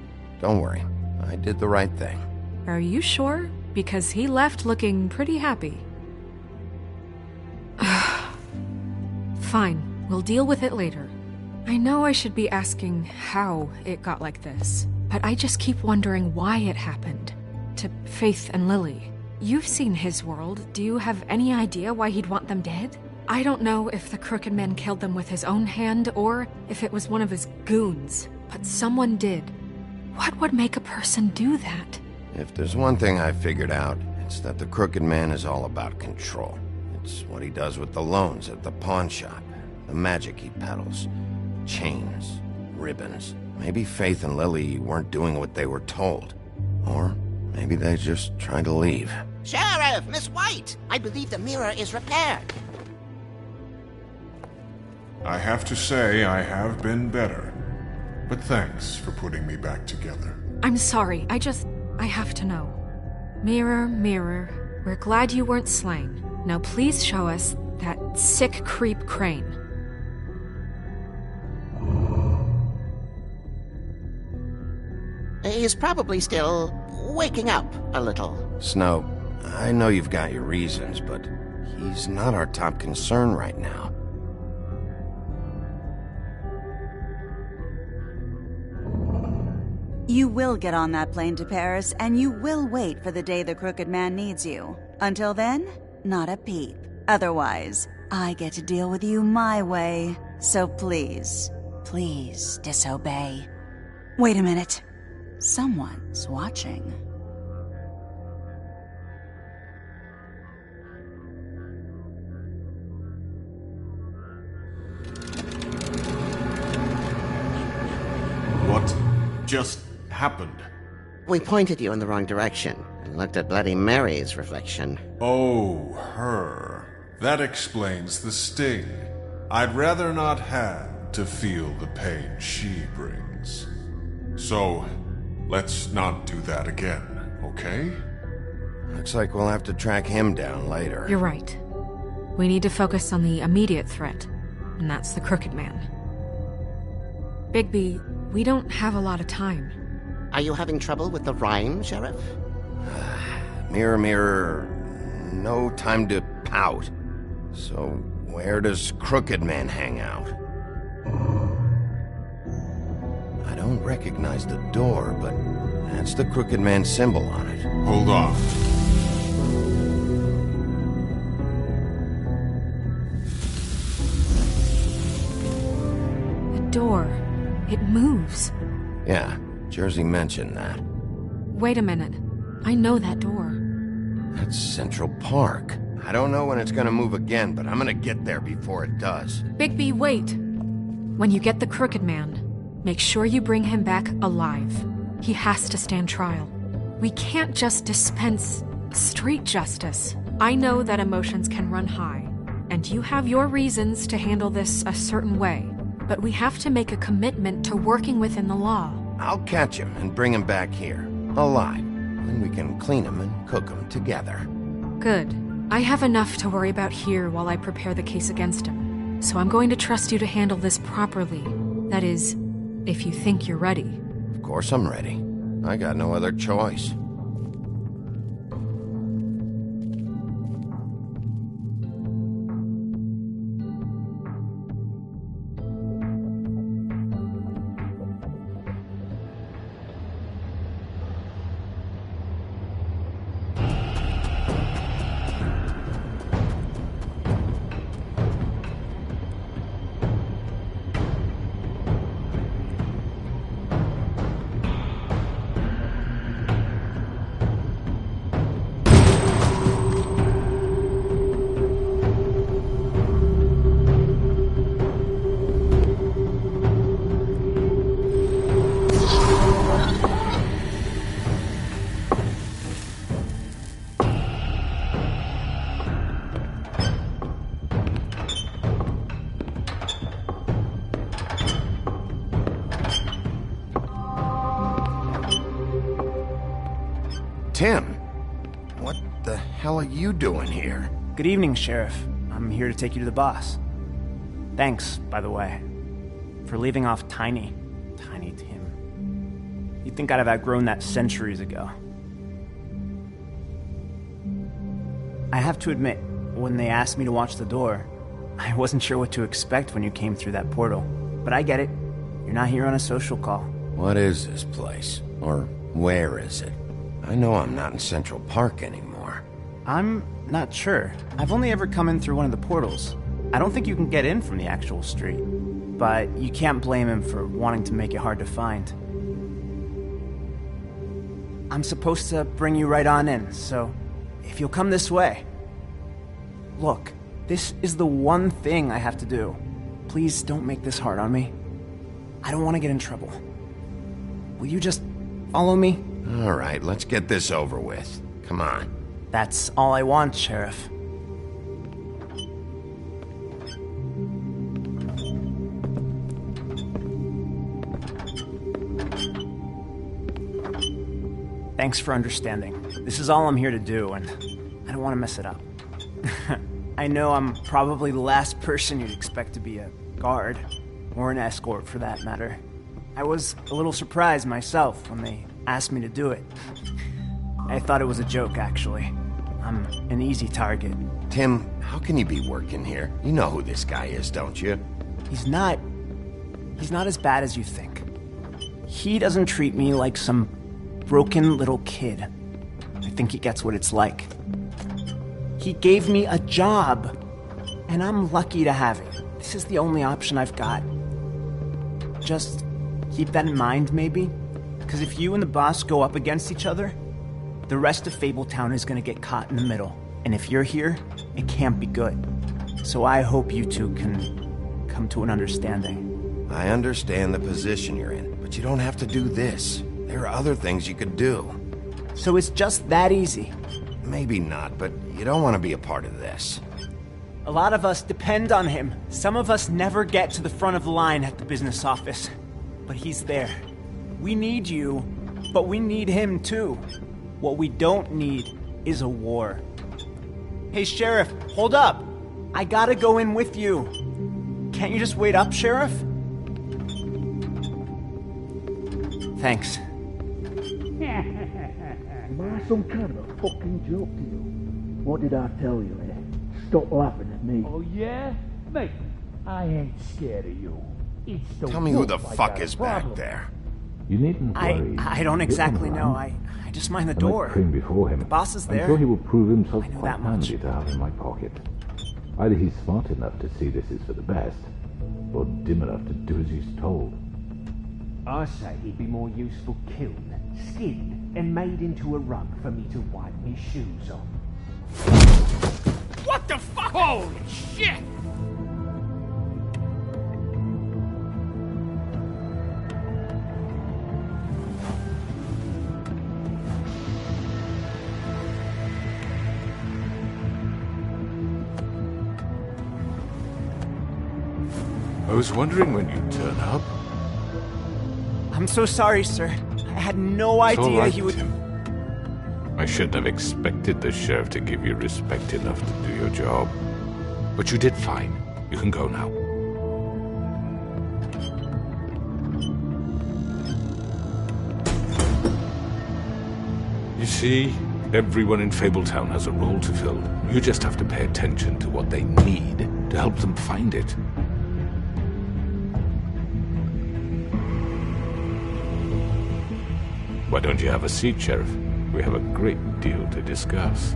Don't worry. I did the right thing. Are you sure? Because he left looking pretty happy. Fine, we'll deal with it later. I know I should be asking how it got like this, but I just keep wondering why it happened. To Faith and Lily. You've seen his world. Do you have any idea why he'd want them dead? I don't know if the Crooked Man killed them with his own hand or if it was one of his goons, but someone did. What would make a person do that? If there's one thing I figured out, it's that the Crooked Man is all about control. It's what he does with the loans at the pawn shop, the magic he peddles, chains, ribbons. Maybe Faith and Lily weren't doing what they were told. Or maybe they're just trying to leave. Sheriff, Miss White! I believe the mirror is repaired. I have to say I have been better. But thanks for putting me back together. I'm sorry, I have to know. Mirror, mirror, we're glad you weren't slain. Now please show us that sick creep Crane. He's probably still waking up a little. Snow, I know you've got your reasons, but he's not our top concern right now. You will get on that plane to Paris, and you will wait for the day the Crooked Man needs you. Until then, not a peep. Otherwise, I get to deal with you my way. So please, please disobey. Wait a minute. Someone's watching. What just happened? We pointed you in the wrong direction and looked at Bloody Mary's reflection. Oh, her. That explains the sting. I'd rather not have to feel the pain she brings. So, let's not do that again, okay? Looks like we'll have to track him down later. You're right. We need to focus on the immediate threat, and that's the Crooked Man. Bigby, we don't have a lot of time. Are you having trouble with the rhyme, Sheriff? Mirror, mirror, no time to pout. So, where does Crooked Man hang out? I don't recognize the door, but that's the Crooked Man symbol on it. Hold on. The door. It moves. Yeah, Jersey mentioned that. Wait a minute. I know that door. That's Central Park. I don't know when it's gonna move again, but I'm gonna get there before it does. Bigby, wait. When you get the Crooked Man, make sure you bring him back alive. He has to stand trial. We can't just dispense street justice. I know that emotions can run high, and you have your reasons to handle this a certain way, but we have to make a commitment to working within the law. I'll catch him and bring him back here, alive. Then we can clean him and cook him together. Good. I have enough to worry about here while I prepare the case against him. So I'm going to trust you to handle this properly. That is, if you think you're ready. Of course I'm ready. I got no other choice. Tim. What the hell are you doing here? Good evening, Sheriff. I'm here to take you to the boss. Thanks, by the way, for leaving off Tiny Tim. You'd think I'd have outgrown that centuries ago. I have to admit, when they asked me to watch the door, I wasn't sure what to expect when you came through that portal. But I get it. You're not here on a social call. What is this place? Or where is it? I know I'm not in Central Park anymore. I'm not sure. I've only ever come in through one of the portals. I don't think you can get in from the actual street. But you can't blame him for wanting to make it hard to find. I'm supposed to bring you right on in, so if you'll come this way. Look, this is the one thing I have to do. Please don't make this hard on me. I don't want to get in trouble. Will you just follow me? All right, let's get this over with. Come on. That's all I want, Sheriff. Thanks for understanding. This is all I'm here to do, and I don't want to mess it up. I know I'm probably the last person you'd expect to be a guard, or an escort for that matter. I was a little surprised myself when they asked me to do it. I thought it was a joke, actually. I'm an easy target. Tim, how can you be working here? You know who this guy is, don't you? He's not as bad as you think. He doesn't treat me like some broken little kid. I think he gets what it's like. He gave me a job, and I'm lucky to have it. This is the only option I've got. Just keep that in mind, maybe? Because if you and the boss go up against each other, the rest of Fabletown is going to get caught in the middle. And if you're here, it can't be good. So I hope you two can come to an understanding. I understand the position you're in, but you don't have to do this. There are other things you could do. So it's just that easy? Maybe not, but you don't want to be a part of this. A lot of us depend on him. Some of us never get to the front of the line at the business office. But he's there. We need you, but we need him too. What we don't need is a war. Hey, Sheriff, hold up. I gotta go in with you. Can't you just wait up, Sheriff? Thanks. Am I some kind of a fucking joke to you? What did I tell you, eh? Stop laughing at me. Oh, yeah? Mate, I ain't scared of you. It's the Tell me who the wolf I fuck got is a problem. back there. You needn't worry. I don't exactly know. I just mind the door. Cream before him. The boss is there. I'm sure he will prove himself I know quite that much. handy to have in my pocket. Either he's smart enough to see this is for the best, or dim enough to do as he's told. I say he'd be more useful killed, skinned, and made into a rug for me to wipe me shoes on. What the fuck? Holy shit! I was wondering when you'd turn up. I'm so sorry, sir. I had no It's all idea right, he would... Tim. I shouldn't have expected the sheriff to give you respect enough to do your job. But you did fine. You can go now. You see, everyone in Fabletown has a role to fill. You just have to pay attention to what they need to help them find it. Why don't you have a seat, Sheriff? We have a great deal to discuss.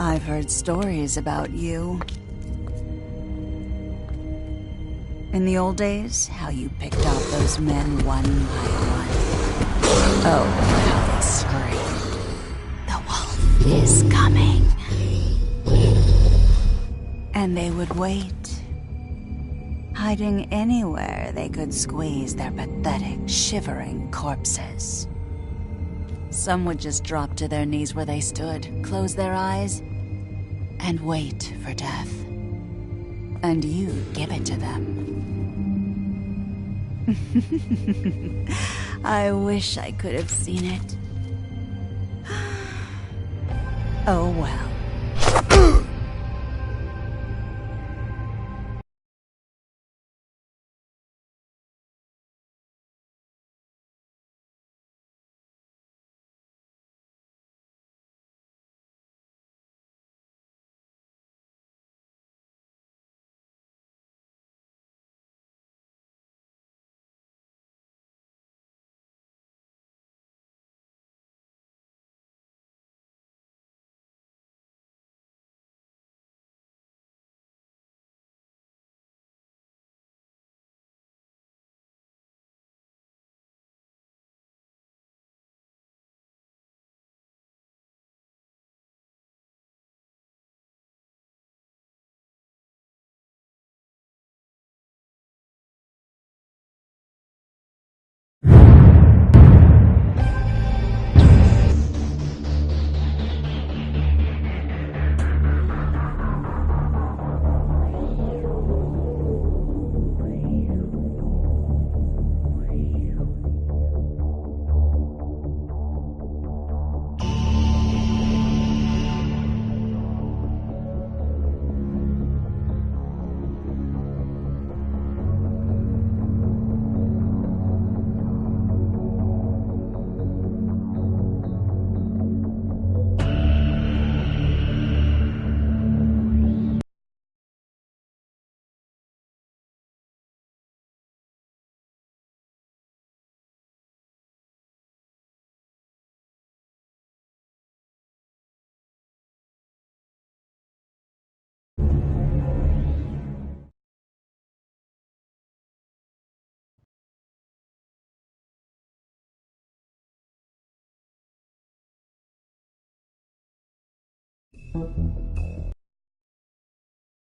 I've heard stories about you. In the old days, how you picked off those men one by one. Oh, how they screamed. The wolf is coming. And they would wait, hiding anywhere they could squeeze their pathetic, shivering corpses. Some would just drop to their knees where they stood, close their eyes, and wait for death. And you'd give it to them. I wish I could have seen it. Oh well.